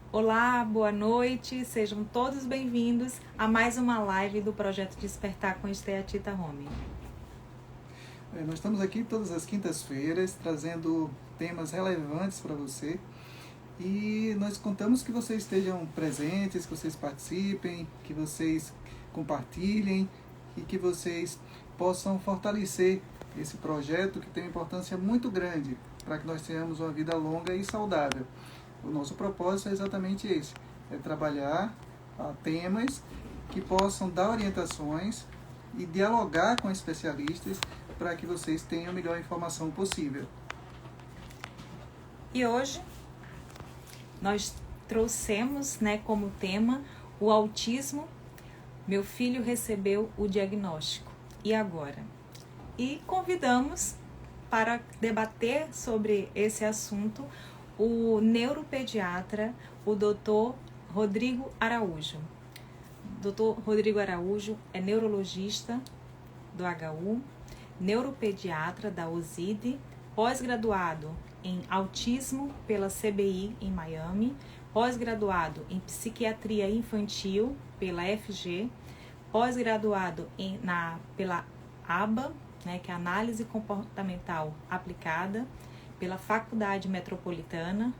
Olá, boa noite, sejam todos bem-vindos a mais uma live do Projeto Despertar com Esteatita Home. Nós estamos aqui todas as quintas-feiras trazendo temas relevantes para você e nós contamos que vocês estejam presentes, que vocês participem, que vocês compartilhem e que vocês possam fortalecer esse projeto que tem uma importância muito grande para que nós tenhamos uma vida longa e saudável. O nosso propósito é exatamente esse, é trabalhar temas que possam dar orientações e dialogar com especialistas para que vocês tenham a melhor informação possível. E hoje nós trouxemos, como tema o autismo. Meu filho recebeu o diagnóstico. E agora? E convidamos para debater sobre esse assunto o neuropediatra, o Dr. Rodrigo Araújo. Dr. Rodrigo Araújo é neurologista do HU, neuropediatra da OSID, pós-graduado em autismo pela CBI em Miami, pós-graduado em psiquiatria infantil pela FG, pós-graduado pela ABA, que é Análise Comportamental Aplicada, pela Faculdade Metropolitana,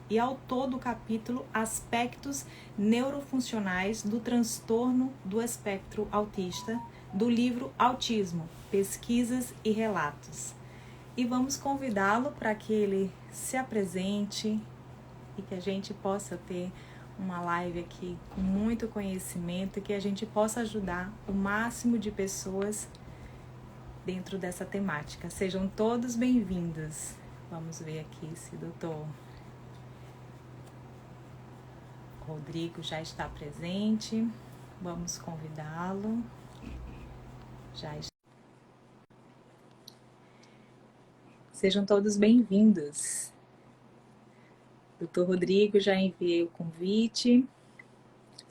e autor do capítulo Aspectos Neurofuncionais do Transtorno do Espectro Autista, do livro Autismo, Pesquisas e Relatos. E vamos convidá-lo para que ele se apresente e que a gente possa ter uma live aqui com muito conhecimento e que a gente possa ajudar o máximo de pessoas dentro dessa temática. Sejam todos bem-vindos. Vamos ver aqui se o doutor Rodrigo já está presente. Vamos convidá-lo. Já está. Sejam todos bem-vindos. Doutor Rodrigo, já enviei o convite.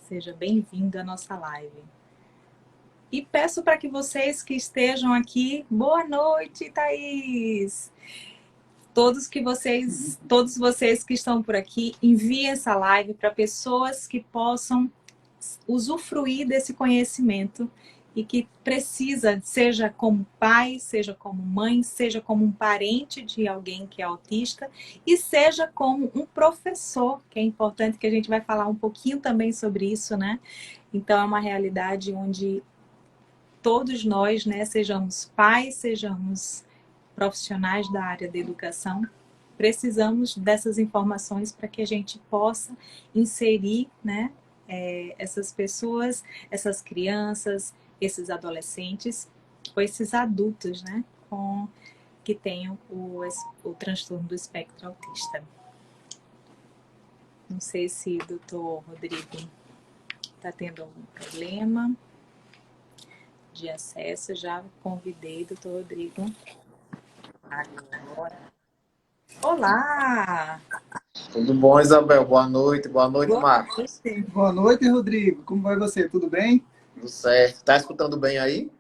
Seja bem-vindo à nossa live. E peço para que vocês que estejam aqui, boa noite, Thaís! Todos vocês que estão por aqui, enviem essa live para pessoas que possam usufruir desse conhecimento e que precisa, seja como pai, seja como mãe, seja como um parente de alguém que é autista e seja como um professor, que é importante, que a gente vai falar um pouquinho também sobre isso, né? Então é uma realidade onde todos nós, sejamos pais, sejamos profissionais da área da educação, precisamos dessas informações para que a gente possa inserir, essas pessoas, essas crianças, esses adolescentes, ou esses adultos, que tenham o transtorno do espectro autista. Não sei se o doutor Rodrigo está tendo algum problema de acesso. Já convidei o doutor Rodrigo agora. Olá! Tudo bom, Isabel? Boa noite, Marcos. Boa noite, Rodrigo. Como vai você? Tudo bem? Tudo certo. Tá escutando bem aí?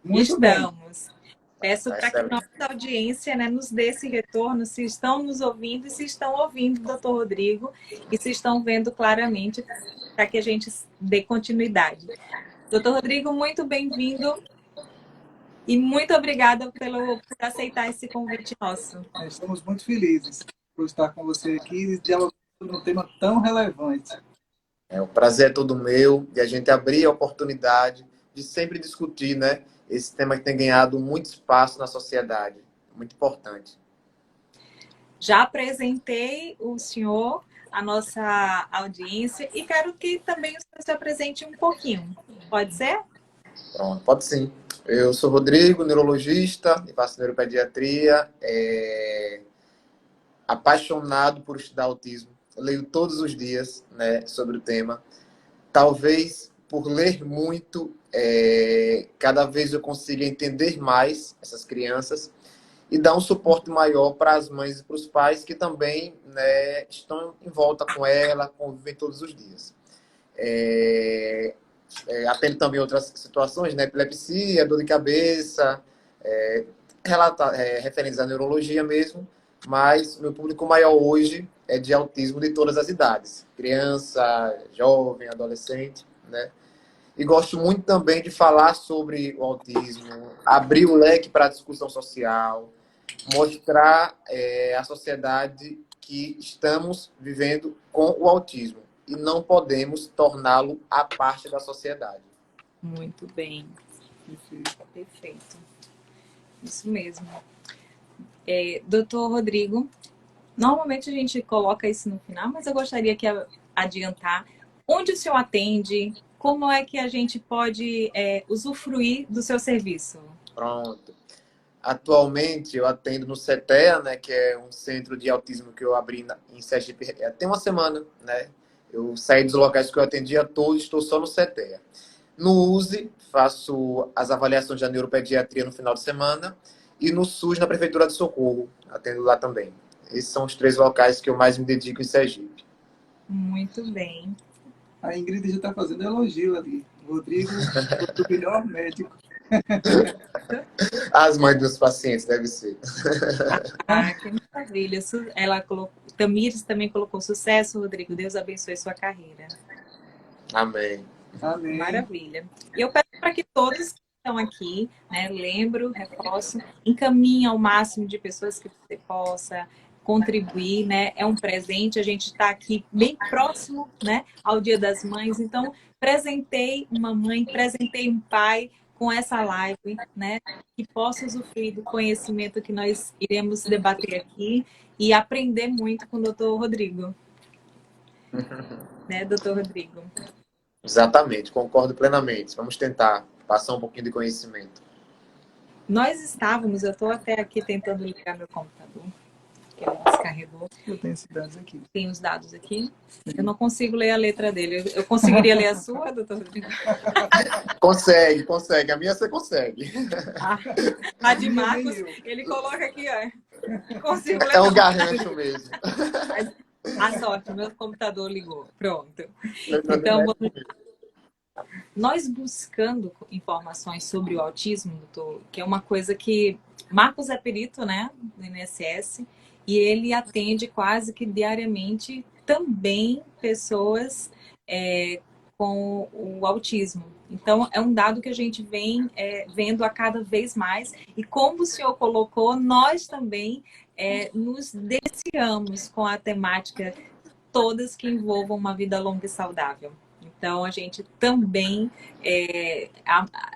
Muito bem. Estamos. Peço para que nossa audiência nos dê esse retorno, se estão nos ouvindo e se estão ouvindo o doutor Rodrigo e se estão vendo claramente, para que a gente dê continuidade. Doutor Rodrigo, muito bem-vindo e muito obrigada por aceitar esse convite nosso. Estamos muito felizes por estar com você aqui e dialogando sobre um tema tão relevante. O prazer é todo meu e a gente abrir a oportunidade de sempre discutir, esse tema que tem ganhado muito espaço na sociedade. Muito importante. Já apresentei o senhor, a nossa audiência, e quero que também o senhor se apresente um pouquinho. Pode ser? Pronto, pode sim. Eu sou Rodrigo, neurologista, e faço neuropediatria, apaixonado por estudar autismo. Eu leio todos os dias, sobre o tema. Talvez por ler muito, cada vez eu consiga entender mais essas crianças e dar um suporte maior para as mães e para os pais que também estão em volta com ela, convivem todos os dias. Atendo também outras situações, epilepsia, dor de cabeça, referentes à neurologia mesmo, mas meu público maior hoje é de autismo de todas as idades, criança, jovem, adolescente, né? E gosto muito também de falar sobre o autismo, abrir o leque para a discussão social, mostrar à sociedade que estamos vivendo com o autismo e não podemos torná-lo à parte da sociedade. Muito bem. Perfeito. Isso mesmo. Doutor Rodrigo, normalmente a gente coloca isso no final, mas eu gostaria que adiantar onde o senhor atende, como é que a gente pode usufruir do seu serviço? Pronto. Atualmente eu atendo no CETEA, né, que é um centro de autismo que eu abri em Sergipe tem uma semana, né? Eu saí dos locais que eu atendia todos, estou só no CETEA. No USE, faço as avaliações da neuropediatria no final de semana e no SUS, na Prefeitura de Socorro, atendo lá também. Esses são os 3 locais que eu mais me dedico em Sergipe. Muito bem. A Ingrid já está fazendo elogio ali. Rodrigo, o melhor médico. As mães dos pacientes, deve ser. Que maravilha. Ela colocou, Tamires também colocou sucesso, Rodrigo. Deus abençoe sua carreira. Amém. Amém. Maravilha. E eu peço para que todos que estão aqui, né, reforço, encaminhem ao máximo de pessoas que você possa contribuir, né? É um presente, a gente está aqui bem próximo, né, ao Dia das Mães, então presentei uma mãe, presentei um pai com essa live, né, que possa usufruir do conhecimento que nós iremos debater aqui e aprender muito com o doutor Rodrigo. Né, doutor Rodrigo? Exatamente, concordo plenamente. Vamos tentar passar um pouquinho de conhecimento. Nós estávamos, eu estou até aqui tentando ligar meu computador, que ele descarregou. Eu tenho esses dados aqui. Tem os dados aqui. Eu não consigo ler a letra dele. Eu conseguiria ler a sua, doutor Rodrigo? Consegue. A minha você consegue. A de Marcos, ele coloca aqui, ó. Consigo ler. É um garrancho mesmo. A sorte, meu computador ligou. Pronto. Então, nós buscando informações sobre o autismo, doutor, que é uma coisa que... Marcos é perito, né, do INSS, e ele atende quase que diariamente também pessoas com o autismo. Então, é um dado que a gente vem vendo a cada vez mais. E como o senhor colocou, nós também nos deliciamos com a temática todas que envolvam uma vida longa e saudável. Então, a gente também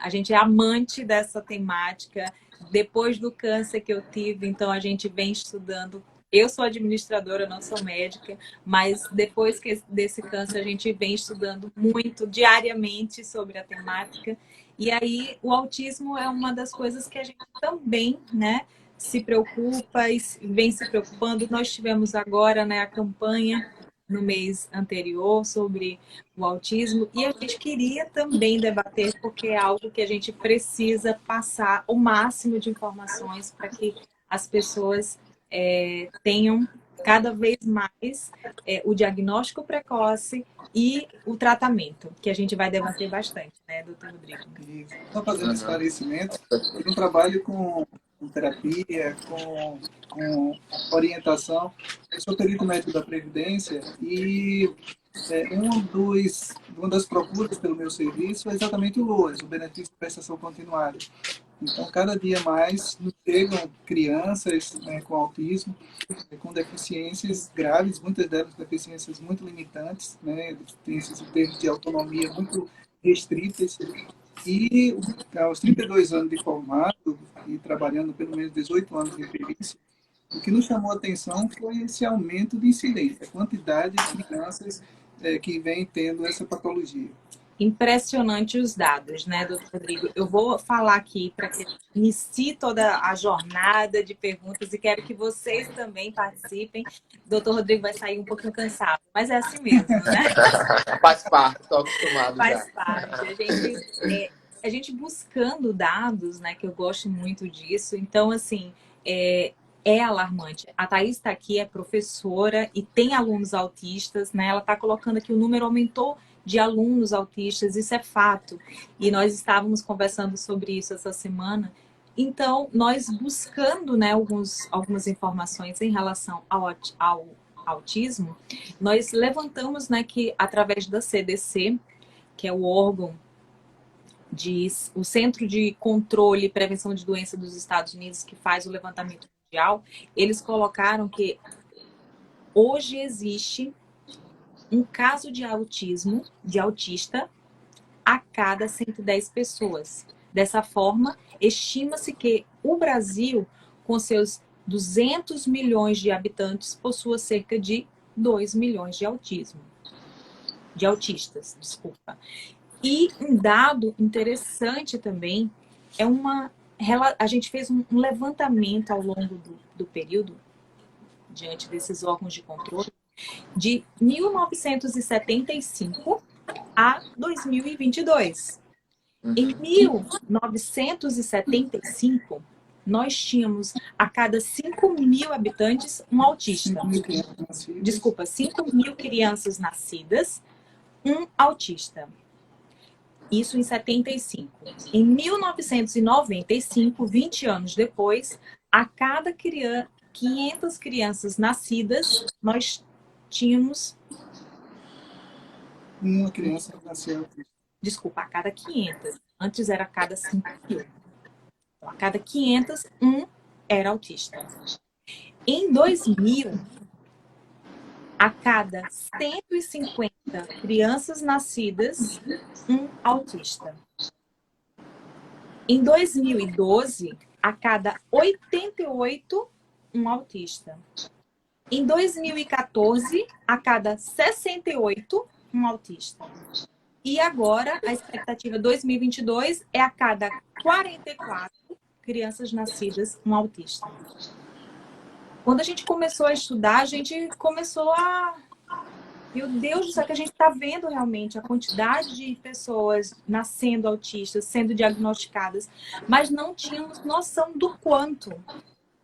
a gente é amante dessa temática. Depois do câncer que eu tive, então a gente vem estudando. Eu sou administradora, não sou médica, mas depois desse câncer a gente vem estudando muito, diariamente, sobre a temática. E aí o autismo é uma das coisas que a gente também, né, se preocupa e vem se preocupando. Nós tivemos agora, né, a campanha no mês anterior sobre o autismo e a gente queria também debater porque é algo que a gente precisa passar o máximo de informações para que as pessoas tenham cada vez mais o diagnóstico precoce e o tratamento, que a gente vai debater bastante, né, doutor Rodrigo? Só fazendo esclarecimentos, eu não trabalho com terapia, com orientação. Eu sou perito médico da Previdência e uma das procuras pelo meu serviço é exatamente o LOAS, o benefício de prestação continuada. Então, cada dia mais nos chegam crianças, né, com autismo, com deficiências graves, muitas delas deficiências muito limitantes, né, deficiências em termos de autonomia muito restritas. E aos 32 anos de formado e trabalhando pelo menos 18 anos em perícia, o que nos chamou a atenção foi esse aumento de incidência, a quantidade de crianças que vem tendo essa patologia. Impressionante os dados, né, doutor Rodrigo? Eu vou falar aqui para que inicie toda a jornada de perguntas e quero que vocês também participem. Doutor Rodrigo vai sair um pouquinho cansado, mas é assim mesmo, né? Faz parte, estou acostumado já. Faz parte. A gente buscando dados, né, que eu gosto muito disso. Então, assim, é alarmante. A Thaís está aqui, é professora e tem alunos autistas, né? Ela está colocando aqui o número aumentou de alunos autistas, isso é fato. E nós estávamos conversando sobre isso essa semana. Então, nós buscando, né, algumas informações em relação ao autismo, nós levantamos, né, que através da CDC, que é o órgão o Centro de Controle e Prevenção de Doenças dos Estados Unidos, que faz o levantamento mundial, eles colocaram que hoje existe um caso de autismo, de autista, a cada 110 pessoas. Dessa forma, estima-se que o Brasil, com seus 200 milhões de habitantes, possua cerca de 2 milhões de autistas, desculpa. E um dado interessante também é a gente fez um levantamento ao longo do período, diante desses órgãos de controle, de 1975 a 2022. Em 1975, nós tínhamos a cada 5 mil habitantes um autista. 5 mil crianças nascidas, um autista. Isso em 75. Em 1995, 20 anos depois, a cada 500 crianças nascidas, nós tínhamos... Uma criança que nasceu autista. Desculpa, a cada 500. Antes era a cada 5 mil. Então, a cada 500, um era autista. Em 2000, a cada 150 crianças nascidas, um autista. Em 2012, a cada 88, um autista. Em 2014, a cada 68, um autista. E agora, a expectativa 2022 é a cada 44 crianças nascidas, um autista. Quando a gente começou a estudar, a gente começou a... Meu Deus do céu, que a gente está vendo realmente a quantidade de pessoas nascendo autistas, sendo diagnosticadas, mas não tínhamos noção do quanto.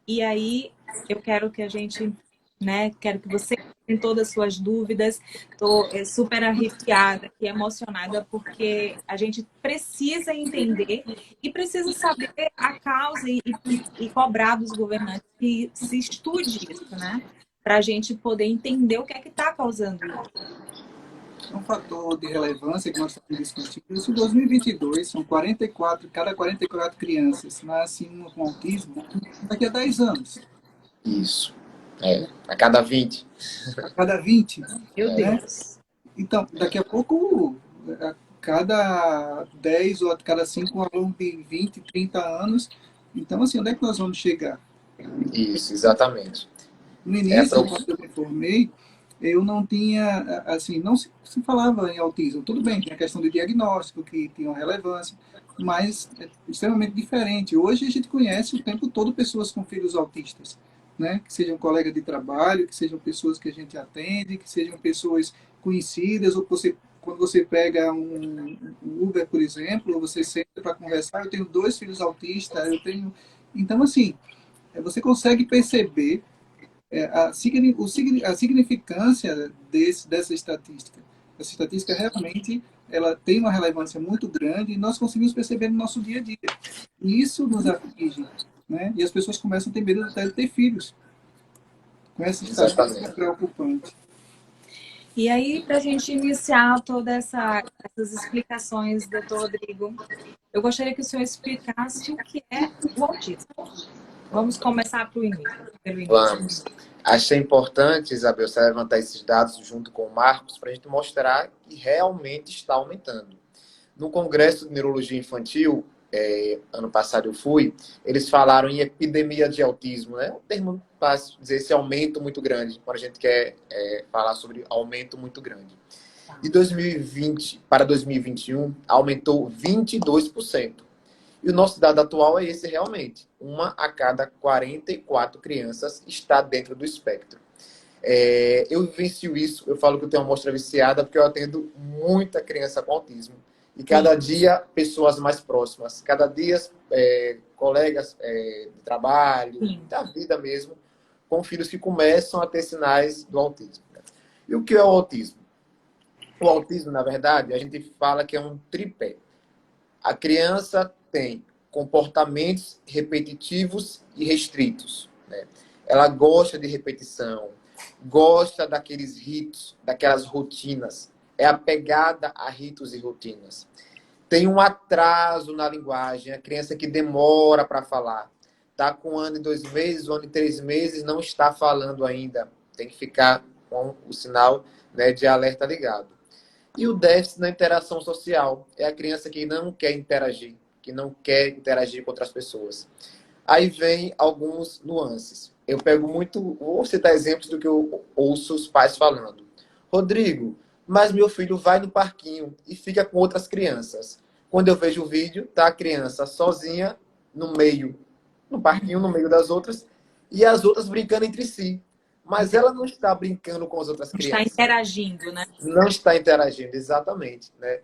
E aí, eu quero que a gente, né, quero que você tenha todas as suas dúvidas. Estou super arrepiada e emocionada, porque a gente precisa entender e precisa saber a causa e cobrar dos governantes que se estude isso, né? Para a gente poder entender o que é que está causando isso. Um fator de relevância que nós estamos discutindo, isso em 2022, são cada 44 crianças nascem com autismo daqui a 10 anos. Isso. A cada 20. A cada 20. Meu Deus. Então, daqui a pouco, a cada 10 ou a cada 5, ao longo de 20, 30 anos. Então, assim, onde é que nós vamos chegar? Isso, exatamente. No início, quando eu me formei, eu não tinha, assim, não se falava em autismo. Tudo bem, tem a questão de diagnóstico, que tinha uma relevância, mas é extremamente diferente. Hoje a gente conhece o tempo todo pessoas com filhos autistas, né? Que sejam colegas de trabalho, que sejam pessoas que a gente atende, que sejam pessoas conhecidas, ou quando você pega um Uber, por exemplo, você senta para conversar, eu tenho 2 filhos autistas, eu tenho... Então, assim, você consegue perceber a significância dessa estatística. Essa estatística realmente ela tem uma relevância muito grande e nós conseguimos perceber no nosso dia a dia. E isso nos aflige, né? E as pessoas começam a ter medo até de ter filhos. Com essa estatística preocupante. E aí, para a gente iniciar todas essas explicações, doutor Rodrigo, eu gostaria que o senhor explicasse o que é o autismo. Vamos começar pelo início. Vamos. Achei importante, Isabel, você levantar esses dados junto com o Marcos para a gente mostrar que realmente está aumentando. No Congresso de Neurologia Infantil, ano passado eu fui, eles falaram em epidemia de autismo, né? Um termo para dizer esse aumento muito grande, quando a gente quer falar sobre aumento muito grande. De 2020 para 2021, aumentou 22%. E o nosso dado atual é esse realmente. 1 a cada 44 crianças está dentro do espectro. Eu vivencio isso, eu falo que eu tenho uma amostra viciada, porque eu atendo muita criança com autismo. E cada dia, pessoas mais próximas. Cada dia, colegas de trabalho, da vida mesmo, com filhos que começam a ter sinais do autismo. E o que é o autismo? O autismo, na verdade, a gente fala que é um tripé. A criança tem comportamentos repetitivos e restritos, né? Ela gosta de repetição, gosta daqueles ritos, daquelas rotinas, é apegada a ritos e rotinas. Tem um atraso na linguagem, a criança que demora para falar. Está com 1 ano e 2 meses, 1 ano e 3 meses, não está falando ainda. Tem que ficar com o sinal, né, de alerta ligado. E o déficit na interação social é a criança que não quer interagir, que não quer interagir com outras pessoas. Aí vem alguns nuances. Eu pego muito, vou citar exemplos do que eu ouço os pais falando. Rodrigo, mas meu filho vai no parquinho e fica com outras crianças. Quando eu vejo o vídeo, tá a criança sozinha no meio, no parquinho, no meio das outras, e as outras brincando entre si. Mas ela não está brincando com as outras Está crianças. interagindo, né? Não está interagindo, exatamente. Né?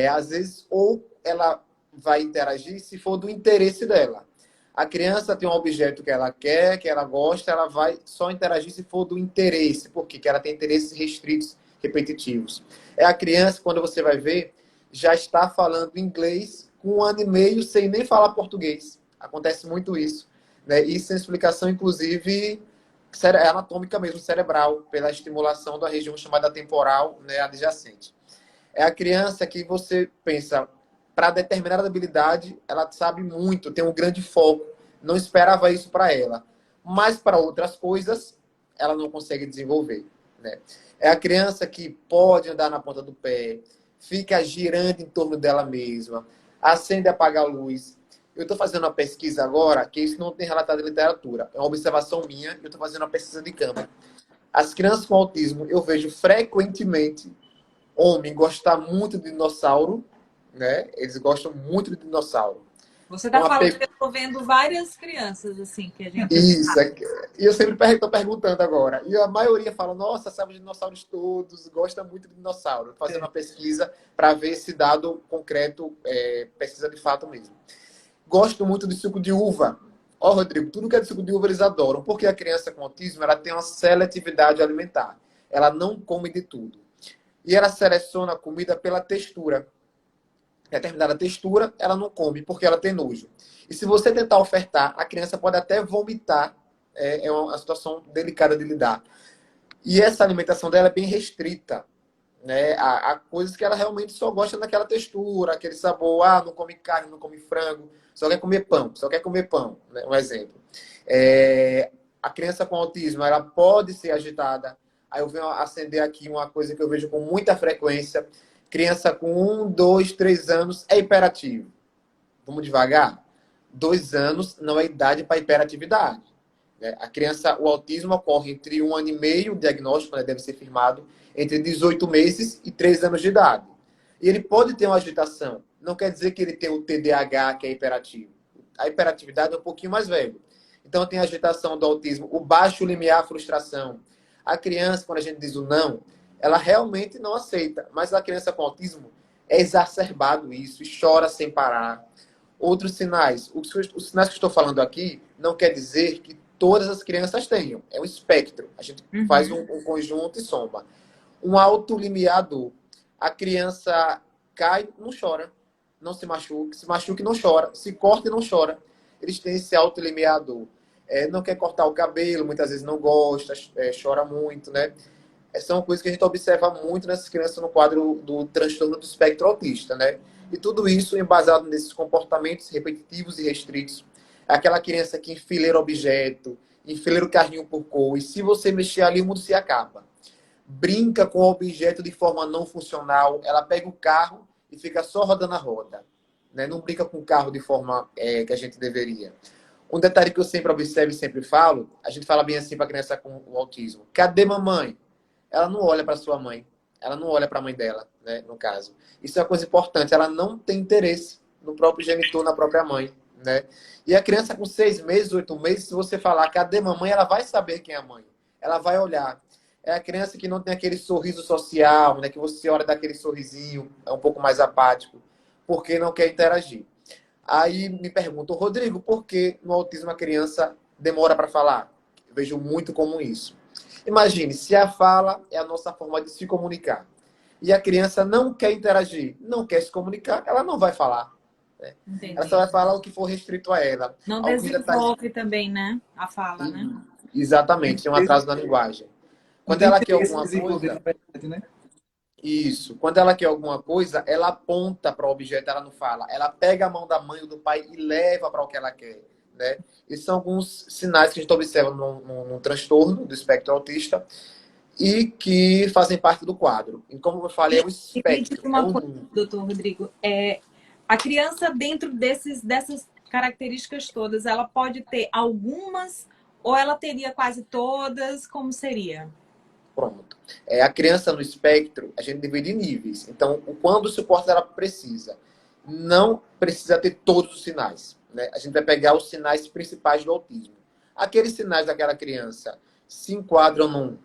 Às vezes, ou ela vai interagir se for do interesse dela. A criança tem um objeto que ela quer, que ela gosta, ela vai só interagir se for do interesse. Por quê? Porque ela tem interesses restritos, repetitivos. É a criança, quando você vai ver, já está falando inglês com 1 ano e meio sem nem falar português. Acontece muito isso. Né? E sem explicação, inclusive, anatômica mesmo, cerebral, pela estimulação da região chamada temporal, né, adjacente. É a criança que você pensa, para determinada habilidade, ela sabe muito, tem um grande foco, não esperava isso para ela. Mas para outras coisas, ela não consegue desenvolver. Né? É a criança que pode andar na ponta do pé, fica girando em torno dela mesma, acende e apaga a luz. Eu estou fazendo uma pesquisa agora, que isso não tem relatado em literatura. É uma observação minha, eu estou fazendo uma pesquisa de campo. As crianças com autismo, eu vejo frequentemente homem gostar muito de dinossauro, né? Eles gostam muito de dinossauro. Você está falando que eu estou vendo várias crianças assim que a gente. Isso. E eu sempre estou perguntando agora. E a maioria fala, nossa, sabe os dinossauros todos, gosta muito de dinossauro. Estou fazendo uma pesquisa para ver esse dado concreto, pesquisa de fato mesmo. Gosto muito de suco de uva. Ó, Rodrigo, tudo que é de suco de uva eles adoram. Porque a criança com autismo, ela tem uma seletividade alimentar. Ela não come de tudo. E ela seleciona a comida pela textura. Determinada textura, ela não come, porque ela tem nojo. E se você tentar ofertar, a criança pode até vomitar. É uma situação delicada de lidar. E essa alimentação dela é bem restrita. Né? Há coisas que ela realmente só gosta daquela textura, aquele sabor. Ah, não come carne, não come frango, só quer comer pão, só quer comer pão. Né? Um exemplo. A criança com autismo, ela pode ser agitada. Aí eu venho acender aqui uma coisa que eu vejo com muita frequência. Criança com 1, 2, 3 anos é hiperativo. Vamos devagar? 2 anos não é idade para hiperatividade. Né? A criança, o autismo ocorre entre 1 ano e meio, o diagnóstico, né, deve ser firmado, entre 18 meses e 3 anos de idade. E ele pode ter uma agitação. Não quer dizer que ele tem o TDAH, que é hiperativo. A hiperatividade é um pouquinho mais velho. Então tem a agitação do autismo, o baixo limiar, a frustração. A criança, quando a gente diz o não, ela realmente não aceita. Mas a criança com autismo é exacerbado isso, e chora sem parar. Outros sinais. Os sinais que estou falando aqui não quer dizer que todas as crianças tenham. É um espectro. A gente faz um conjunto e soma. Um alto limiar dor. A criança cai, não chora. Não se machuca e não chora. Se corta e não chora. Eles têm esse alto limiar dor. Não quer cortar o cabelo, muitas vezes não gosta, chora muito, né? São coisas que a gente observa muito nessas crianças no quadro do transtorno do espectro autista, né? E tudo isso embasado nesses comportamentos repetitivos e restritos. Aquela criança que enfileira objeto, enfileira o carrinho por cor, e se você mexer ali, o mundo se acaba. Brinca com o objeto de forma não funcional, ela pega o carro e fica só rodando a roda. Né? Não brinca com o carro de forma que a gente deveria. Um detalhe que eu sempre observo e sempre falo, a gente fala bem assim para a criança com o autismo. Cadê mamãe? Ela não olha para sua mãe. Ela não olha para a mãe dela, né, no caso. Isso é uma coisa importante. Ela não tem interesse no próprio genitor, na própria mãe. Né? E a criança com 6 meses, 8 meses, se você falar cadê mamãe, ela vai saber quem é a mãe. Ela vai olhar. É a criança que não tem aquele sorriso social, né, que você olha daquele sorrisinho, é um pouco mais apático, porque não quer interagir. Aí me perguntam, Rodrigo, por que no autismo a criança demora para falar? Eu vejo muito como isso. Imagine, se a fala é a nossa forma de se comunicar e a criança não quer interagir, não quer se comunicar, ela não vai falar. Né? Ela só vai falar o que for restrito a ela. Não desenvolve também, né? A fala, né? Exatamente, tem um atraso na linguagem. Não Quando tem ela quer interesse em alguma desenvolver, na coisa, verdade, né? isso. Quando ela quer alguma coisa, ela aponta para o objeto, ela não fala. Ela pega a mão da mãe ou do pai e leva para o que ela quer, né? Esses são alguns sinais que a gente observa num transtorno do espectro autista e que fazem parte do quadro. E como eu falei, é o Me diz espectro, é uma o coisa, mundo. doutor Rodrigo. A criança, dentro dessas características todas, ela pode ter algumas ou ela teria quase todas? Como seria? Pronto. A criança no espectro, a gente divide em níveis. Então, quando o suporte dela precisa, não precisa ter todos os sinais, né? A gente vai pegar os sinais principais do autismo. Aqueles sinais daquela criança se enquadram num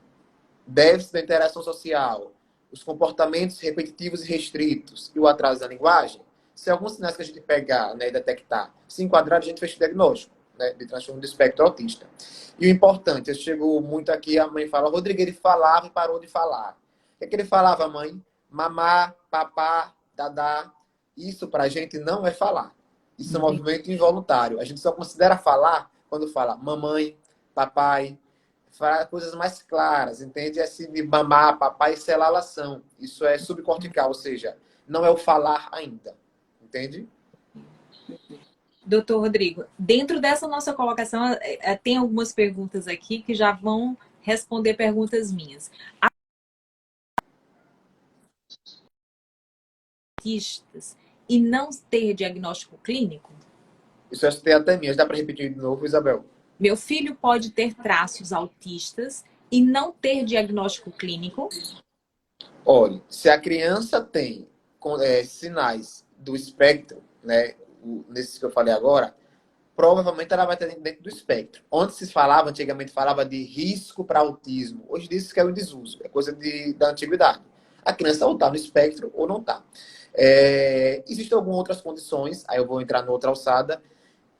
déficit da interação social, os comportamentos repetitivos e restritos e o atraso da linguagem. Se alguns sinais que a gente pegar, né, e detectar se enquadrar, a gente fecha o diagnóstico, né, de transtorno do espectro autista. E o importante, eu chego muito aqui, a mãe fala, Rodrigo, ele falava e parou de falar. O que é que ele falava, mãe? Mamá, papá, dadá. Isso pra gente não é falar. Isso é um movimento involuntário. A gente só considera falar quando fala mamãe, papai, falar coisas mais claras, entende? Esse de mamar, papai e selalação. Isso é subcortical, ou seja, não é o falar ainda, entende? Doutor Rodrigo, dentro dessa nossa colocação, tem algumas perguntas aqui que já vão responder perguntas minhas. Autistas e não ter diagnóstico clínico? Isso é até minhas. Dá para repetir de novo, Isabel? Meu filho pode ter traços autistas e não ter diagnóstico clínico? Olha, se a criança tem sinais do espectro, né, nesses que eu falei agora, provavelmente ela vai ter dentro do espectro. Onde se falava, antigamente falava de risco para autismo. Hoje diz que é o desuso, é coisa da antiguidade. A criança ou está no espectro ou não está. Existem algumas outras condições, aí eu vou entrar noutra alçada,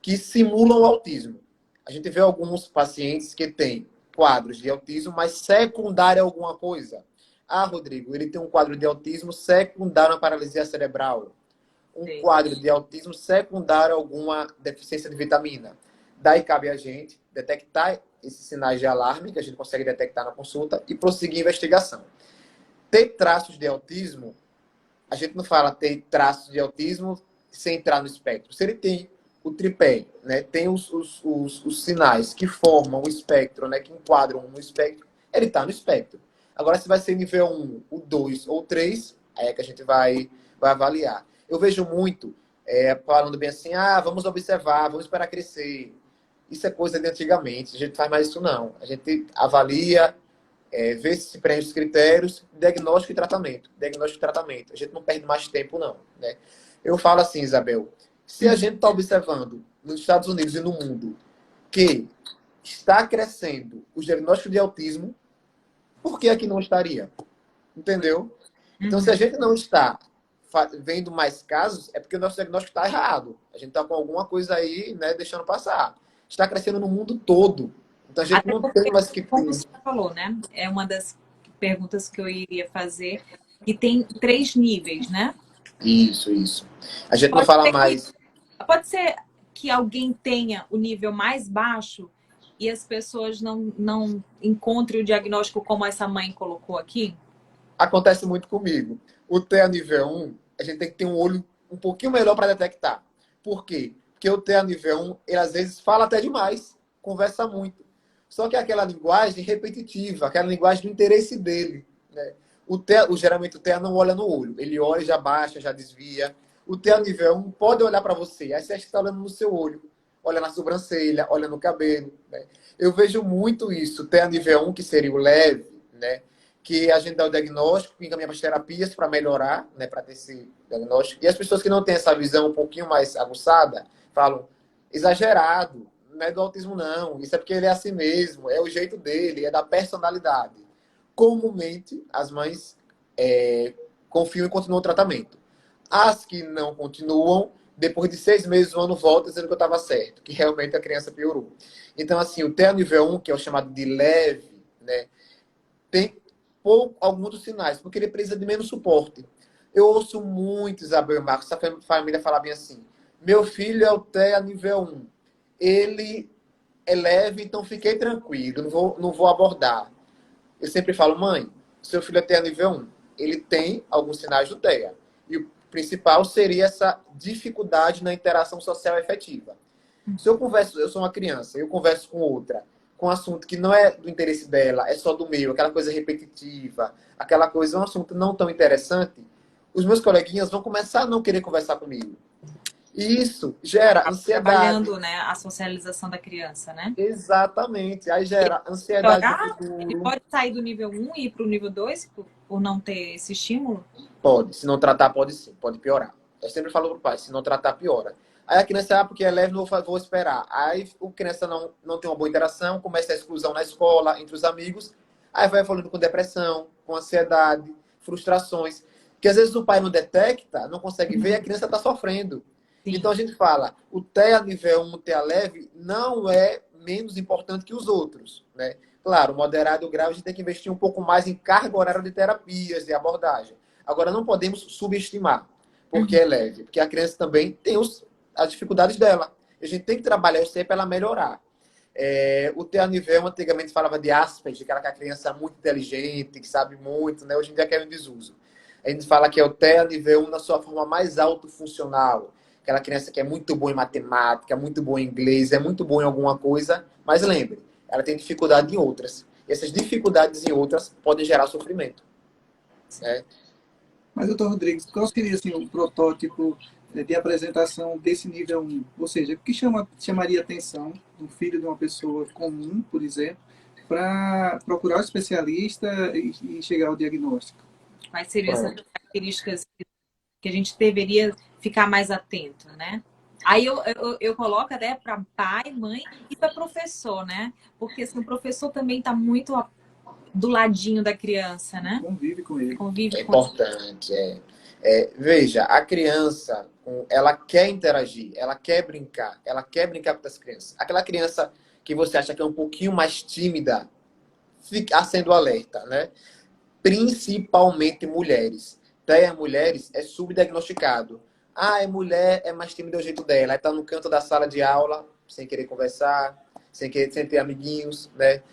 que simulam o autismo. A gente vê alguns pacientes que têm quadros de autismo, mas secundário a alguma coisa. Ah, Rodrigo, ele tem um quadro de autismo secundário à paralisia cerebral. Um Sim. quadro de autismo secundário a alguma deficiência de vitamina. Daí cabe a gente detectar esses sinais de alarme que a gente consegue detectar na consulta e prosseguir a investigação. Ter traços de autismo, a gente não fala ter traços de autismo sem entrar no espectro. Se ele tem o tripé, né, tem os sinais que formam o espectro, né, que enquadram no espectro, ele está no espectro. Agora, se vai ser nível 1, o 2 ou 3, aí é que a gente vai avaliar. Eu vejo muito falando bem assim, vamos observar, vamos esperar crescer. Isso é coisa de antigamente, a gente faz mais isso não. A gente avalia, ver se preenche os critérios, diagnóstico e tratamento. Diagnóstico e tratamento. A gente não perde mais tempo, não. Né? Eu falo assim, Isabel, se a gente está observando nos Estados Unidos e no mundo que está crescendo os diagnósticos de autismo, por que aqui não estaria? Entendeu? Então, se a gente não está vendo mais casos, é porque o nosso diagnóstico está errado. A gente está com alguma coisa aí, né, deixando passar. Está crescendo no mundo todo. Então, a gente Até não tem porque, mais que como o ter. senhor falou, né? É uma das perguntas que eu iria fazer. E tem 3 níveis, né? Isso. A gente não Pode fala ser que, mais. pode ser que alguém tenha o nível mais baixo e as pessoas não encontrem o diagnóstico como essa mãe colocou aqui? Acontece muito comigo. O TEA nível 1, a gente tem que ter um olho um pouquinho melhor para detectar. Por quê? Porque o TEA nível 1, ele às vezes fala até demais, conversa muito. Só que é aquela linguagem repetitiva, aquela linguagem do interesse dele. Né? Geralmente o TEA não olha no olho. Ele olha, já baixa, já desvia. O TEA nível 1 pode olhar para você. Aí você acha que está olhando no seu olho. Olha na sobrancelha, olha no cabelo. Né? Eu vejo muito isso. O TEA nível 1, que seria o leve, né? Que a gente dá o diagnóstico, encaminha para as terapias para melhorar, né, para ter esse diagnóstico. E as pessoas que não têm essa visão um pouquinho mais aguçada falam, exagerado, não é do autismo não, isso é porque ele é assim mesmo, é o jeito dele, é da personalidade. Comumente, as mães confiam e continuam o tratamento. As que não continuam, depois de 6 meses, o ano volta dizendo que eu estava certo, que realmente a criança piorou. Então, assim, o TEA nível 1, que é o chamado de leve, né, tem alguns dos sinais, porque ele precisa de menos suporte. Eu ouço muito, Isabel e Marcos, essa família falar bem assim, meu filho é o TEA nível 1. Ele é leve, então fiquei tranquilo, não vou abordar. Eu sempre falo, mãe, seu filho é TEA nível 1. Ele tem alguns sinais do TEA. E o principal seria essa dificuldade na interação social efetiva. Se eu converso, eu sou uma criança, eu converso com outra, com um assunto que não é do interesse dela, é só do meu, aquela coisa repetitiva, aquela coisa, um assunto não tão interessante, os meus coleguinhas vão começar a não querer conversar comigo. E isso gera ansiedade. Trabalhando, né, a socialização da criança, né? Exatamente. Aí gera ansiedade do Ele futuro. pode sair do nível 1 e ir para o nível 2 por não ter esse estímulo? Pode. Se não tratar, pode sim. Pode piorar. Eu sempre falo pro pai, se não tratar, piora. Aí a criança, porque é leve, não vou esperar. Aí a criança não tem uma boa interação, começa a exclusão na escola, entre os amigos. Aí vai evoluindo com depressão, com ansiedade, frustrações. Que às vezes o pai não detecta, não consegue ver, e a criança está sofrendo. Sim. Então a gente fala, o TEA nível 1, o TEA leve, não é menos importante que os outros, né? Claro, o moderado e o grave a gente tem que investir um pouco mais em carga horária de terapias, de abordagem. Agora, não podemos subestimar, porque é leve. Porque a criança também tem as dificuldades dela. A gente tem que trabalhar isso aí para ela melhorar. O TEA nível 1, antigamente falava de Asperger, que era a criança muito inteligente, que sabe muito, né? Hoje em dia é um desuso. A gente fala que é o TEA nível 1 na sua forma mais autofuncional. Aquela criança que é muito boa em matemática, muito boa em inglês, é muito boa em alguma coisa, mas lembre, ela tem dificuldade em outras. E essas dificuldades em outras podem gerar sofrimento. Né? Mas, doutor Rodrigues, qual seria assim, um protótipo de apresentação desse nível 1? Ou seja, o que chamaria a atenção do filho de uma pessoa comum, por exemplo, para procurar o especialista e chegar ao diagnóstico? Quais seriam essas características que a gente deveria ficar mais atento, né? Aí eu coloco até para pai, mãe e para professor, né? Porque assim, o professor também está muito do ladinho da criança, né? Convive com ele. Convive é com importante. Veja, a criança, ela quer interagir, ela quer brincar com outras crianças. Aquela criança que você acha que é um pouquinho mais tímida, fica sendo alerta, né? Principalmente mulheres. TEA mulheres é subdiagnosticado. É mulher, é mais tímida do jeito dela. Aí tá no canto da sala de aula, sem querer conversar, sem ter amiguinhos, né?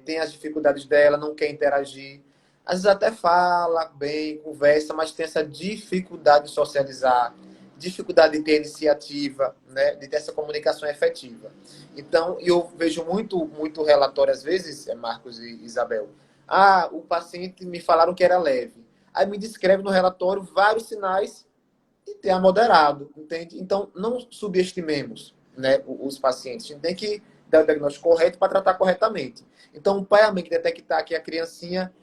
Tem as dificuldades dela, não quer interagir. Às vezes até fala bem, conversa, mas tem essa dificuldade de socializar, dificuldade de ter iniciativa, né? De ter essa comunicação efetiva. Então, eu vejo muito relatório, às vezes, Marcos e Isabel. O paciente me falaram que era leve. Aí me descreve no relatório vários sinais de TEA moderado, entende? Então, não subestimemos, né, os pacientes. A gente tem que dar o diagnóstico correto para tratar corretamente. Então, o pai e a mãe que detectar que a criancinha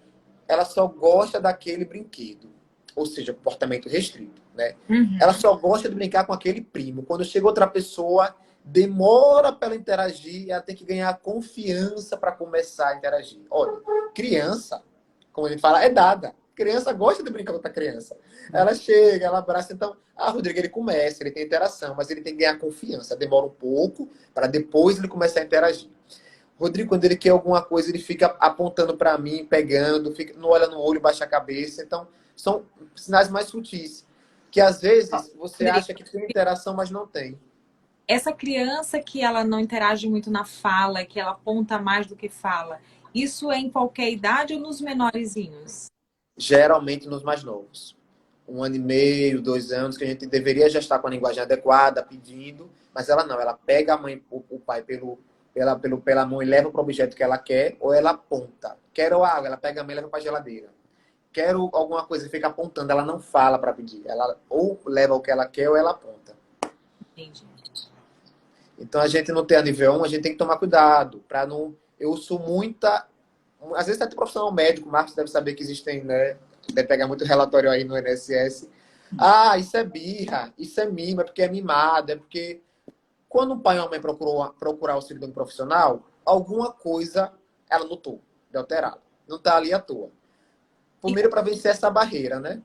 ela só gosta daquele brinquedo, ou seja, comportamento restrito, né? Ela só gosta de brincar com aquele primo. Quando chega outra pessoa, demora para ela interagir, ela tem que ganhar confiança para começar a interagir. Olha, criança, como a gente fala, é dada. Criança gosta de brincar com outra criança. Ela chega, ela abraça. Então, Rodrigo, ele começa, ele tem interação, mas ele tem que ganhar confiança. Demora um pouco para depois ele começar a interagir. Rodrigo, quando ele quer alguma coisa, ele fica apontando para mim, pegando, não olha no olho, baixa a cabeça. Então, são sinais mais sutis. Que às vezes você acha que tem interação, mas não tem. Essa criança que ela não interage muito na fala, que ela aponta mais do que fala, isso é em qualquer idade ou nos menorzinhos? Geralmente nos mais novos. 1 ano e meio, 2 anos, que a gente deveria já estar com a linguagem adequada, pedindo, mas ela não. Ela pega a mãe, o pai pela mão e leva para o objeto que ela quer, ou ela aponta. Quero água, ela pega a mãe e leva para a geladeira. Quero alguma coisa e fica apontando, ela não fala para pedir. Ela ou leva o que ela quer ou ela aponta. Entendi. Então a gente não tem a nível 1, a gente tem que tomar cuidado para não. Eu sou muita. Às vezes até profissional médico, o Marcos deve saber que existem, né? Deve pegar muito relatório aí no INSS. Isso é birra, isso é mimo, é porque é mimado, é porque. Quando um pai ou uma mãe procurar auxílio de um profissional, alguma coisa ela notou de alterado. Não está ali à toa. Primeiro, para vencer essa barreira, né?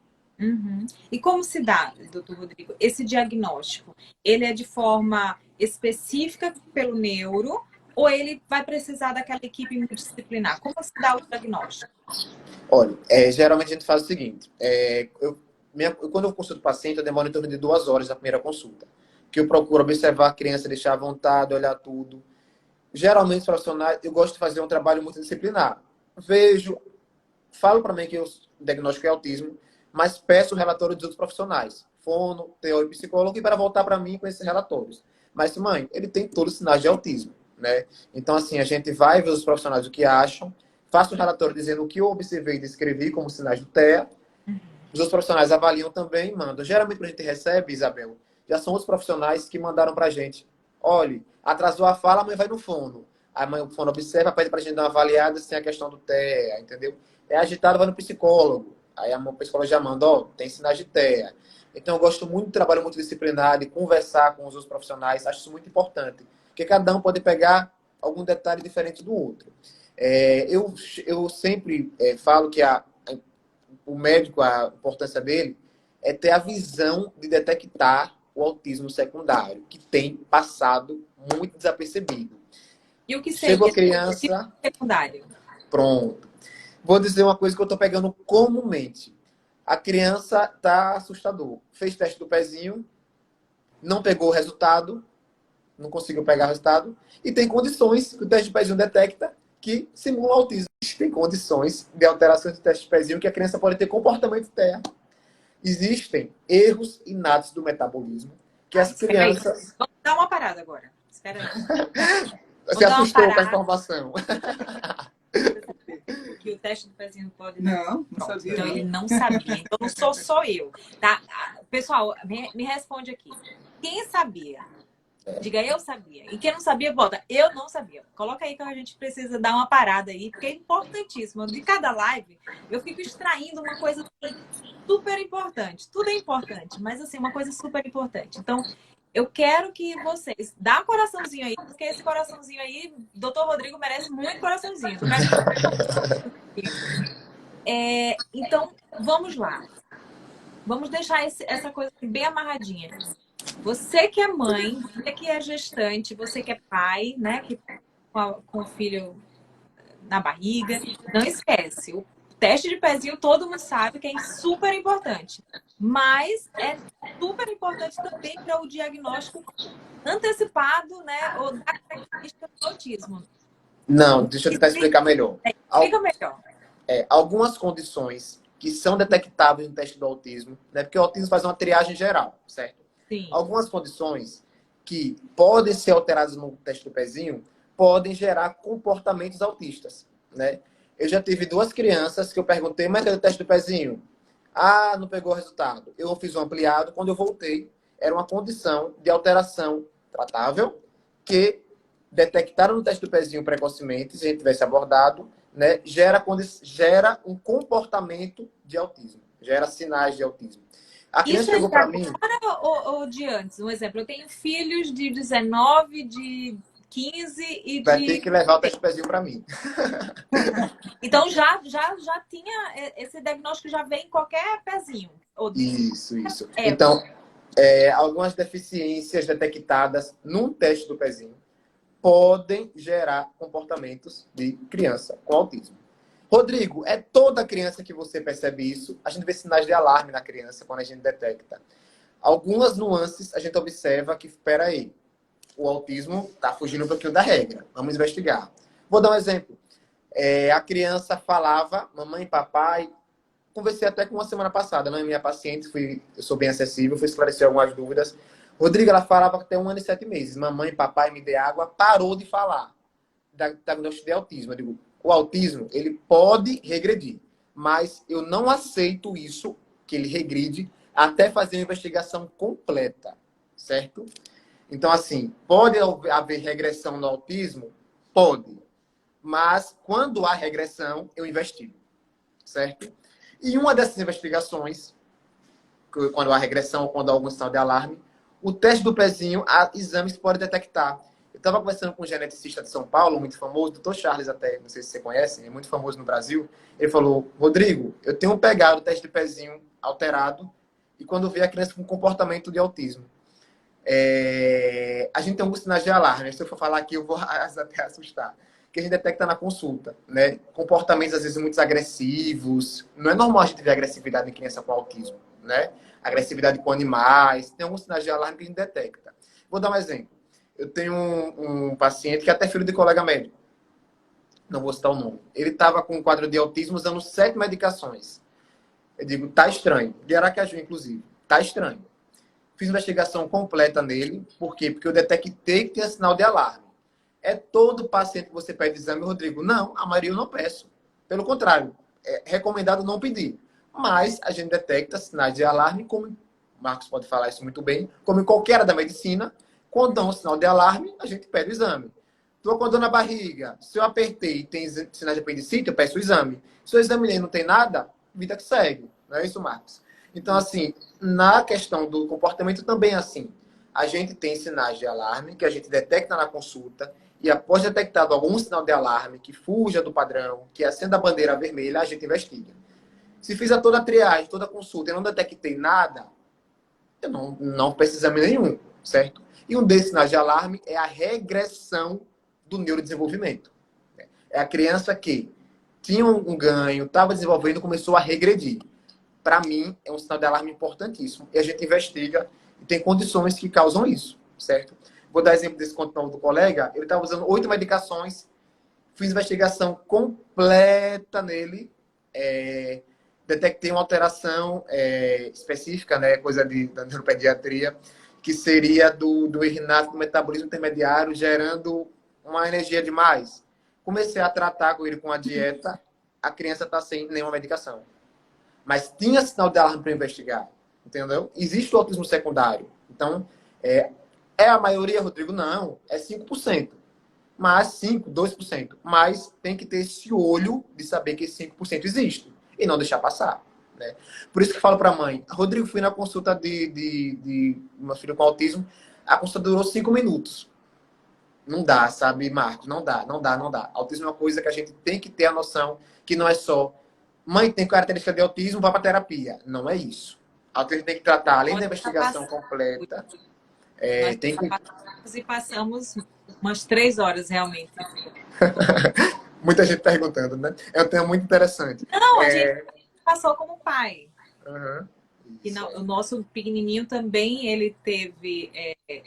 E como se dá, doutor Rodrigo, esse diagnóstico? Ele é de forma específica pelo neuro ou ele vai precisar daquela equipe multidisciplinar? Como se dá o diagnóstico? Olha, geralmente a gente faz o seguinte. Quando eu consulto o paciente, eu demoro em torno de 2 horas na primeira consulta. Que eu procuro observar a criança, deixar à vontade, olhar tudo. Geralmente, os profissionais, eu gosto de fazer um trabalho multidisciplinar. vejo, falo para mim que o diagnóstico é autismo, mas peço o relatório dos outros profissionais, fono, TO e psicólogo, e para voltar para mim com esses relatórios. Mas, mãe, ele tem todos os sinais de autismo, né? Então, assim, a gente vai ver os profissionais o que acham, faço um relatório dizendo o que eu observei e descrevi como sinais do TEA, os outros profissionais avaliam também e mandam. Geralmente, quando a gente recebe, Isabel, já são os profissionais que mandaram para a gente. Olha, atrasou a fala, a mãe vai no fono. A mãe, o fono observa, pede para a gente dar uma avaliada sem a questão do TEA, entendeu? É agitado, vai no psicólogo. Aí a psicóloga já manda, ó, tem sinais de TEA. Então, eu gosto muito do trabalho multidisciplinar, de conversar com os outros profissionais. Acho isso muito importante. Porque cada um pode pegar algum detalhe diferente do outro. Eu sempre falo que o médico, a importância dele é ter a visão de detectar o autismo secundário, que tem passado muito desapercebido. E o que Chegou a seria criança, secundário? pronto. Vou dizer uma coisa que eu estou pegando comumente. A criança está assustador. Fez teste do pezinho, não pegou o resultado, não conseguiu pegar o resultado, e tem condições que o teste do pezinho detecta que simulam autismo. Tem condições de alterações do teste do pezinho que a criança pode ter comportamento TEA. Existem erros inatos do metabolismo que as Espera aí. crianças... Vamos dar uma parada agora. Espera aí. Se assustou com a informação. Que o teste do pezinho pode... Não Pronto, sabia. então Não. ele não sabia. Então não sou só eu, tá? Pessoal, me responde aqui. Quem sabia? Diga, eu sabia. E quem não sabia, bota, eu não sabia. Coloca aí que a gente precisa dar uma parada aí, porque é importantíssimo. De cada live, eu fico extraindo uma coisa super importante. Tudo é importante, mas assim, uma coisa super importante. Então, eu quero que vocês dá um coraçãozinho aí, porque esse coraçãozinho aí, Dr. Rodrigo merece muito coraçãozinho. Então, vamos lá. Vamos deixar essa coisa bem amarradinha. Você que é mãe, você que é gestante, você que é pai, né? Que com o filho na barriga, não esquece. O teste de pezinho todo mundo sabe que é super importante. Mas é super importante também para o diagnóstico antecipado, né? Ou da característica do autismo. Não, deixa eu tentar explicar melhor. Explica melhor. Algumas condições que são detectáveis no teste do autismo, né? Porque o autismo faz uma triagem geral, certo? Sim. Algumas condições que podem ser alteradas no teste do pezinho podem gerar comportamentos autistas, né? Eu já tive duas crianças que eu perguntei, mas cadê o teste do pezinho? Ah, não pegou o resultado. Eu fiz um ampliado, quando eu voltei, era uma condição de alteração tratável que detectaram no teste do pezinho precocemente, se a gente tivesse abordado, né, gera um comportamento de autismo, gera sinais de autismo. A criança Isso é chegou de para mim... agora ou de antes? Um exemplo, eu tenho filhos de 19, de 15 e Vai ter de... que levar o teste do pezinho para mim. Então já tinha esse diagnóstico, já vem em qualquer pezinho. Isso. Então, algumas deficiências detectadas num teste do pezinho podem gerar comportamentos de criança com autismo. Rodrigo, é toda criança que você percebe isso? A gente vê sinais de alarme na criança quando a gente detecta. Algumas nuances a gente observa que, espera aí, o autismo está fugindo um pouquinho da regra. Vamos investigar. Vou dar um exemplo. A criança falava, mamãe, papai. Conversei até com uma semana passada, não é minha paciente, eu sou bem acessível, fui esclarecer algumas dúvidas. Rodrigo, ela falava até 1 ano e 7 meses. Mamãe, papai, me dê água, parou de falar. Diagnóstico de autismo. Eu digo, o autismo, ele pode regredir, mas eu não aceito isso, que ele regride, até fazer uma investigação completa, certo? Então, assim, pode haver regressão no autismo? Pode. Mas, quando há regressão, eu investigo, certo? E uma dessas investigações, quando há regressão ou quando há algum sinal de alarme, o teste do pezinho, há exames que podem detectar. Eu estava conversando com um geneticista de São Paulo, muito famoso, Dr. Charles até, não sei se você conhece, é muito famoso no Brasil. Ele falou, Rodrigo, eu tenho pegado o teste de pezinho alterado e quando vê a criança com comportamento de autismo. A gente tem alguns sinais de alarme. Se eu for falar aqui, eu vou até assustar. Que a gente detecta na consulta, né? Comportamentos, às vezes, muito agressivos. Não é normal a gente ver agressividade em criança com autismo, né? Agressividade com animais. Tem alguns sinais de alarme que a gente detecta. Vou dar um exemplo. Eu tenho um paciente que é até filho de colega médico. não vou citar o nome. Ele estava com um quadro de autismo usando 7 medicações. Eu digo, tá estranho. De Aracaju, inclusive. Tá estranho. Fiz investigação completa nele. Por quê? Porque eu detectei que tinha sinal de alarme. É todo paciente que você pede exame, Rodrigo? Não, a maioria eu não peço. Pelo contrário, é recomendado não pedir. Mas a gente detecta sinais de alarme, como o Marcos pode falar isso muito bem, como em qualquer área da medicina. Quando dá um sinal de alarme, a gente pede o exame. Estou com dor na barriga. Se eu apertei e tem sinais de apendicite, eu peço o exame. Se eu examinei e não tem nada, vida que segue. Não é isso, Marcos? Então, assim, na questão do comportamento também é assim. A gente tem sinais de alarme que a gente detecta na consulta e após detectado algum sinal de alarme que fuja do padrão, que acenda a bandeira vermelha, a gente investiga. Se fizer toda a triagem, toda a consulta e não detectei nada, eu não preciso de exame nenhum, certo? E um desses sinais de alarme é a regressão do neurodesenvolvimento. É a criança que tinha um ganho, estava desenvolvendo, começou a regredir. Para mim, é um sinal de alarme importantíssimo. E a gente investiga e tem condições que causam isso, certo? Vou dar exemplo desse conto novo do colega. Ele estava usando 8 medicações, fiz investigação completa nele, detectei uma alteração específica, né, coisa da neuropediatria, que seria do irinato do metabolismo intermediário, gerando uma energia demais. Comecei a tratar com ele com a dieta, a criança está sem nenhuma medicação. Mas tinha sinal de alarme para investigar, entendeu? Existe o autismo secundário. Então, é a maioria, Rodrigo? Não, é 5%. Mas 5, 2%. Mas tem que ter esse olho de saber que esse 5% existe e não deixar passar. Né? Por isso que eu falo para a mãe, Rodrigo, fui na consulta de meu filho com autismo, a consulta durou 5 minutos. Não dá, sabe, Marcos? Não dá, não dá, não dá. Autismo é uma coisa que a gente tem que ter a noção que não é só mãe tem característica de autismo, vá para terapia. Não é isso. Autismo tem que tratar, além da investigação completa, Nós tem que... passamos e passamos umas 3 horas realmente. Muita gente perguntando, né? É um tema muito interessante. Não, a gente passou como pai. Uhum. E o nosso pequenininho também, ele teve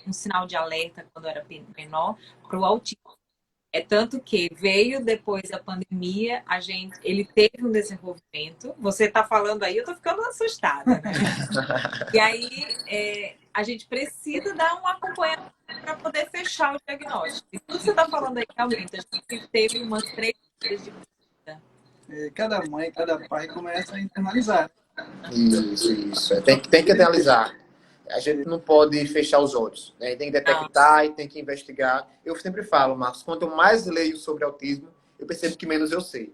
um sinal de alerta quando era menor para o autismo. É tanto que veio depois da pandemia, ele teve um desenvolvimento. Você está falando aí, eu estou ficando assustada, né? E aí a gente precisa dar um acompanhamento para poder fechar o diagnóstico. E tudo que você está falando aí, realmente, a gente teve umas 3 dias de visita. Cada mãe, cada pai começa a internalizar. Isso. Tem que analisar. A gente não pode fechar os olhos. Né? Tem que detectar e tem que investigar. Eu sempre falo, Marcos, quanto eu mais leio sobre autismo, eu percebo que menos eu sei.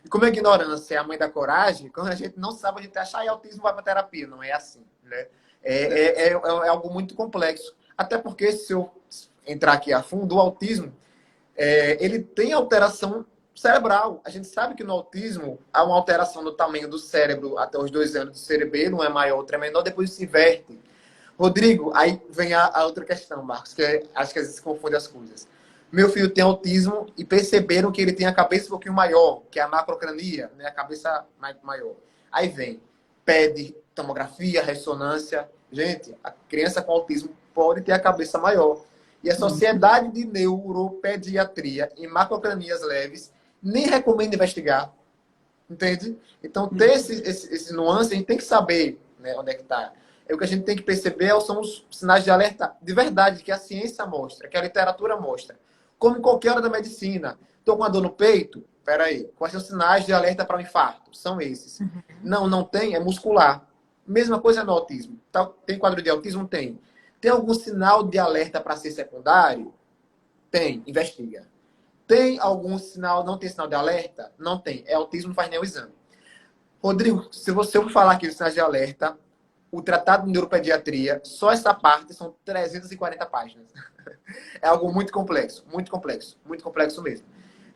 E como a ignorância é a mãe da coragem, quando a gente não sabe, a gente acha que autismo vai para terapia. Não é assim. Né? É algo muito complexo. Até porque, se eu entrar aqui a fundo, o autismo, ele tem alteração cerebral. A gente sabe que no autismo há uma alteração no tamanho do cérebro até os 2 anos. O cerebelo um é maior, outro é menor, depois se inverte. Rodrigo, aí vem a outra questão, Marcos, que acho que às vezes se confunde as coisas. Meu filho tem autismo e perceberam que ele tem a cabeça um pouquinho maior, que é a macrocrania, né? A cabeça maior. Aí vem, pede tomografia, ressonância. Gente, a criança com autismo pode ter a cabeça maior. E a Sociedade de Neuropediatria em Macrocranias Leves nem recomenda investigar. Entende? Então, ter esse nuance, a gente tem que saber, né, onde é que está. O que a gente tem que perceber são os sinais de alerta de verdade que a ciência mostra, que a literatura mostra. Como em qualquer hora da medicina. Estou com uma dor no peito? Peraí. Quais são os sinais de alerta para um infarto? São esses. Não tem, é muscular. Mesma coisa no autismo. Tem quadro de autismo? Tem. Tem algum sinal de alerta para ser secundário? Tem. Investiga. Tem algum sinal, não tem sinal de alerta? Não tem. É autismo, não faz nem o exame. Rodrigo, se você for falar aqui dos sinais de alerta, o Tratado de Neuropediatria, só essa parte são 340 páginas. É algo muito complexo mesmo.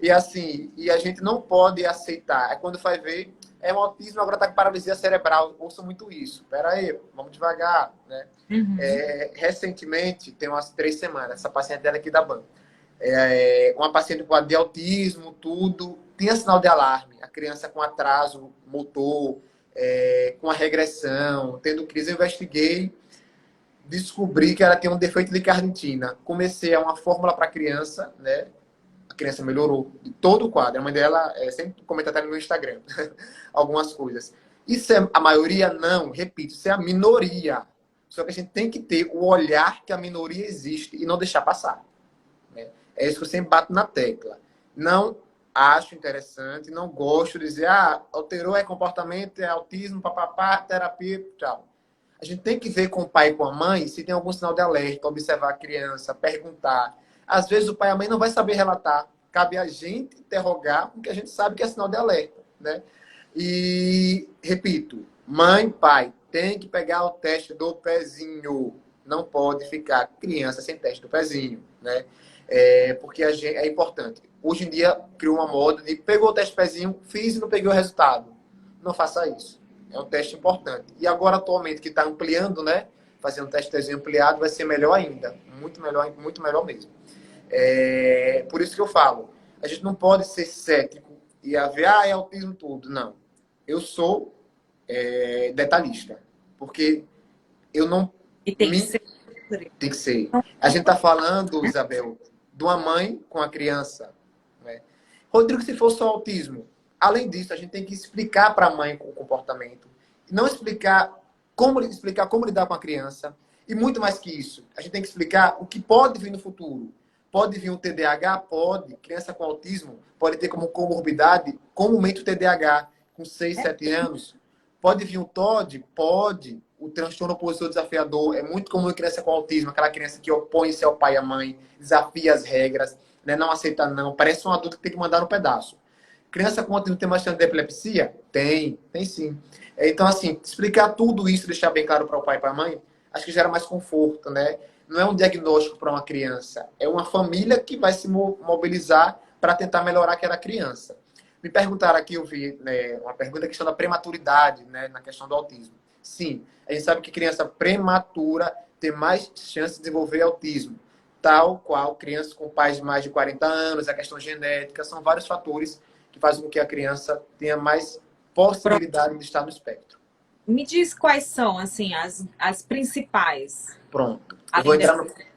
E assim, a gente não pode aceitar. É quando vai ver, é um autismo, agora está com paralisia cerebral. Ouço muito isso. Espera aí, vamos devagar. Né? Recentemente, tem umas 3 semanas, essa paciente dela aqui da banca. Uma paciente com de autismo, tudo, tinha sinal de alarme. A criança com atraso motor, com a regressão, tendo crise, eu investiguei, descobri que ela tem um defeito de carnitina. Comecei a uma fórmula para a criança, né? criança melhorou de todo o quadro. A mãe dela sempre comenta até no meu Instagram algumas coisas. Isso é a maioria? Não, repito, isso é a minoria. Só que a gente tem que ter o olhar que a minoria existe e não deixar passar, né? É isso que eu sempre bato na tecla. Não acho interessante, não gosto de dizer, alterou comportamento, é autismo, papapá, terapia, tchau. A gente tem que ver com o pai e com a mãe se tem algum sinal de alerta, observar a criança, perguntar. Às vezes o pai e a mãe não vai saber relatar. Cabe a gente interrogar, porque a gente sabe que é sinal de alerta, né? E, repito, mãe, pai, tem que pegar o teste do pezinho. Não pode ficar criança sem teste do pezinho, né? Porque é importante. Hoje em dia, criou uma moda de pegou o teste do pezinho, fiz e não peguei o resultado. Não faça isso. É um teste importante. E agora, atualmente, que está ampliando, né? Fazendo um teste de pezinho ampliado, vai ser melhor ainda. Muito melhor mesmo. Por isso que eu falo, a gente não pode ser cético e ver, é autismo tudo. Não. Eu sou detalhista. Porque eu não... E tem que ser. Tem que ser. A gente está falando, Isabel, de uma mãe com a criança, né? Rodrigo, se for só autismo, além disso, a gente tem que explicar para a mãe o comportamento. Não explicar como lidar com a criança. E muito mais que isso, a gente tem que explicar o que pode vir no futuro. Pode vir um TDAH? Pode. Criança com autismo pode ter como comorbidade, comumente o TDAH, com 6, 7 anos. Pode vir um TOD? Pode. O transtorno opositor desafiador é muito comum em criança com autismo, aquela criança que opõe-se ao pai e à mãe, desafia as regras, né, não aceita não, parece um adulto que tem que mandar no pedaço. Criança com autismo tem mais chance de epilepsia? Tem sim. Então, assim, explicar tudo isso, deixar bem claro para o pai e para a mãe, acho que gera mais conforto, né? Não é um diagnóstico para uma criança, é uma família que vai se mobilizar para tentar melhorar aquela criança. Me perguntaram aqui, eu vi, né, uma pergunta, a questão da prematuridade, né, na questão do autismo. Sim, a gente sabe que criança prematura tem mais chance de desenvolver autismo, tal qual crianças com pais de mais de 40 anos, a questão genética, são vários fatores que fazem com que a criança tenha mais possibilidade de estar no espectro. Me diz quais são, assim, as principais. Pronto. Eu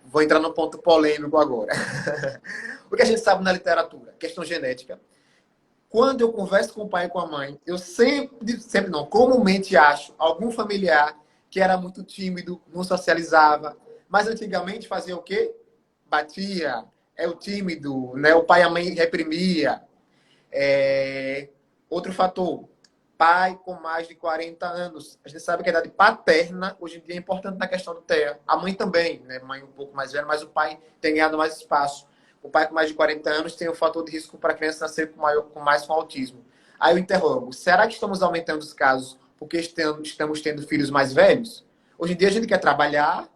vou entrar no ponto polêmico agora. O que a gente sabe na literatura? Questão genética. Quando eu converso com o pai e com a mãe, eu sempre não, comumente acho algum familiar que era muito tímido, não socializava. Mas antigamente fazia o quê? Batia, é o tímido, né? O pai e a mãe reprimia. Outro fator, pai com mais de 40 anos. A gente sabe que a idade paterna, hoje em dia, é importante na questão do TEA. A mãe também, né? Mãe um pouco mais velha, mas o pai tem ganhado mais espaço. O pai com mais de 40 anos tem o fator de risco para a criança nascer com mais com autismo. Aí eu interrogo, será que estamos aumentando os casos porque estamos tendo filhos mais velhos? Hoje em dia a gente quer trabalhar,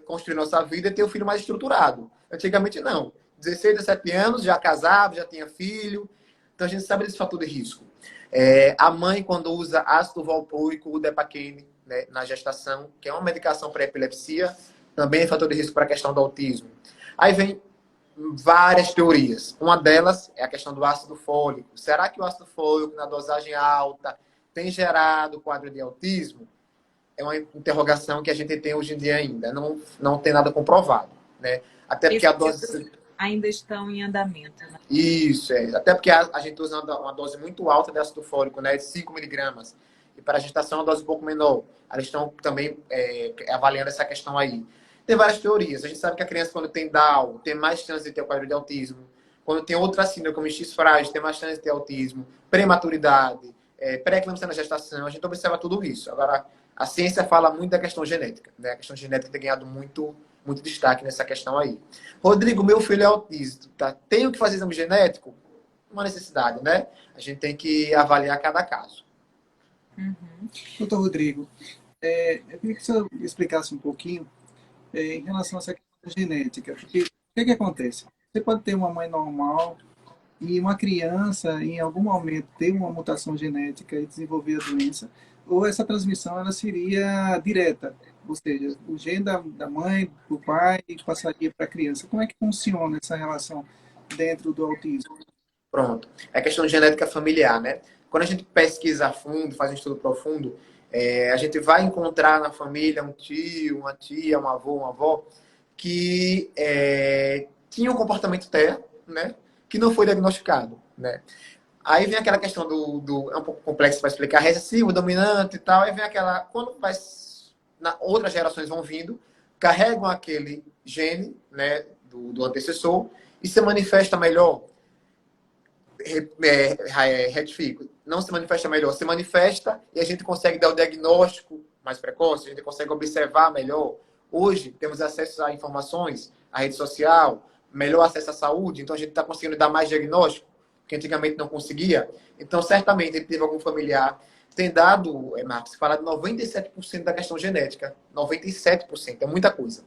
construir nossa vida e ter um filho mais estruturado. Antigamente não. 16, 17 anos, já casava, já tinha filho. Então a gente sabe desse fator de risco. A mãe, quando usa ácido valproico, o Depaquene, né, na gestação, que é uma medicação para epilepsia, também é fator de risco para a questão do autismo. Aí vem várias teorias. Uma delas é a questão do ácido fólico. Será que o ácido fólico, na dosagem alta, tem gerado quadro de autismo? É uma interrogação que a gente tem hoje em dia ainda. Não tem nada comprovado, né? Até porque a dose... ainda estão em andamento, né? Isso, até porque a gente usa uma dose muito alta de ácido fólico, né? De 5 miligramas. E para a gestação, é uma dose um pouco menor. Eles estão também avaliando essa questão aí. Tem várias teorias. A gente sabe que a criança, quando tem Down, tem mais chance de ter o quadro de autismo. Quando tem outra síndrome, como X frágil, tem mais chance de ter autismo. Prematuridade, pré-eclâmpsia na gestação. A gente observa tudo isso. Agora, a ciência fala muito da questão genética, né? A questão genética tem ganhado muito destaque nessa questão aí. Rodrigo, meu filho é autista, tá? Tenho que fazer exame genético? Uma necessidade, né? A gente tem que avaliar cada caso. Doutor Rodrigo, eu queria que o senhor explicasse um pouquinho em relação a essa questão genética. Porque o que acontece? Você pode ter uma mãe normal e uma criança, em algum momento, ter uma mutação genética e desenvolver a doença, ou essa transmissão ela seria direta, ou seja, o gene da mãe, do pai, passaria para a criança. Como é que funciona essa relação dentro do autismo? Pronto. É a questão de genética familiar, né? Quando a gente pesquisa a fundo, faz um estudo profundo, a gente vai encontrar na família um tio, uma tia, um avô, uma avó, que tinha um comportamento TEA, né? que não foi diagnosticado, né? Aí vem aquela questão é um pouco complexo para explicar, recessivo, dominante e tal. Aí vem aquela, outras gerações vão vindo, carregam aquele gene, né, do antecessor e se manifesta melhor. Retifico, não se manifesta melhor, se manifesta e a gente consegue dar o diagnóstico mais precoce, a gente consegue observar melhor. Hoje temos acesso a informações, à rede social, melhor acesso à saúde, então a gente está conseguindo dar mais diagnóstico, que antigamente não conseguia. Então, certamente, ele teve algum familiar. Tem dado, Marcos, fala de 97% da questão genética. 97%, é muita coisa.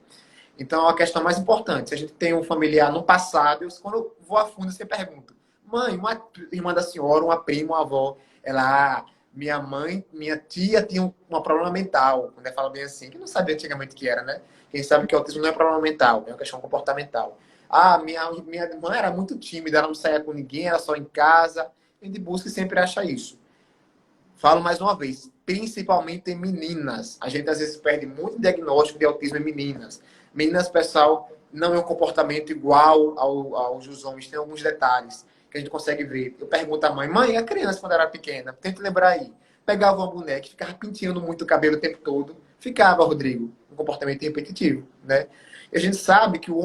Então, é a questão mais importante. Se a gente tem um familiar no passado, quando eu vou a fundo, você pergunta: mãe, uma irmã da senhora, uma prima, uma avó, minha mãe, minha tia tinha um problema mental. Quando fala bem assim, que não sabia antigamente o que era, né? Quem sabe que o autismo não é problema mental, é uma questão comportamental. Minha irmã era muito tímida, ela não saía com ninguém, era só em casa. A gente busca e sempre acha isso. Falo mais uma vez, principalmente em meninas. A gente às vezes perde muito diagnóstico de autismo em meninas. Meninas, pessoal, não é um comportamento igual aos dos homens. Tem alguns detalhes que a gente consegue ver. Eu pergunto à mãe, a criança quando era pequena, tenta lembrar aí. Pegava uma boneca, ficava penteando muito o cabelo o tempo todo. Ficava, Rodrigo, um comportamento repetitivo, né? E a gente sabe que o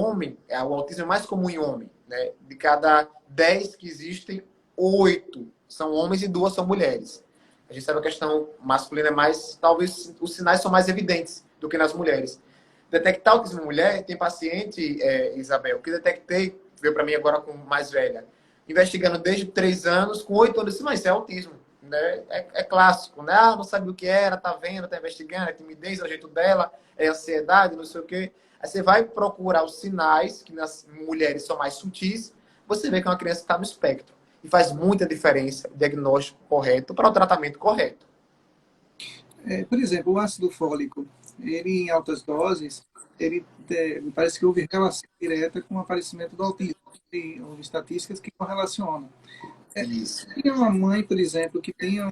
autismo é mais comum em homem, né? De cada 10 que existem, 8 são homens e 2 são mulheres. A gente sabe que a questão masculina é mais... Talvez os sinais são mais evidentes do que nas mulheres. Detectar autismo em mulher, tem paciente, Isabel, que detectei, veio para mim agora com mais velha, investigando desde 3 anos, com 8 anos, mas isso é autismo. Né? É clássico, né? Não sabia o que era, tá vendo, tá investigando, é timidez, é o jeito dela, é ansiedade, não sei o quê. Aí você vai procurar os sinais, que nas mulheres são mais sutis, você vê que uma criança está no espectro. E faz muita diferença o diagnóstico correto para o tratamento correto. Por exemplo, o ácido fólico, ele em altas doses, me parece que houve relação direta com o aparecimento do autismo. Houve estatísticas que correlacionam. Isso. Tem uma mãe, por exemplo, que tenha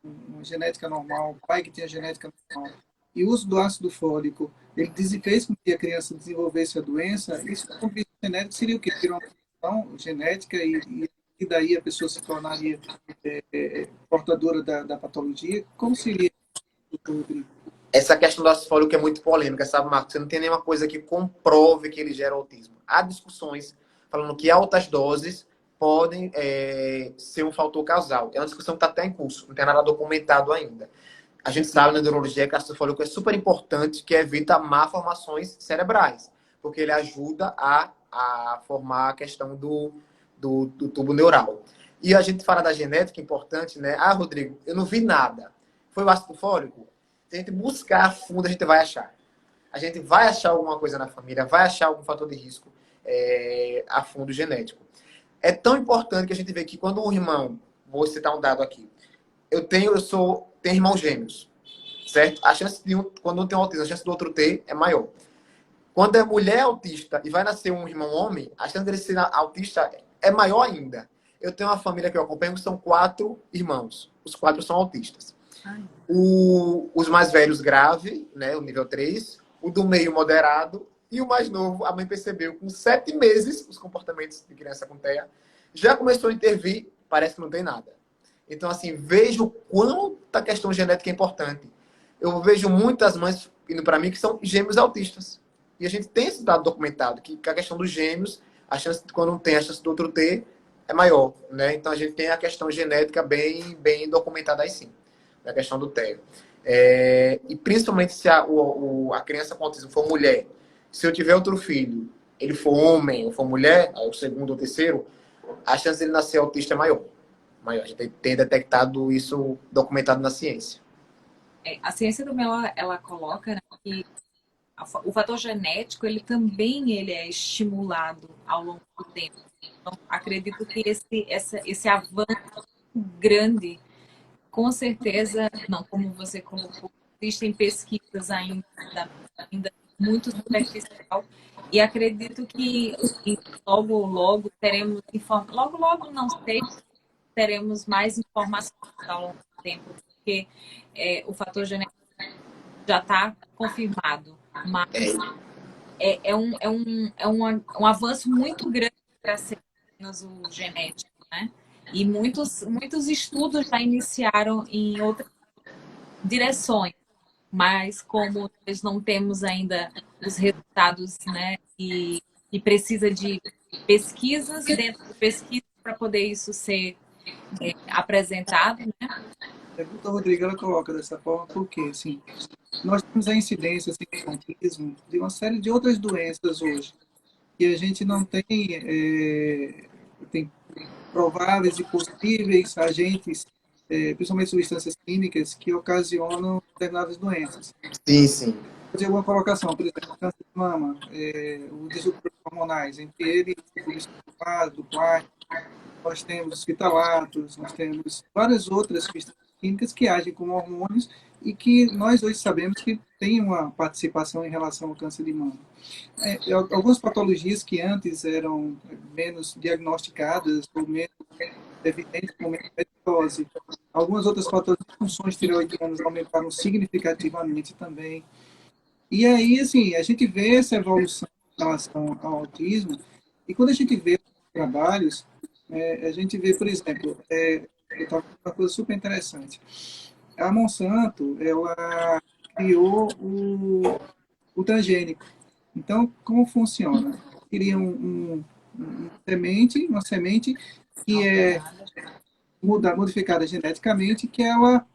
uma genética normal, um pai que tenha genética normal, e o uso do ácido fólico, ele fez com que a criança desenvolvesse a doença, isso com risco genético seria o quê? Ter uma condição genética e daí a pessoa se tornaria portadora da patologia? Como seria, doutor Rodrigo? Essa questão do ácido fólico é muito polêmica, sabe, Marcos? Você não tem nenhuma coisa que comprove que ele gera autismo. Há discussões falando que altas doses podem ser um fator causal. É uma discussão que está até em curso, não tem nada documentado ainda. A gente sabe na neurologia que o ácido fólico é super importante, que evita malformações cerebrais, porque ele ajuda a formar a questão do tubo neural. E a gente fala da genética, importante, né? Rodrigo, eu não vi nada. Foi o ácido fólico? Se a gente buscar a fundo, a gente vai achar. A gente vai achar alguma coisa na família, vai achar algum fator de risco a fundo genético. É tão importante que a gente vê que quando um irmão, vou citar um dado aqui, tenho irmãos gêmeos, certo? A chance de quando um tem autismo, a chance do outro ter é maior. Quando é mulher autista e vai nascer um irmão homem, a chance dele ser autista é maior ainda. Eu tenho uma família que eu acompanho que são 4 irmãos. Os 4 são autistas. Os mais velhos grave, né, o nível 3, o do meio moderado e o mais novo, a mãe percebeu com 7 meses os comportamentos de criança com TEA, já começou a intervir, parece que não tem nada. Então, assim, vejo quanto a questão genética é importante. Eu vejo muitas mães indo para mim que são gêmeos autistas. E a gente tem esse dado documentado, que a questão dos gêmeos, a chance de quando um tem, a chance do outro ter é maior, né? Então, a gente tem a questão genética bem documentada aí sim, na questão do TEA. E principalmente se a criança com autismo for mulher, se eu tiver outro filho, ele for homem ou for mulher, o segundo ou terceiro, a chance dele nascer autista é maior. A gente tem detectado isso documentado na ciência. A ciência também ela coloca, né, que o fator genético ele também é estimulado ao longo do tempo. Então, acredito que esse avanço grande, com certeza, não, como você colocou, existem pesquisas ainda muito superficial, e acredito que logo teremos logo não sei, teremos mais informações ao longo do tempo, porque o fator genético já está confirmado, mas é um avanço muito grande para ser apenas o genético, né? E muitos estudos já iniciaram em outras direções, mas como nós não temos ainda os resultados, né? E precisa de pesquisas dentro de pesquisas para poder isso ser apresentado, né? A pergunta, Rodrigo, ela coloca dessa forma porque, assim, nós temos a incidência assim, do autismo de uma série de outras doenças hoje, e a gente não tem, tem prováveis e possíveis agentes, principalmente substâncias químicas, que ocasionam determinadas doenças. Sim, sim. Vou fazer alguma colocação, por exemplo, câncer de mama, os disruptores hormonais, entre eles o bisfosfato, do plástico, nós temos os fitalatos, nós temos várias outras substâncias químicas que agem como hormônios e que nós hoje sabemos que têm uma participação em relação ao câncer de mama. Algumas patologias que antes eram menos diagnosticadas ou menos evidentes, como a endometriose, algumas outras patologias, funções tireoidianas aumentaram significativamente também. E aí, assim, a gente vê essa evolução em relação ao autismo, e quando a gente vê os trabalhos, a gente vê, por exemplo, eu estava vendo uma coisa super interessante. A Monsanto, ela criou o transgênico. Então, como funciona? Queria uma semente que é modificada geneticamente, que ela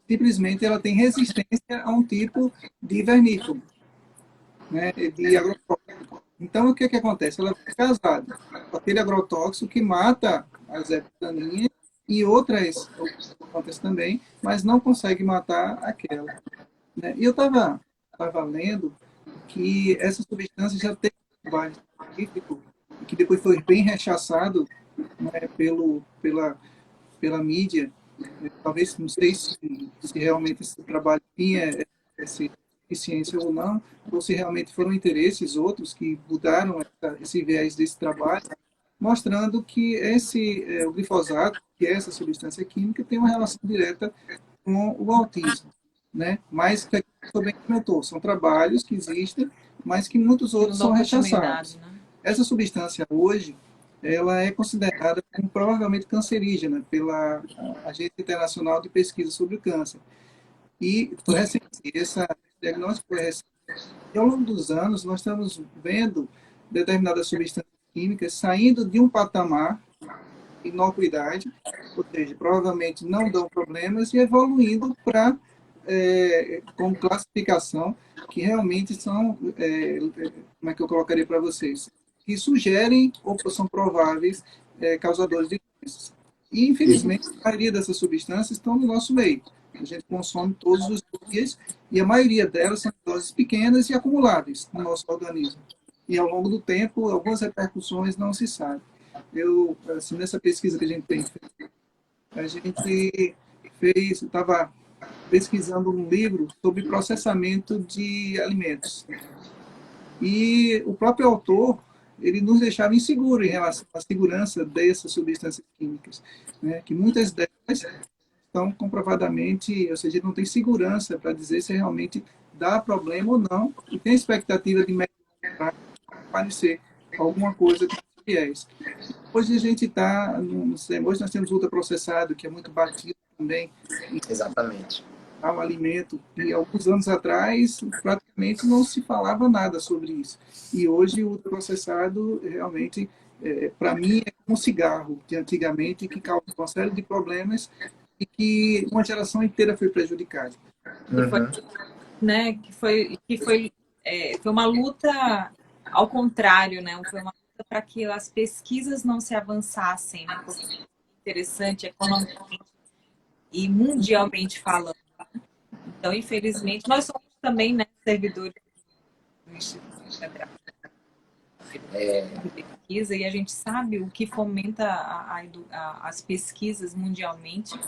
simplesmente ela tem resistência a um tipo de vermífugo, né, de agrotóxico. Então, o que acontece? Ela é casada com aquele agrotóxico que mata as ervas daninhas e outras plantas também, mas não consegue matar aquela. Né? E eu estava lendo que essa substância já tem um trabalho científico, que depois foi bem rechaçado, né, pela mídia. Talvez, não sei se realmente esse trabalho tinha essa eficiência ou não, ou se realmente foram interesses outros que mudaram esse viés desse trabalho, mostrando que o glifosato, que é essa substância química, tem uma relação direta com o autismo. Né? Mas, que também comentou, são trabalhos que existem, mas que muitos outros são rechaçados. Né? Essa substância hoje, ela é considerada como provavelmente cancerígena pela Agência Internacional de Pesquisa sobre o Câncer. E esse diagnóstico foi recente. E ao longo dos anos, nós estamos vendo determinadas substâncias químicas saindo de um patamar de inocuidade, ou seja, provavelmente não dão problemas, e evoluindo para com classificação que realmente são, como é que eu colocaria para vocês, que sugerem ou são prováveis causadores de doenças. E, infelizmente, a maioria dessas substâncias estão no nosso meio. A gente consome todos os dias e a maioria delas são doses pequenas e acumuláveis no nosso organismo. E, ao longo do tempo, algumas repercussões não se sabem. Eu, assim, nessa pesquisa que a gente tem feito, a gente estava pesquisando um livro sobre processamento de alimentos. E o próprio autor, ele nos deixava inseguro em relação à segurança dessas substâncias químicas, né? Que muitas delas estão comprovadamente, ou seja, não tem segurança para dizer se realmente dá problema ou não, e tem expectativa de aparecer alguma coisa com viés. Hoje a gente está, hoje nós temos ultraprocessado, que é muito batido também. Exatamente. Ao alimento, e alguns anos atrás praticamente não se falava nada sobre isso. E hoje o ultraprocessado realmente, para mim, é como um cigarro de antigamente, que causou uma série de problemas e que uma geração inteira foi prejudicada. Uhum. Foi, né, foi uma luta ao contrário, né? Foi uma luta para que as pesquisas não se avançassem, né? Porque é interessante economicamente e mundialmente falando. Então, infelizmente, nós somos também, né, servidores do Instituto Federal de Pesquisa, e a gente sabe o que fomenta as pesquisas mundialmente,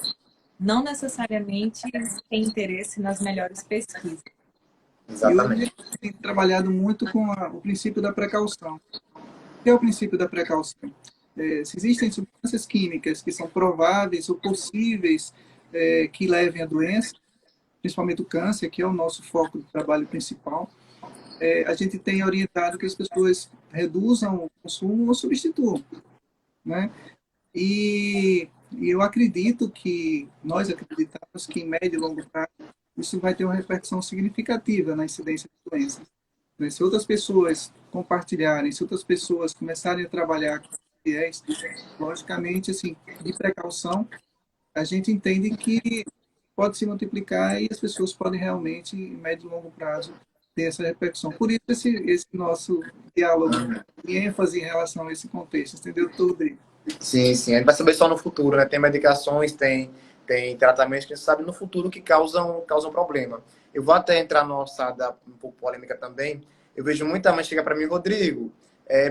não necessariamente tem interesse nas melhores pesquisas. Exatamente. E hoje tem trabalhado muito com o princípio da precaução. O que é o princípio da precaução? Se existem substâncias químicas que são prováveis ou possíveis que levem à doença, principalmente o câncer, que é o nosso foco de trabalho principal, a gente tem orientado que as pessoas reduzam o consumo ou substituam. né? E eu acredito que, nós acreditamos que em médio e longo prazo, isso vai ter uma repercussão significativa na incidência de doenças. Né? Se outras pessoas compartilharem, se outras pessoas começarem a trabalhar com viés, logicamente, assim, de precaução, a gente entende que pode se multiplicar e as pessoas podem realmente, em médio e longo prazo, ter essa repercussão. Por isso, esse nosso diálogo e ênfase em relação a esse contexto, entendeu? Tudo aí. Sim, sim. A gente vai saber só no futuro, né? Tem medicações, tem tratamentos que a gente sabe no futuro que causam problema. Eu vou até entrar numa alçada um pouco polêmica também. Eu vejo muita mãe chegar para mim, Rodrigo,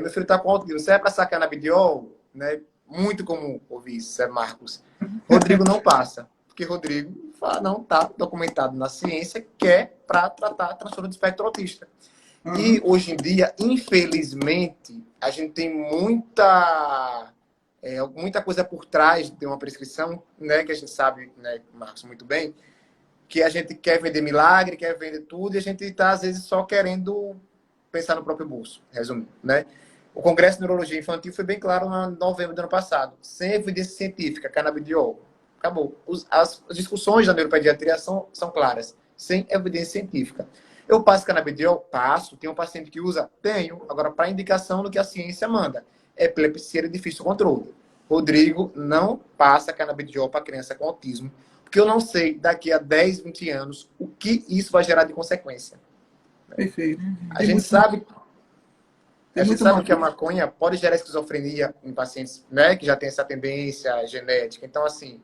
meu filho está com autismo, você é para sacar canabidiol? Né? Muito comum ouvir isso, é Marcos. Rodrigo não passa, porque Rodrigo fala, não está documentado na ciência que é para tratar transtorno de espectro autista. E hoje em dia, infelizmente, a gente tem muita coisa por trás de uma prescrição, né, que a gente sabe, né, Marcos, muito bem, que a gente quer vender milagre, quer vender tudo, e a gente está, às vezes, só querendo pensar no próprio bolso, resumindo, né? O Congresso de Neurologia Infantil foi bem claro em novembro do ano passado. Sem evidência científica, canabidiol. Acabou. As discussões da neuropediatria são claras. Sem evidência científica. Eu passo canabidiol? Passo. Tem um paciente que usa? Tenho. Agora, para indicação do que a ciência manda. Epilepsia de difícil controle. Rodrigo não passa canabidiol para criança com autismo, porque eu não sei, daqui a 10, 20 anos, o que isso vai gerar de consequência. Perfeito. A gente sabe que a Tem maconha pode gerar esquizofrenia em pacientes, né, que já tem essa tendência genética. Então, assim,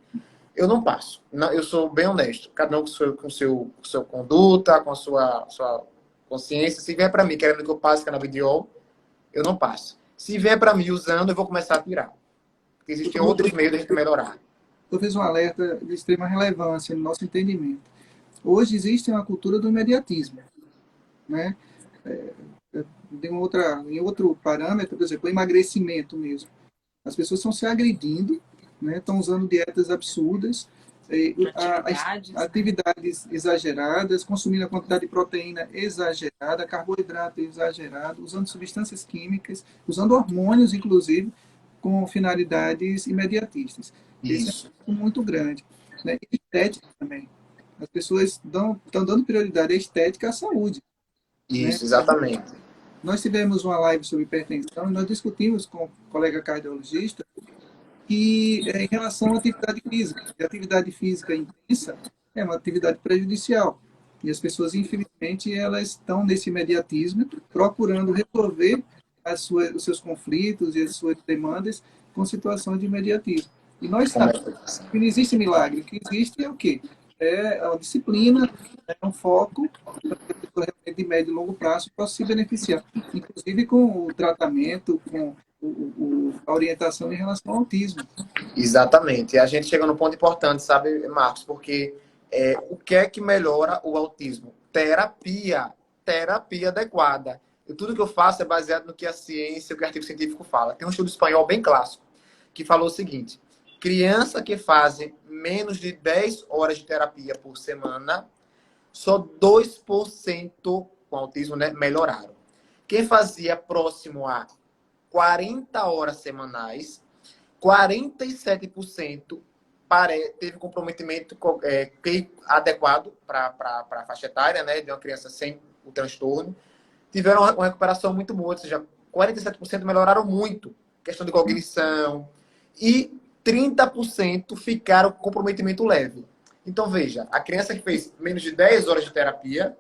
eu não passo. Não, eu sou bem honesto. Cada um com sua conduta, com a sua consciência. Se vier para mim querendo que eu passe canabidiol, eu não passo. Se vier para mim usando, eu vou começar a tirar. Porque existem outros meios de a gente melhorar. Eu fiz um alerta de extrema relevância no nosso entendimento. Hoje existe uma cultura do imediatismo, né? Em outro parâmetro, por exemplo, o emagrecimento mesmo. As pessoas estão se agredindo, né? Estão usando dietas absurdas, atividades exageradas, consumindo a quantidade de proteína exagerada, carboidrato exagerado, usando substâncias químicas, usando hormônios, inclusive, com finalidades imediatistas. Esse é um ponto muito grande. Né? E estética também. As pessoas estão dando prioridade à estética à saúde. Isso, Né? exatamente. Nós tivemos uma live sobre hipertensão e nós discutimos com um colega cardiologista que, em relação à atividade física, a atividade física intensa é uma atividade prejudicial. E as pessoas, infelizmente, elas estão nesse imediatismo, procurando resolver os seus conflitos e as suas demandas com situação de imediatismo. E nós sabemos que não existe milagre. O que existe é o quê? É a disciplina, é um foco de médio e longo prazo para se beneficiar, inclusive com o tratamento, com a orientação em relação ao autismo. Exatamente. E a gente chega num ponto importante, sabe, Marcos? Porque o que é que melhora o autismo? Terapia. Terapia adequada. E tudo que eu faço é baseado no que a ciência, o que o artigo científico fala. Tem um estudo espanhol bem clássico, que falou o seguinte: criança que fazem menos de 10 horas de terapia por semana, só 2% com autismo, né, melhoraram. Quem fazia próximo a 40 horas semanais, 47% teve comprometimento adequado para a faixa etária, né, de uma criança sem o transtorno. Tiveram uma recuperação muito boa, ou seja, 47% melhoraram muito, questão de cognição, e 30% ficaram com comprometimento leve. Então, veja, a criança que fez menos de 10 horas de terapia,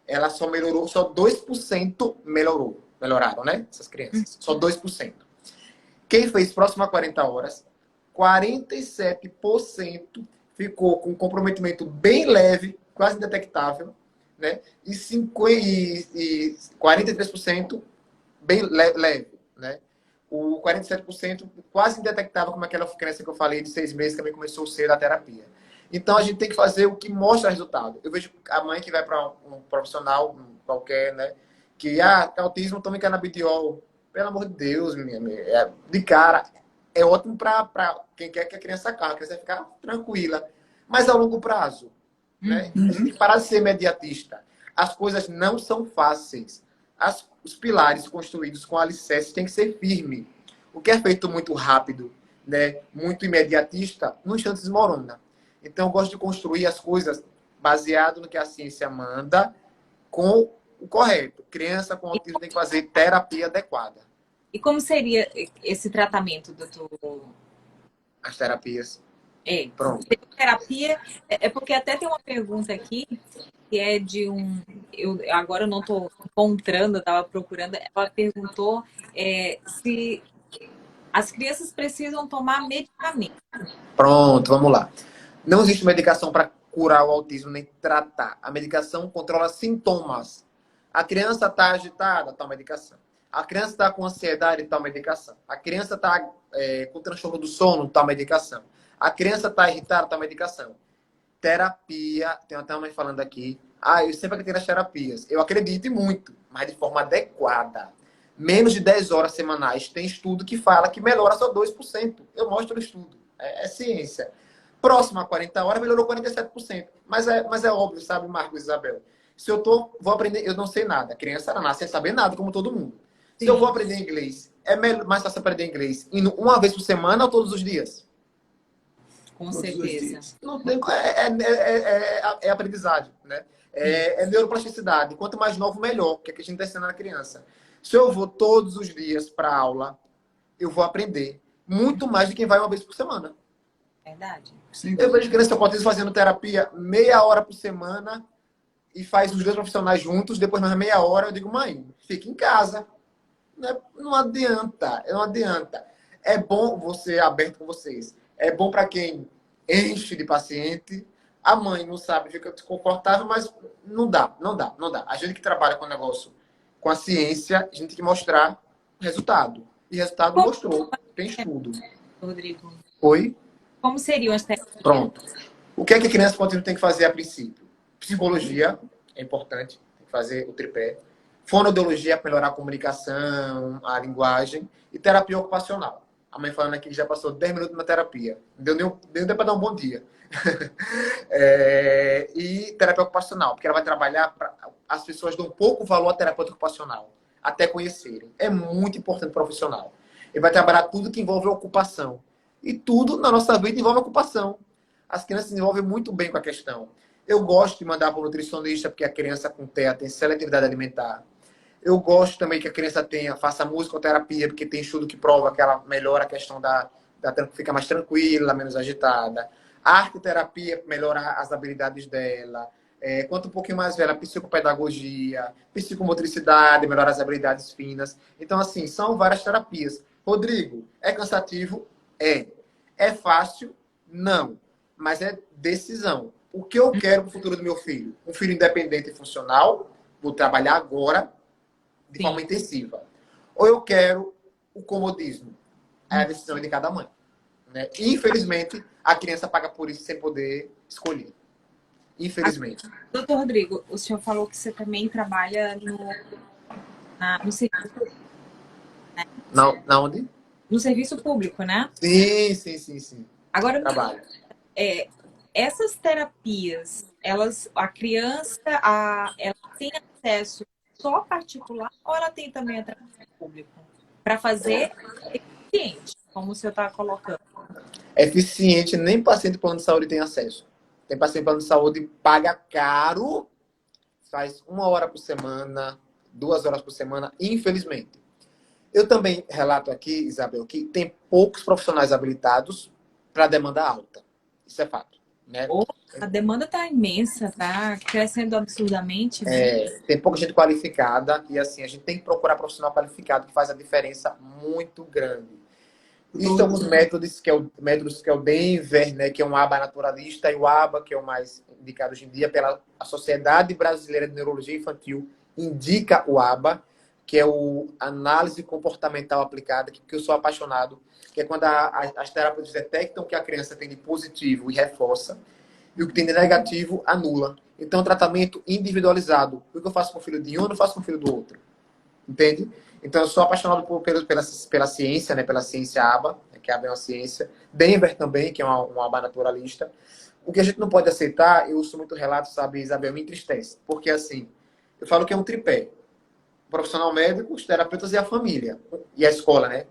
ela só melhorou, só 2% melhoraram, né? Essas crianças, só 2%. Quem fez próximo a 40 horas, 47% ficou com comprometimento bem leve, quase indetectável, né? E 43% bem leve, né? O 47% quase indetectável, como aquela criança que eu falei de 6 meses, que também começou cedo a terapia. Então, a gente tem que fazer o que mostra resultado. Eu vejo a mãe que vai para um profissional qualquer, né? Que, autismo, tome canabidiol. Pelo amor de Deus, de cara, é ótimo para quem quer que a criança calme, a criança ficar tranquila. Mas a longo prazo, né? A gente tem que parar de ser imediatista. As coisas não são fáceis. Os pilares construídos com alicerces têm que ser firmes. O que é feito muito rápido, né, muito imediatista, no instante desmorona. Então, eu gosto de construir as coisas baseado no que a ciência manda, com o correto. Criança com E, autismo tem que fazer terapia adequada. e como seria esse tratamento, doutor? As terapias. É, Pronto. terapia, é porque até tem uma pergunta aqui que é de um. Agora eu não estou encontrando, eu estava procurando. Ela perguntou se as crianças precisam tomar medicamento. Pronto, vamos lá. Não existe medicação para curar o autismo nem tratar. A medicação controla sintomas. A criança está agitada, tal medicação. A criança está com ansiedade, tal medicação. A criança está com transtorno do sono, tal medicação. A criança está irritada, tal medicação. Terapia, tem até uma mãe falando aqui. Eu sempre acreditei nas terapias. Eu acredito muito, mas de forma adequada. Menos de 10 horas semanais. Tem estudo que fala que melhora só 2%. Eu mostro o estudo. É ciência. Próximo a 40 horas, melhorou 47%. Mas é óbvio, sabe, Marcos e Isabel? Se eu vou aprender, eu não sei nada. A criança não nasce sem saber nada, como todo mundo. Se eu vou aprender inglês, é mais fácil aprender inglês indo uma vez por semana ou todos os dias? Com certeza. Não tem, é aprendizagem, né? É neuroplasticidade. Quanto mais novo, melhor, que é que a gente está ensinando a criança. Se eu vou todos os dias para aula, eu vou aprender muito mais do que quem vai uma vez por semana. Verdade. Sim. Eu vejo criança com autismo fazendo terapia meia hora por semana e faz os dois profissionais juntos, depois mais meia hora eu digo, mãe, fica em casa. Não adianta, não adianta. É bom você aberto com vocês. É bom para quem enche de paciente. A mãe não sabe, fica desconfortável, mas não dá. A gente que trabalha com o negócio, com a ciência, a gente tem que mostrar resultado. E resultado mostrou. Tem estudo. Rodrigo, Oi? como seriam as terapias? Pronto. O que é que a criança com autismo tem que fazer a princípio? Psicologia é importante, tem que fazer o tripé. Fonoaudiologia para melhorar a comunicação, a linguagem. E terapia ocupacional. A mãe falando aqui que já passou 10 minutos na terapia. Não deu nem para dar um bom dia. E terapia ocupacional, porque ela vai trabalhar para as pessoas dão pouco valor à terapia ocupacional, até conhecerem. É muito importante profissional. Ele vai trabalhar tudo que envolve ocupação. E tudo na nossa vida envolve ocupação. As crianças se desenvolvem muito bem com a questão. Eu gosto de mandar para o nutricionista, porque a criança com TEA tem seletividade alimentar. Eu gosto também que a criança faça musicoterapia, porque tem estudo que prova que ela melhora a questão fica mais tranquila, menos agitada. A arteterapia melhora as habilidades dela. Quanto um pouquinho mais velha, psicopedagogia, psicomotricidade, melhora as habilidades finas. Então, assim, são várias terapias. Rodrigo, é cansativo? É. É fácil? Não. Mas é decisão. O que eu quero para o futuro do meu filho? Um filho independente e funcional. Vou trabalhar agora de forma intensiva. Ou eu quero o comodismo. É a decisão de cada mãe. Né? Infelizmente, a criança paga por isso sem poder escolher. Infelizmente. Doutor Rodrigo, o senhor falou que você também trabalha no serviço, Na onde? no serviço público, né? Sim. Agora, Trabalho. essas terapias, a criança, ela tem acesso só particular ou ela tem também a terapia pública? Para fazer eficiente, como o senhor está colocando. Eficiente, nem paciente plano de saúde tem acesso. Tem paciente plano de saúde paga caro, faz 1 hora por semana, 2 horas por semana, infelizmente. Eu também relato aqui, Isabel, que tem poucos profissionais habilitados para demanda alta. Isso é fato. Né? A demanda está imensa, está crescendo absurdamente. Né? Tem pouca gente qualificada e assim, a gente tem que procurar profissional qualificado que faz a diferença muito grande. E estamos métodos que é o Denver, né, que é um ABA naturalista, e o ABA, que é o mais indicado hoje em dia pela a Sociedade Brasileira de Neurologia Infantil, indica o ABA, que é o análise comportamental aplicada, que eu sou apaixonado, que é quando as terapeutas detectam que a criança tem de positivo e reforça, e o que tem de negativo anula. Então, tratamento individualizado. O que eu faço com o filho de um, eu não faço com o filho do outro. Entende? Então, eu sou apaixonado pela ciência, né? Pela ciência ABA, que a ABA é uma ciência. Denver também, que é uma ABA naturalista. O que a gente não pode aceitar, eu uso muito relato, sabe, Isabel, me entristece. Porque, assim, eu falo que é um tripé. O profissional médico, os terapeutas e a família. E a escola, né?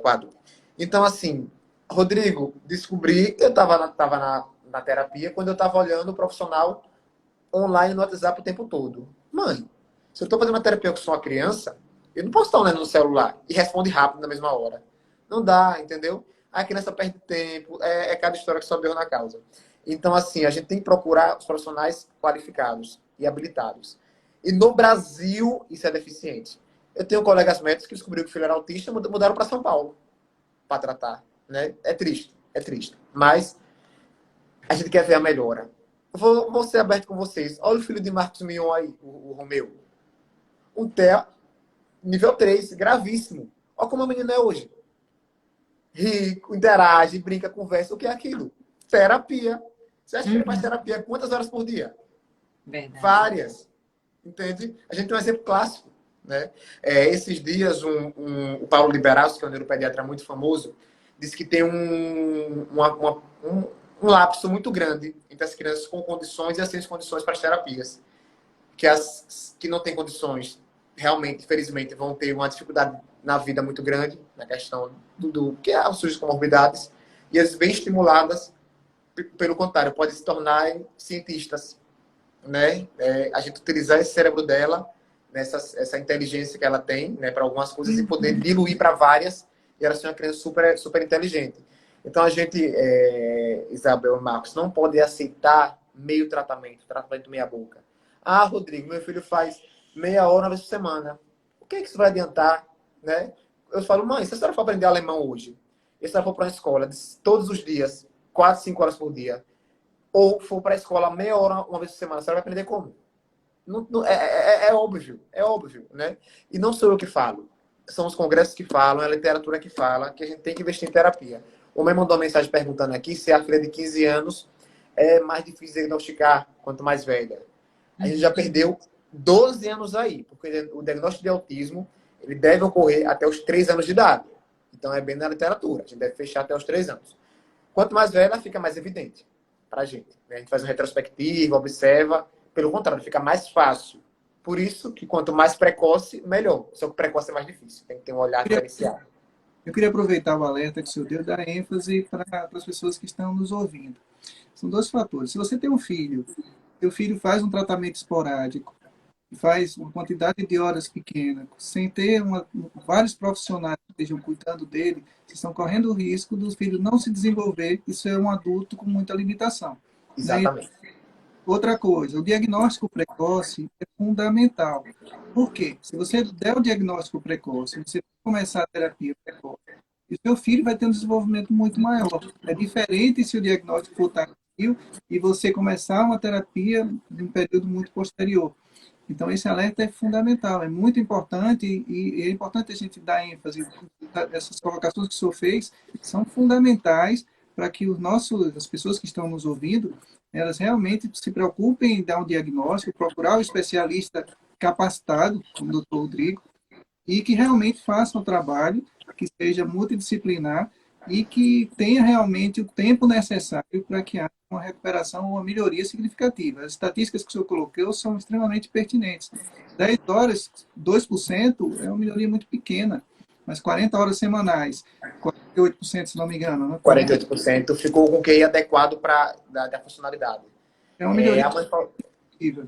quadro. Então, assim, Rodrigo, descobri, eu estava na terapia quando eu estava olhando o profissional online no WhatsApp o tempo todo. Mãe, se eu estou fazendo uma terapia com uma criança, eu não posso estar olhando no celular e responde rápido na mesma hora. Não dá, entendeu? A criança perde tempo, é cada história que só Deus na causa. Então, assim, a gente tem que procurar os profissionais qualificados e habilitados. E no Brasil, isso é deficiente. Eu tenho colegas médicos que descobriram que o filho era autista e mudaram para São Paulo para tratar. Né? É triste, é triste. Mas a gente quer ver a melhora. Vou ser aberto com vocês. Olha o filho de Marcos Mion aí, o Romeu. Um TEA nível 3, gravíssimo. Olha como a menina é hoje. Rico, interage, brinca, conversa. O que é aquilo? Terapia. Você acha que ele faz terapia quantas horas por dia? Verdade. Várias. Entende? A gente tem um exemplo clássico. Né? Esses dias, o Paulo Liberato, que é um neuropediatra muito famoso, disse que tem um lapso muito grande entre as crianças com condições e as sem condições para as terapias. Que as que não têm condições, realmente, infelizmente, vão ter uma dificuldade na vida muito grande, na questão do que é o surgimento de comorbidades, e as bem estimuladas, pelo contrário, podem se tornar cientistas. Né? A gente utilizar esse cérebro dela, essa inteligência que ela tem, né, para algumas coisas e poder diluir para várias, e ela ser uma criança super, super inteligente. Então, a gente, Isabel e Marcos, não pode aceitar meio tratamento meia boca. Ah, Rodrigo, meu filho faz meia hora uma vez por semana. O que é que isso vai adiantar? Né? Eu falo, mãe, se a senhora for aprender alemão hoje, e a senhora for para uma escola todos os dias, 4, 5 horas por dia, ou for para a escola meia hora uma vez por semana, a senhora vai aprender como? É óbvio, né? E não sou eu que falo. São os congressos que falam, é a literatura que fala que a gente tem que investir em terapia. O mãe mandou uma mensagem perguntando aqui se a filha de 15 anos é mais difícil de diagnosticar quanto mais velha. A gente já perdeu 12 anos aí, porque o diagnóstico de autismo ele deve ocorrer até os 3 anos de idade. Então é bem na literatura, a gente deve fechar até os 3 anos. Quanto mais velha, fica mais evidente para a gente. A gente faz uma retrospectiva, observa. Pelo contrário, fica mais fácil. Por isso que quanto mais precoce, melhor. Só que precoce é mais difícil. Tem que ter um olhar diferenciado. Eu queria aproveitar o alerta que o senhor deu e dar ênfase para as pessoas que estão nos ouvindo. São 2 fatores. Se você tem um filho, seu filho faz um tratamento esporádico, faz uma quantidade de horas pequena, sem ter vários profissionais que estejam cuidando dele, vocês estão correndo o risco do filho não se desenvolver e ser um adulto com muita limitação. Exatamente. Né? Outra coisa, o diagnóstico precoce é fundamental. Por quê? Se você der o diagnóstico precoce, você começar a terapia precoce, o seu filho vai ter um desenvolvimento muito maior. É diferente se o diagnóstico for tardio e você começar uma terapia de um período muito posterior. Então, esse alerta é fundamental, é muito importante e é importante a gente dar ênfase. Essas colocações que o senhor fez são fundamentais para que as pessoas que estão nos ouvindo, elas realmente se preocupem em dar um diagnóstico, procurar um especialista capacitado, como o doutor Rodrigo, e que realmente faça um trabalho que seja multidisciplinar e que tenha realmente o tempo necessário para que haja uma recuperação ou uma melhoria significativa. As estatísticas que o senhor colocou são extremamente pertinentes. 10 horas, 2% é uma melhoria muito pequena, mas 40 horas semanais, 48%, se não me engano. Né? 48% ficou com o QI adequado para da funcionalidade. É uma melhoria significativa.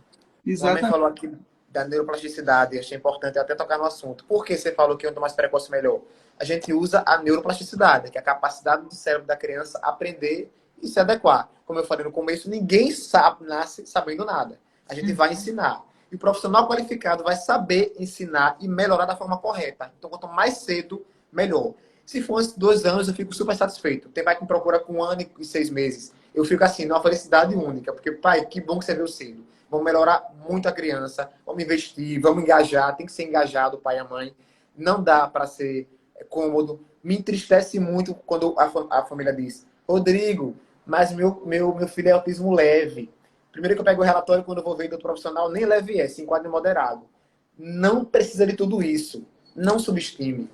A mãe falou aqui da neuroplasticidade, achei importante até tocar no assunto. Por que você falou que quanto mais precoce, melhor? A gente usa a neuroplasticidade, que é a capacidade do cérebro da criança aprender e se adequar. Como eu falei no começo, ninguém nasce sabendo nada. A gente vai ensinar. E o profissional qualificado vai saber ensinar e melhorar da forma correta. Então, quanto mais cedo, melhor. Se for antes de 2 anos, eu fico super satisfeito. Tem pai que me procura com 1 ano e 6 meses. Eu fico assim, numa felicidade única. Porque, pai, que bom que você veio cedo. Vamos melhorar muito a criança. Vamos investir, vamos engajar. Tem que ser engajado o pai e a mãe. Não dá para ser cômodo. Me entristece muito quando a família diz: Rodrigo, mas meu filho é autismo leve. Primeiro que eu pego o relatório quando eu vou ver do profissional, nem leve é, se enquadra em moderado. Não precisa de tudo isso. Não subestime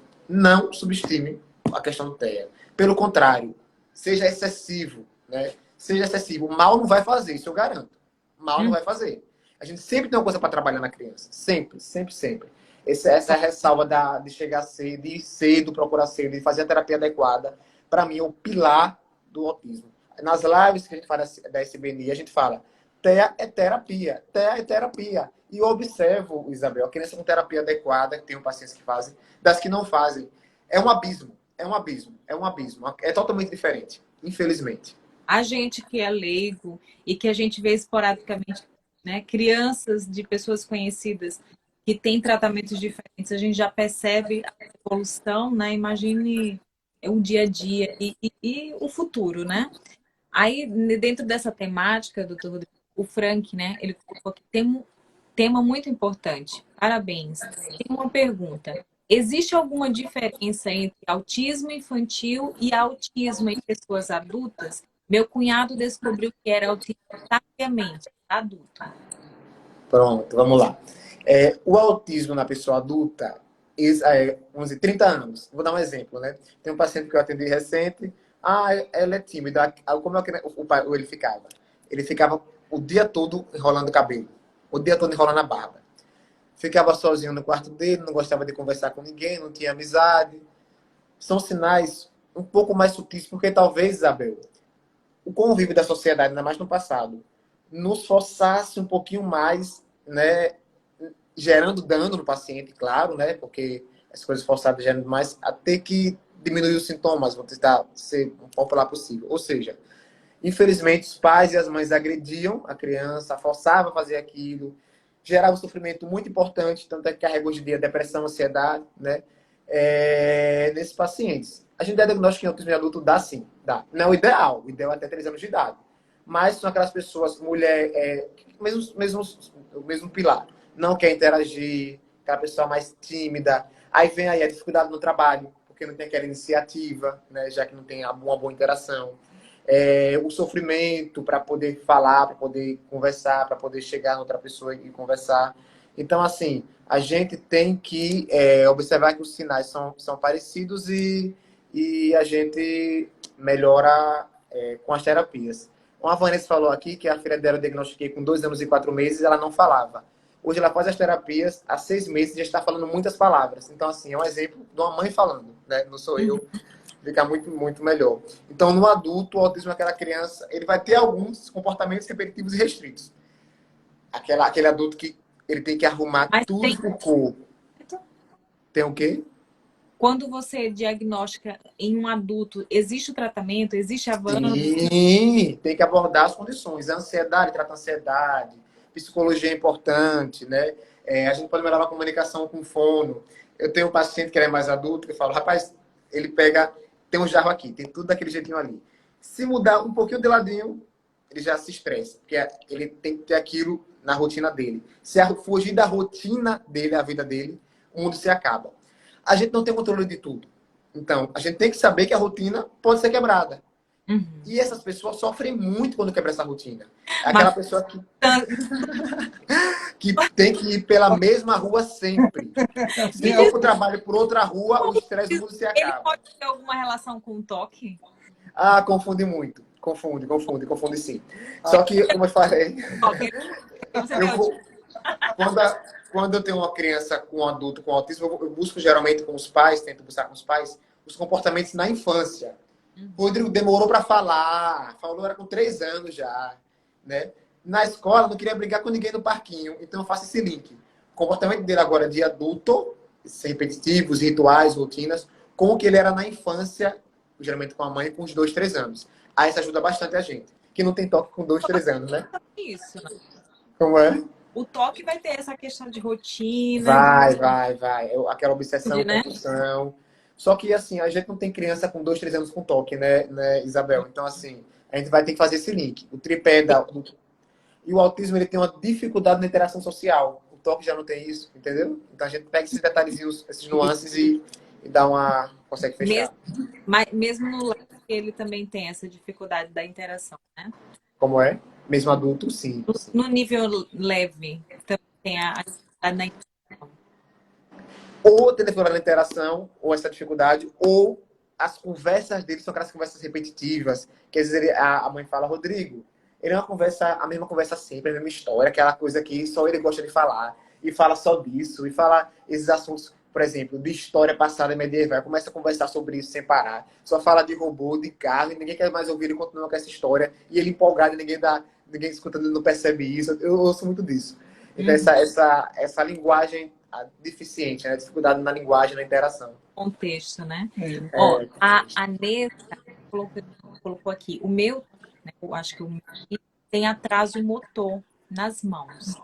a questão do TEA. Pelo contrário, seja excessivo, né? Seja excessivo. Mal não vai fazer, isso eu garanto. Mal não vai fazer. A gente sempre tem uma coisa para trabalhar na criança. Sempre, sempre, sempre. Essa ressalva de chegar cedo, de ir cedo, procurar cedo, de fazer a terapia adequada, para mim é o pilar do autismo. Nas lives que a gente fala da SBNI, a gente fala, TEA é terapia, TEA é terapia. E eu observo, Isabel, a criança com terapia adequada, que tem pacientes que fazem, das que não fazem, é um abismo, é um abismo, é um abismo. É totalmente diferente, infelizmente. A gente que é leigo e que a gente vê esporadicamente, né, crianças de pessoas conhecidas que têm tratamentos diferentes, a gente já percebe a evolução, né? Imagine o dia a dia e o futuro, né? Aí, dentro dessa temática, doutor Rodrigo, o Frank, né, ele colocou que tem um tema muito importante. Parabéns. Tem uma pergunta. Existe alguma diferença entre autismo infantil e autismo em pessoas adultas? Meu cunhado descobriu que era autista tardiamente, adulto. Pronto, vamos lá. O autismo na pessoa adulta, vamos dizer, 30 anos. Vou dar um exemplo, né? Tem um paciente que eu atendi recente. Ela é tímida. Como é que o pai, ele ficava? Ele ficava o dia todo enrolando o cabelo. O dia todo enrolando a barba. Ficava sozinho no quarto dele, não gostava de conversar com ninguém, não tinha amizade. São sinais um pouco mais sutis, porque talvez, Isabel, o convívio da sociedade, ainda mais no passado, nos forçasse um pouquinho mais, né, gerando dano no paciente, claro, né, porque as coisas forçadas geram mais, a ter que diminuir os sintomas, vou tentar ser o popular possível. Ou seja, infelizmente, os pais e as mães agrediam a criança, forçavam a fazer aquilo, gerava um sofrimento muito importante, tanto é que carrega hoje em dia depressão, ansiedade, né, nesses pacientes. A gente dá diagnóstico em autismo de adulto? Dá sim, dá. Não é o ideal é até 3 anos de idade. Mas são aquelas pessoas, mulher, o mesmo pilar. Não quer interagir, aquela pessoa mais tímida. Aí vem aí a dificuldade no trabalho, porque não tem aquela iniciativa, né, já que não tem uma boa interação. O sofrimento para poder falar, para poder conversar, para poder chegar na outra pessoa e conversar. Então, assim, a gente tem que observar que os sinais são parecidos e a gente melhora com as terapias. Uma Vanessa falou aqui que a filha dela eu diagnostiquei com 2 anos e 4 meses, ela não falava. Hoje ela faz as terapias, há 6 meses já está falando muitas palavras. Então, assim, é um exemplo de uma mãe falando, né? Não sou eu, fica muito, muito melhor. Então, no adulto, o autismo daquela criança, ele vai ter alguns comportamentos repetitivos e restritos. Aquele adulto que ele tem que arrumar Mas tudo por cor. Tem o quê? quando você diagnostica em um adulto, existe o tratamento, existe avanço? Sim, tem que abordar as condições. A ansiedade, trata a ansiedade. Psicologia é importante, né? A gente pode melhorar a comunicação com o fono. Eu tenho um paciente que é mais adulto, que fala, rapaz, ele pega, tem um jarro aqui, tem tudo daquele jeitinho ali. Se mudar um pouquinho de ladinho, ele já se estressa, porque ele tem que ter aquilo na rotina dele. Se fugir da rotina dele, a vida dele, o mundo se acaba. A gente não tem controle de tudo. Então, a gente tem que saber que a rotina pode ser quebrada. Uhum. E essas pessoas sofrem muito quando quebra essa rotina. É aquela pessoa que tem que ir pela mesma rua sempre. Se for para o trabalho por outra rua, o estresse do mundo se acaba. Ele pode ter alguma relação com o toque? Confunde muito. Confunde sim. Só que, como eu falei, quando eu tenho uma criança com um adulto com autismo, eu busco geralmente com os pais, tento buscar com os pais, os comportamentos na infância. O Rodrigo demorou para falar, falou era com 3 anos já, né? Na escola, não queria brigar com ninguém no parquinho, então eu faço esse link. O comportamento dele agora de adulto, repetitivos, rituais, rotinas, com o que ele era na infância, geralmente com a mãe, com uns 2, 3 anos. Aí isso ajuda bastante a gente, que não tem toque com 2, 3 anos, né? Isso, né? Como é? O toque vai ter essa questão de rotina. Vai. Aquela obsessão, né? compulsão. Só que, assim, a gente não tem criança com 2, 3 anos com toque, né, Isabel? Então, assim, a gente vai ter que fazer esse link. O tripé E o autismo, ele tem uma dificuldade na interação social. O toque já não tem isso, entendeu? Então, a gente pega esses detalhezinhos, esses nuances e dá uma... consegue fechar. Mesmo no leve, ele também tem essa dificuldade da interação, né? Como é? Mesmo adulto, sim. No nível leve, também tem a dificuldade na interação. Ou tem dificuldade na interação, ou essa dificuldade, ou as conversas dele são aquelas conversas repetitivas, que às vezes a mãe fala, Rodrigo, ele é a mesma conversa sempre, a mesma história, aquela coisa que só ele gosta de falar. e fala só disso, e fala esses assuntos, por exemplo, de história passada medieval, começa a conversar sobre isso sem parar. Só fala de robô, de carro, e ninguém quer mais ouvir ele continuar com essa história, e ele empolgado, e ninguém escutando, ele não percebe isso. Eu ouço muito disso. Então, essa linguagem deficiente, né? Dificuldade na linguagem, na interação. Contexto, né? É, Ó, a Nessa colocou aqui, o meu, né, eu acho que o meu tem atraso motor nas mãos.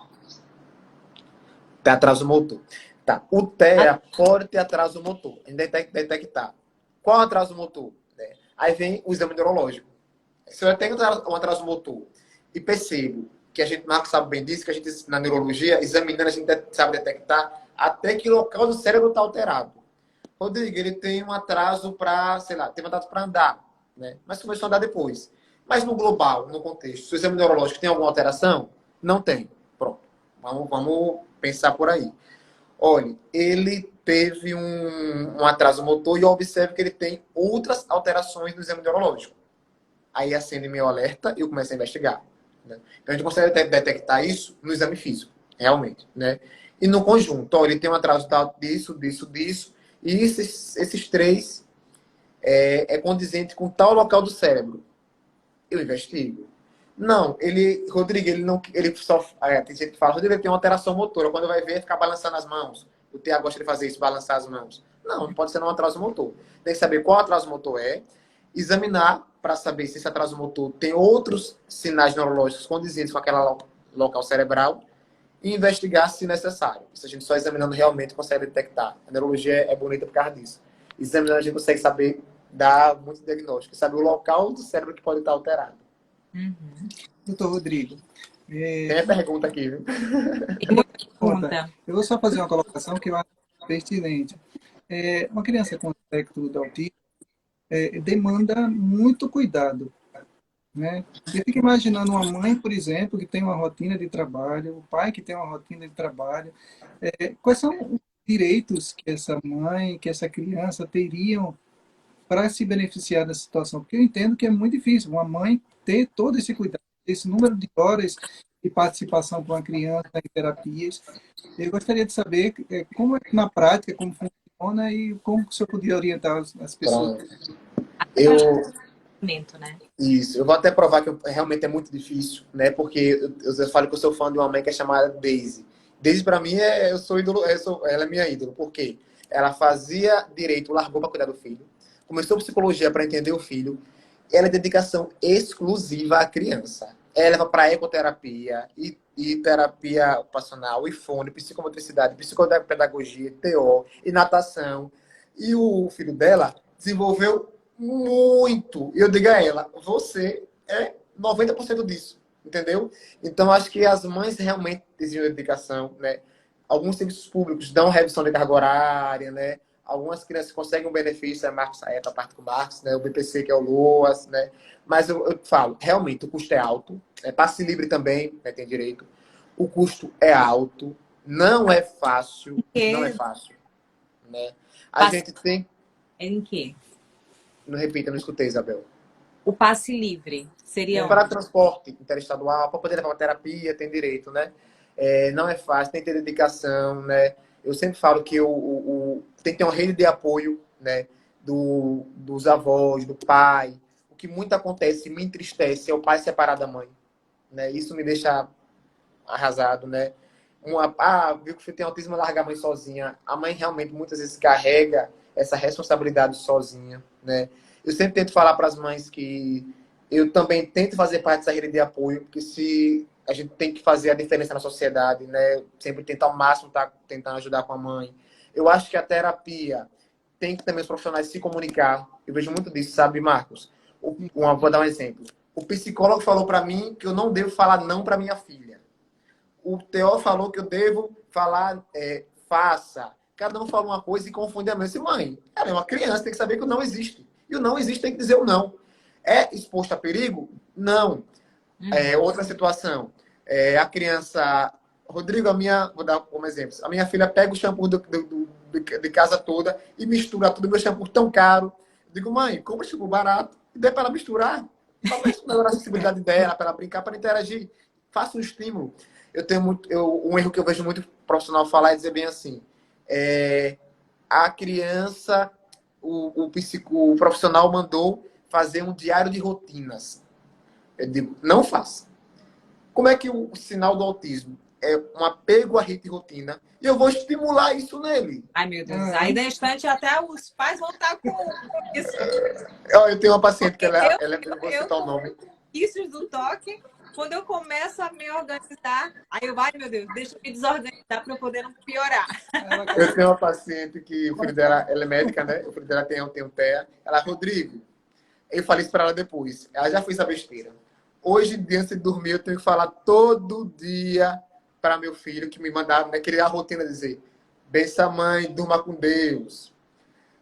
Tem atraso motor. Tá. O TEA pode ter atraso motor. A gente detectar. Qual é o atraso motor? Aí vem o exame neurológico. Se eu tenho um atraso motor e percebo que a gente, Marcos sabe bem disso, que a gente, na neurologia, examinando, a gente sabe detectar até que local do cérebro está alterado. Rodrigo, ele tem um atraso para, sei lá, tem um atraso para andar, né? Mas começou a andar depois. Mas no global, no contexto, se o exame neurológico tem alguma alteração? Não tem. Pronto. Vamos pensar por aí. Olha, ele teve um atraso motor e eu observo que ele tem outras alterações no exame neurológico. Aí acende meu alerta e eu começo a investigar. Né? Então a gente consegue detectar isso no exame físico, realmente. Né? E no conjunto, ó, ele tem um atraso disso, e esses três é condizente com tal local do cérebro. Eu investigo. Não, Rodrigo, ele só, tem gente que fala, Rodrigo, ele tem uma alteração motora, quando vai ver, ficar balançando as mãos. O TEA gosta de fazer isso, balançar as mãos. Não pode ser um atraso motor. Tem que saber qual atraso motor é, examinar para saber se esse atraso motor tem outros sinais neurológicos condizentes com aquele local cerebral e investigar se necessário. Isso a gente só examinando realmente consegue detectar. A neurologia é bonita por causa disso. Examinando a gente consegue saber, dar muito diagnóstico, saber o local do cérebro que pode estar alterado. Doutor Rodrigo. Tem a pergunta aqui, viu? Pergunta. Eu vou só fazer uma colocação que eu acho pertinente. Uma criança com espectro do autismo demanda muito cuidado. Né? Eu fico imaginando uma mãe, por exemplo, que tem uma rotina de trabalho, o pai que tem uma rotina de trabalho. Quais são os direitos que essa mãe, que essa criança teriam para se beneficiar dessa situação? Porque eu entendo que é muito difícil uma mãe ter todo esse cuidado, esse número de horas de participação com a criança em terapias. Eu gostaria de saber como é que na prática, como funciona e como o senhor podia orientar as pessoas. Eu, Né? Isso, eu vou até provar que realmente é muito difícil, né? Porque eu falo que eu sou fã de uma mãe que é chamada Daisy. Daisy, pra mim, eu sou ídolo, ela é minha ídolo. Por quê? Ela fazia direito, largou para cuidar do filho, começou psicologia para entender o filho. Ela é dedicação exclusiva à criança. Ela leva para ecoterapia e terapia ocupacional, e fone, psicomotricidade, psicopedagogia, TO e natação. E o filho dela desenvolveu muito. E eu digo a ela, você é 90% disso, entendeu? Então, acho que as mães realmente exigem dedicação, né? Alguns serviços públicos dão redução de carga horária, né? Algumas crianças conseguem um benefício, a Marcos, a parte com o Marcos, né? O BPC, que é o LOAS, né? Mas eu falo, realmente, o custo é alto. Passe livre também, né? Tem direito. O custo é alto. Não é fácil. Não é fácil. Né? A gente tem... Em quê? Não repita, não escutei, Isabel. O passe livre seria para transporte interestadual, para poder levar uma terapia, tem direito, né? Não é fácil, tem que ter dedicação, né? Eu sempre falo que tem que ter uma rede de apoio, né? Dos avós, do pai. O que muito acontece, me entristece, é o pai separar da mãe, né? Isso me deixa arrasado, né? Viu que o filho tem autismo, larga a mãe sozinha. A mãe realmente muitas vezes carrega essa responsabilidade sozinha, né? Eu sempre tento falar para as mães que eu também tento fazer parte dessa rede de apoio, porque se a gente tem que fazer a diferença na sociedade, né? Sempre tentar ao máximo estar tentando ajudar com a mãe. Eu acho que a terapia tem que também os profissionais se comunicar. Eu vejo muito disso, sabe, Marcos? Vou dar um exemplo. O psicólogo falou para mim que eu não devo falar não para minha filha. O TO falou que eu devo falar faça. Cada um fala uma coisa e confunde a mãe. Eu disse, mãe, ela é uma criança, tem que saber que o não existe. E o não existe tem que dizer o não. É exposto a perigo? Não. Outra situação. A criança... Rodrigo, vou dar como exemplo. A minha filha pega o shampoo de casa toda e mistura tudo. Meu shampoo tão caro. Eu digo, mãe, compra shampoo barato e dê para ela misturar. Para melhorar a sensibilidade dela, para ela brincar, para interagir. Faça um estímulo. eu tenho muito, um erro que eu vejo muito profissional falar é dizer bem assim, a criança, o profissional mandou fazer um diário de rotinas. Eu digo, não faça. Como é que o sinal do autismo é um apego à rotina e eu vou estimular isso nele? Ai, meu Deus. Aí, na estante, até os pais vão estar com isso. Eu tenho uma paciente que Porque eu não vou citar o nome. Vícios do toque, quando eu começo a me organizar, aí eu, ai, meu Deus, deixa eu me desorganizar para eu poder não piorar. Eu tenho uma paciente que o filho dela, ela é médica, né? O filho dela tem um TEA. Ela, Rodrigo, eu falei isso para ela depois. Ela já fez a besteira. Hoje, antes de dormir, eu tenho que falar todo dia para meu filho, que me mandava, né? Queria a rotina dizer, bença mãe, durma com Deus.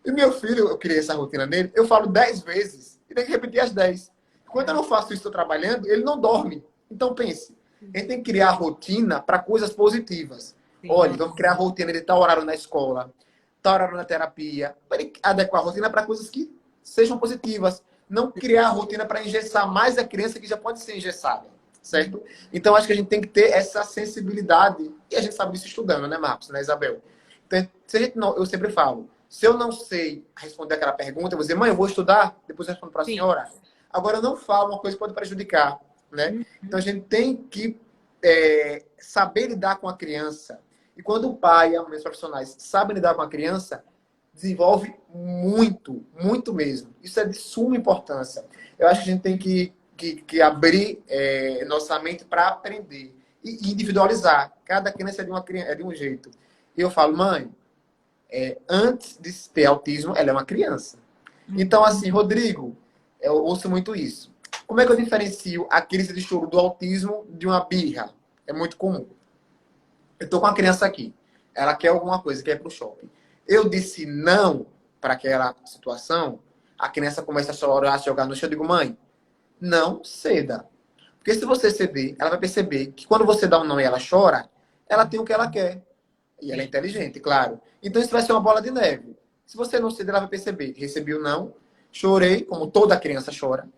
E meu filho, eu criei essa rotina nele, eu falo 10 vezes e tem que repetir as 10. Quando eu não faço isso, estou trabalhando, ele não dorme. Então pense, a gente tem que criar rotina para coisas positivas. Sim. Olha, vamos criar rotina de tal horário na escola, tal horário na terapia, para adequar a rotina para coisas que sejam positivas. Não criar rotina para engessar mais a criança que já pode ser engessada, certo? Então, acho que a gente tem que ter essa sensibilidade, e a gente sabe disso estudando, né, Marcos, né, Isabel? Então, se a gente não, eu sempre falo, se eu não sei responder aquela pergunta, eu vou dizer, mãe, eu vou estudar, depois eu respondo para a senhora. Agora, eu não falo uma coisa que pode prejudicar, né? Então, a gente tem que saber lidar com a criança. E quando o pai e os profissionais sabem lidar com a criança, desenvolve muito, muito mesmo. Isso é de suma importância. Eu acho que a gente tem que abrir nossa mente para aprender e individualizar. Cada criança é de um jeito. E eu falo, mãe, antes de ter autismo, ela é uma criança. Então, assim, Rodrigo, eu ouço muito isso. Como é que eu diferencio a crise de choro do autismo de uma birra? É muito comum. Eu tô com uma criança aqui. Ela quer alguma coisa, quer ir pro shopping. Eu disse não para aquela situação, a criança começa a chorar, a jogar no chão. Eu digo, mãe, não ceda. Porque se você ceder, ela vai perceber que quando você dá um não e ela chora, ela tem o que ela quer. E ela é inteligente, claro. Então isso vai ser uma bola de neve. Se você não ceder, ela vai perceber. Recebi o não, chorei, como toda criança chora.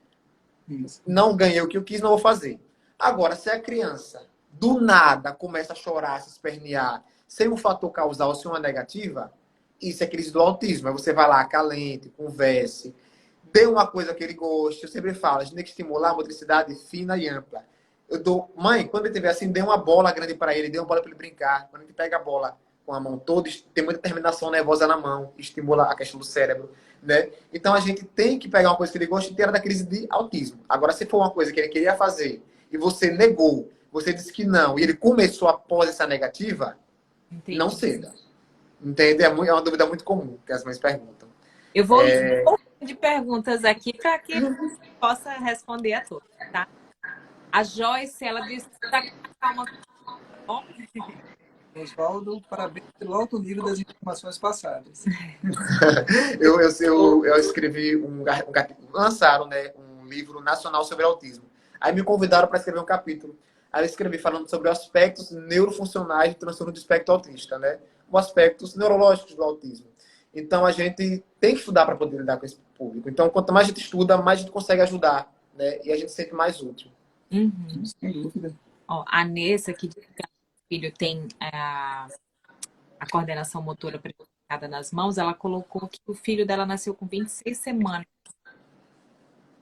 Isso. Não ganhei o que eu quis, não vou fazer. Agora, se a criança do nada começa a chorar, se espernear, sem um fator causal, sem uma negativa, isso é crise do autismo. Aí você vai lá, acalente, converse, dê uma coisa que ele goste. Eu sempre falo, a gente tem que estimular a motricidade fina e ampla. Eu dou, mãe, quando ele estiver assim, dê uma bola grande para ele, dê uma bola para ele brincar. Quando ele pega a bola com a mão toda, tem muita terminação nervosa na mão, estimula a questão do cérebro, né? Então a gente tem que pegar uma coisa que ele gosta e tirar da crise de autismo. Agora, se for uma coisa que ele queria fazer e você negou, você disse que não, e ele começou após essa negativa, entendi. Não ceda. Entende? É uma dúvida muito comum que as mães perguntam. Eu vou um pouco de perguntas aqui para que você possa responder a todas, tá? A Joyce, ela disse que está calma. Oswaldo, parabéns pelo alto nível das informações passadas. eu escrevi lançaram, né, um livro nacional sobre autismo. Aí me convidaram para escrever um capítulo. Aí eu escrevi falando sobre aspectos neurofuncionais do transtorno do espectro autista, né? Os aspectos neurológicos do autismo. Então a gente tem que estudar para poder lidar com esse público. Então quanto mais a gente estuda, mais a gente consegue ajudar, né? E a gente se sente mais útil. Uhum. Sem dúvida. Ó, a Nessa, que diz que o filho tem a coordenação motora prejudicada nas mãos, ela colocou que o filho dela nasceu com 26 semanas.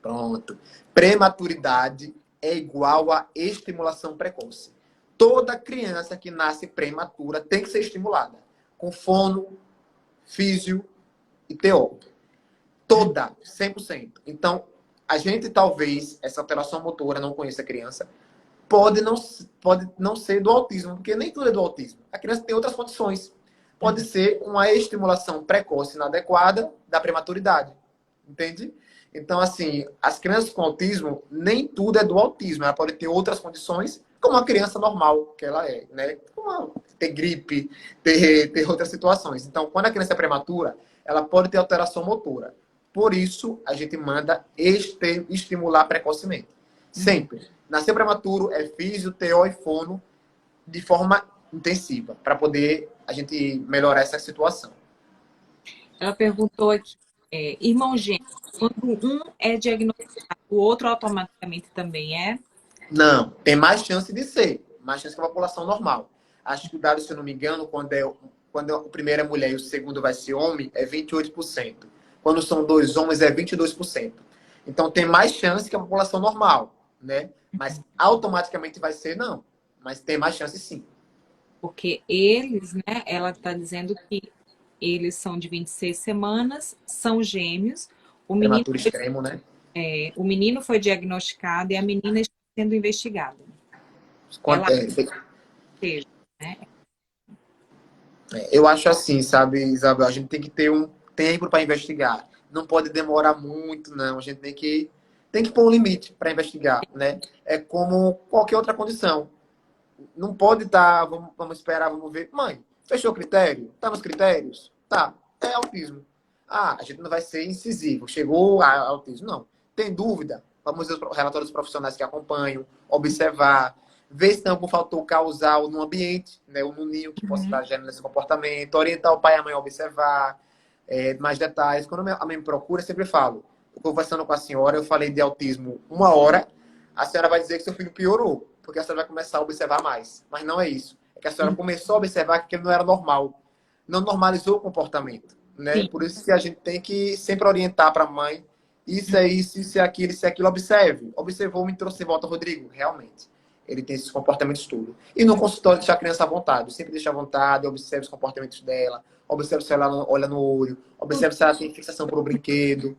Pronto. Prematuridade é igual a estimulação precoce. Toda criança que nasce prematura tem que ser estimulada. Com fono, físio e TO. Toda, 100%. Então, a gente talvez, essa alteração motora, não conheça a criança, pode não ser do autismo, porque nem tudo é do autismo. A criança tem outras condições. Pode ser uma estimulação precoce inadequada da prematuridade. Entende? Então, assim, as crianças com autismo, nem tudo é do autismo. Ela pode ter outras condições, como a criança normal que ela é, né? Como ter gripe, ter outras situações. Então, quando a criança é prematura, ela pode ter alteração motora. Por isso, a gente manda estimular precocemente. Sempre. Nascer prematuro é físio, TO e fono de forma intensiva, para poder a gente melhorar essa situação. Ela perguntou aqui, irmão gêmeo, quando um é diagnosticado, o outro automaticamente também é? Não, tem mais chance de ser, mais chance que a população normal. Acho que o dado, se eu não me engano, quando o primeiro é mulher e o segundo vai ser homem, é 28%. Quando são dois homens, é 22%. Então, tem mais chance que a população normal, né? Mas automaticamente vai ser não. Mas tem mais chance sim. Porque eles, né? Ela está dizendo que eles são de 26 semanas, são gêmeos. O menino, Prematuro extremo, né? o menino foi diagnosticado e a menina está sendo investigada. Ela Quanto, seja, né? eu acho assim, sabe, Isabel? A gente tem que ter um tempo para investigar. Não pode demorar muito, não. A gente tem que pôr um limite para investigar, né? É como qualquer outra condição. Não pode estar, vamos esperar, vamos ver. Mãe, fechou o critério? Tá nos critérios? Tá, é autismo. Ah, a gente não vai ser incisivo. Chegou a autismo. Não. Tem dúvida? Vamos ver os relatórios profissionais que acompanham, observar, ver se tem algum fator causal no ambiente, né, ou no ninho que possa estar gerando esse comportamento, orientar o pai e a mãe a observar mais detalhes. Quando a mãe me procura, eu sempre falo, eu conversando com a senhora, eu falei de autismo 1 hora, a senhora vai dizer que seu filho piorou, porque a senhora vai começar a observar mais. Mas não é isso. É que a senhora começou a observar que ele não era normal. Não normalizou o comportamento, né? Sim. Por isso que a gente tem que sempre orientar para a mãe, isso é isso é aquilo, isso é aquilo, observe. Observou, me trouxe de volta, Rodrigo, realmente. Ele tem esses comportamentos tudo. E no consultório, deixar a criança à vontade. Sempre deixa à vontade, observe os comportamentos dela, observe se ela olha no olho, observe se ela tem fixação por um brinquedo,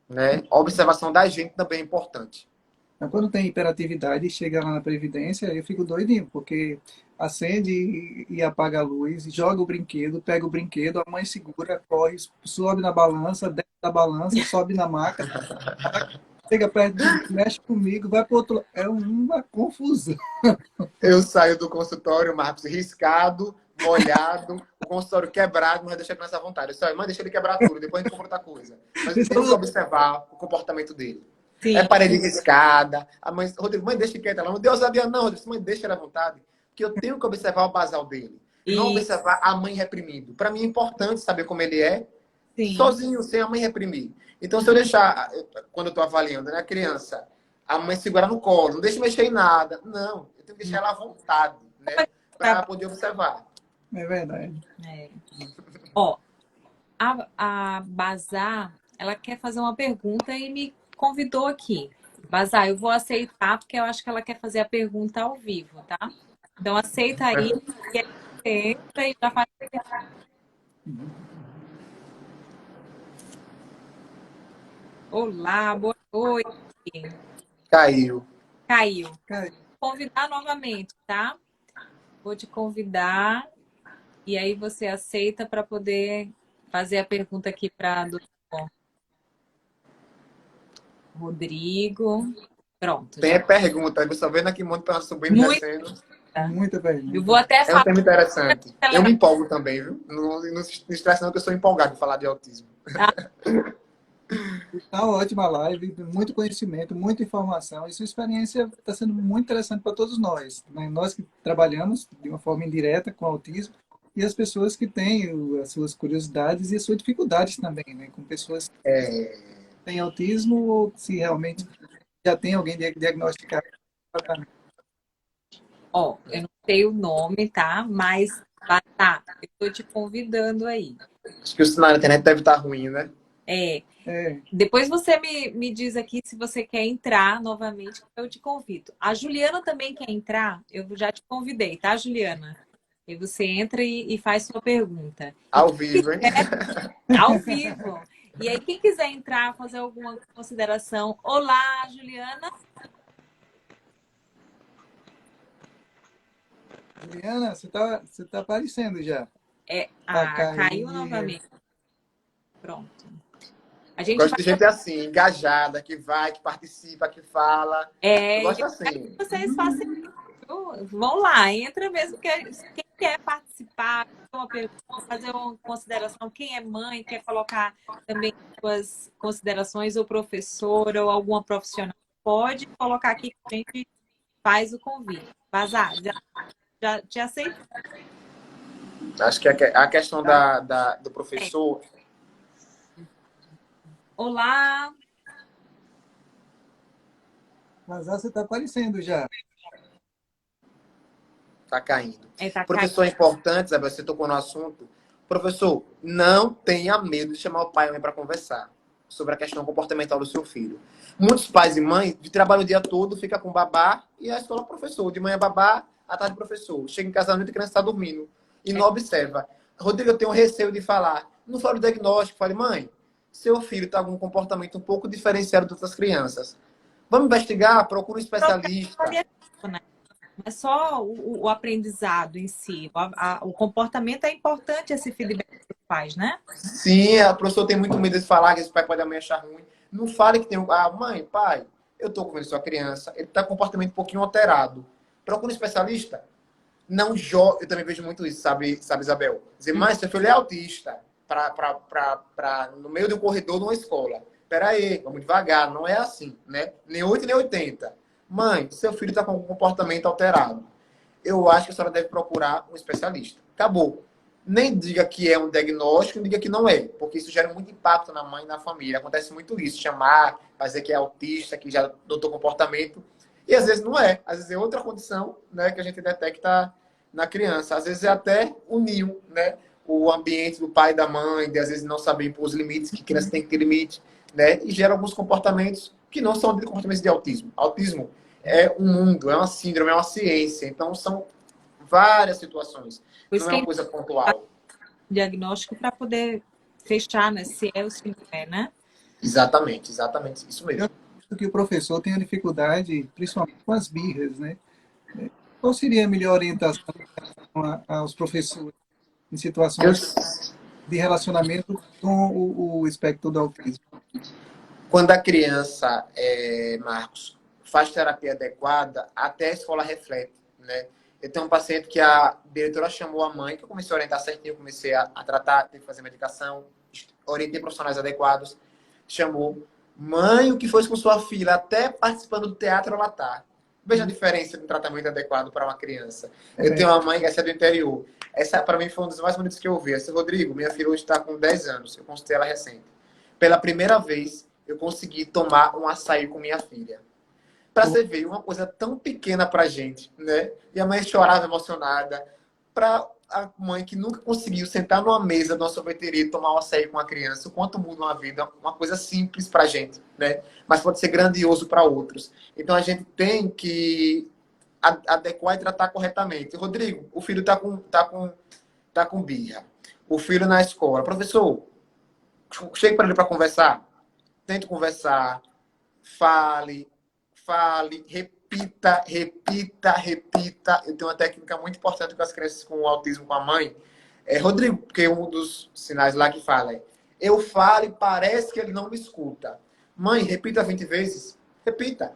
né? A observação da gente também é importante. Mas quando tem hiperatividade e chega lá na Previdência, eu fico doidinho, porque acende e apaga a luz, joga o brinquedo, pega o brinquedo, a mãe segura, corre, sobe na balança, desce da balança, sobe na maca, chega perto de mim, mexe comigo, vai para o outro lado. É uma confusão. Eu saio do consultório, Marcos, riscado, molhado, o consultório quebrado, mas deixa a criança à vontade. Eu saio, mãe, deixa ele quebrar tudo, depois a gente compra outra coisa. Mas eu tenho que observar o comportamento dele. É Sim. parede riscada. A mãe, Rodrigo, mãe, deixa quieto. Ela não deu ousadia, não, Rodrigo. Mãe, deixa ele à vontade. Porque eu tenho que observar o basal dele. Não E observar a mãe reprimindo. Para mim é importante saber como ele é, sim. sozinho, sem a mãe reprimir. Então, se eu deixar, quando eu estou avaliando, né, a criança, a mãe segura no colo, não deixa mexer em nada. Não, eu tenho que deixar ela à vontade, né, para poder observar. É verdade. É. Ó, a Bazar, ela quer fazer uma pergunta e me convidou aqui. Bazar, eu vou aceitar porque eu acho que ela quer fazer a pergunta ao vivo, tá? Então aceita aí, que aí você entra e já faz. Olá, boa noite. Caiu. Caiu. Cara, Vou convidar novamente, tá? Vou te convidar e aí você aceita para poder fazer a pergunta aqui para a doutor Rodrigo. Pronto, Tem já. a pergunta, eu só vendo aqui um monte de perguntas subindo e Muito. descendo. muita Eu vou pergunta. até É um falar. tema interessante. Eu me empolgo também, viu? Não se estresse não, que eu sou empolgado em falar de autismo. Tá ótima a live, muito conhecimento, muita informação. E sua experiência está sendo muito interessante para todos nós, né? Nós que trabalhamos de uma forma indireta com autismo e as pessoas que têm as suas curiosidades e as suas dificuldades também, né? Com pessoas que têm autismo ou se realmente já tem alguém diagnosticado. Ó, eu não sei o nome, tá? Mas tá, eu tô te convidando aí. Acho que o sinal na internet deve estar ruim, né? É, É, depois você me diz aqui se você quer entrar novamente, que eu te convido. A Juliana também quer entrar, eu já te convidei, tá, Juliana? E você entra e faz sua pergunta. E Ao vivo, hein? ao vivo. E aí, quem quiser entrar, fazer alguma consideração. Olá, Juliana. Juliana, você tá aparecendo já. Tá Caiu caindo. novamente. Pronto. A gente Gosto vai. de gente assim, engajada, que vai, que participa, que fala. Eu É, e gosto eu quero assim. que vocês façam. Vão lá, entra mesmo. Quem quer participar, uma pergunta, fazer uma consideração, quem é mãe, quer colocar também suas considerações, ou professora, ou alguma profissional, pode colocar aqui que a gente faz o convite. Vazar, já te aceito. Acho que a questão do professor. Olá, Mas você tá aparecendo já. Tá caindo. Tá Professor é caindo. importante, Isabel, você tocou no assunto. Professor, não tenha medo de chamar o pai e a mãe para conversar sobre a questão comportamental do seu filho. Muitos pais e mães trabalham o dia todo, fica com babá e a escola é professor. De manhã babá, à tarde professor. Chega em casa à noite e a criança está dormindo. E não observa. Rodrigo, eu tenho receio de falar. Não falo diagnóstico. Fale, mãe, seu filho está com um comportamento um pouco diferenciado de outras crianças. Vamos investigar? Procura um especialista. Não é só o aprendizado em si. O comportamento é importante, esse feedback dos pais, né? Sim, a professora tem muito medo de falar, que esse pai pode amanhã achar ruim. Não fale que tem mãe, pai, eu estou com sua criança, ele está com comportamento um pouquinho alterado. Procura um especialista. Não joga. Eu também vejo muito isso, sabe Isabel? Dizer, mas seu filho é autista, no meio de um corredor de uma escola. Pera aí, vamos devagar, não é assim, né? Nem 8 nem 80. Mãe, seu filho está com um comportamento alterado. Eu acho que a senhora deve procurar um especialista. Acabou. Nem diga que é um diagnóstico, nem diga que não é, porque isso gera muito impacto na mãe e na família. Acontece muito isso, chamar, fazer que é autista, que já adotou comportamento, e às vezes não é. Às vezes é outra condição, né, que a gente detecta na criança. Às vezes é até o ninho, né, o ambiente do pai e da mãe, de às vezes não saber impor os limites, que a criança tem que ter limite, né, e gera alguns comportamentos que não são de comportamentos de autismo. Autismo é um mundo, é uma síndrome, é uma ciência. Então são várias situações. Por isso Não é que uma coisa pontual. diagnóstico para poder fechar, né? Se é ou se não é, né? Exatamente, isso Eu mesmo. acho que o professor tem a dificuldade, principalmente com as birras, né? Qual seria a melhor orientação aos professores em Eu, situações de relacionamento com o espectro do autismo? quando a criança, Marcos, faz terapia adequada, até a escola reflete, né? Eu tenho um paciente que a diretora chamou a mãe, que eu comecei a orientar certinho, eu comecei a tratar, tive que fazer medicação, orientei profissionais adequados, chamou, mãe, o que foi com sua filha? Até participando do teatro ela tá. Veja a diferença de um tratamento adequado para uma criança. Eu É, tenho uma mãe que é do interior. Essa, para mim, foi um dos mais bonitos que eu vi. Essa, Rodrigo, minha filha hoje está com 10 anos. Eu consultei ela recente. Pela primeira vez, eu consegui tomar um açaí com minha filha. Para você ver, uma coisa tão pequena pra gente, né? E a mãe chorava emocionada. Para a mãe que nunca conseguiu sentar numa mesa de uma sorveteria e tomar um açaí com a criança, o quanto muda uma vida, uma coisa simples pra gente, né? Mas pode ser grandioso para outros. Então a gente tem que adequar e tratar corretamente. Rodrigo, o filho tá com birra. O filho na escola. Professor, chega para ele para conversar. Tente conversar. Fale, repita, repita, repita. Eu tenho uma técnica muito importante com as crianças com autismo, com a mãe. Rodrigo, porque um dos sinais lá que fala é: eu falo e parece que ele não me escuta. Mãe, repita 20 vezes. Repita.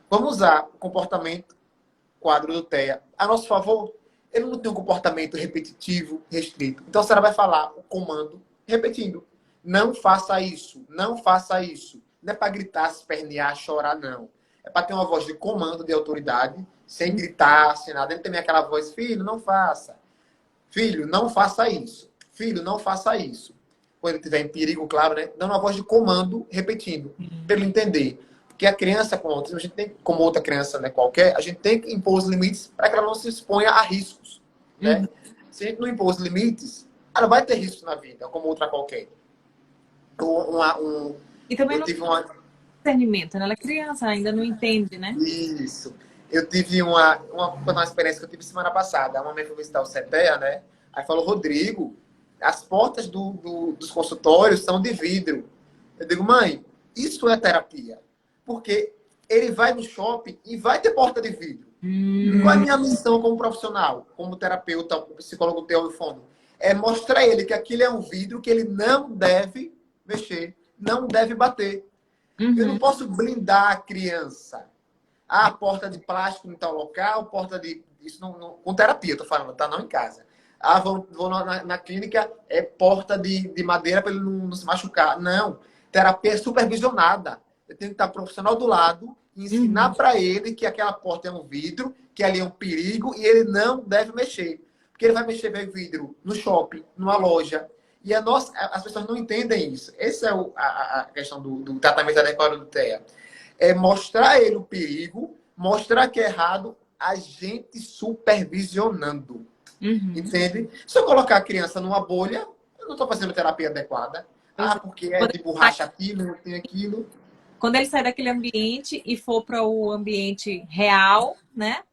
Vamos usar o comportamento quadro do TEA a nosso favor. Ele não tem um comportamento repetitivo, restrito. Então a senhora vai falar o comando repetindo. Não faça isso, não faça isso. Não é para gritar, se espernear, chorar, não. É para ter uma voz de comando, de autoridade, sem gritar, sem nada. Ele tem aquela voz, filho, não faça. Filho, não faça isso. Filho, não faça isso. Quando ele estiver em perigo, claro, né? Dando uma voz de comando, repetindo, para ele entender. Porque a criança com autismo, a gente tem, como outra criança, né, qualquer, a gente tem que impor os limites para que ela não se exponha a riscos, né? Se a gente não impor os limites, ela vai ter riscos na vida, como outra qualquer. E também Eu não tive tem uma... discernimento, né? Ela é criança, ainda não entende, né? Isso. Eu tive uma experiência que eu tive semana passada. A mamãe foi visitar o CETEA, né? Aí falou, Rodrigo, as portas dos consultórios são de vidro. Eu digo, mãe, isso é terapia. Porque ele vai no shopping e vai ter porta de vidro. Qual é a minha missão como profissional, como terapeuta, como psicólogo teu e fono? É mostrar a ele que aquilo é um vidro que ele não deve mexer, não deve bater. Eu não posso blindar a criança. Ah, porta de plástico em tal local, porta de... Isso não, com terapia, eu tô falando, tá? Não em casa. Ah, vou na clínica, é porta de madeira para ele não se machucar. Não. Terapia é supervisionada. Eu tenho que estar profissional do lado e ensinar para ele que aquela porta é um vidro, que ali é um perigo e ele não deve mexer. Porque ele vai mexer no vidro no shopping, numa loja. E as pessoas não entendem isso. Essa é a questão do tratamento adequado do TEA. É mostrar a ele o perigo, mostrar que é errado, a gente supervisionando. Uhum. Entende? Se eu colocar a criança numa bolha, eu não estou fazendo terapia adequada. Ah, porque é de borracha aquilo, não tem aquilo. Quando ele sai daquele ambiente e for para o ambiente real, né?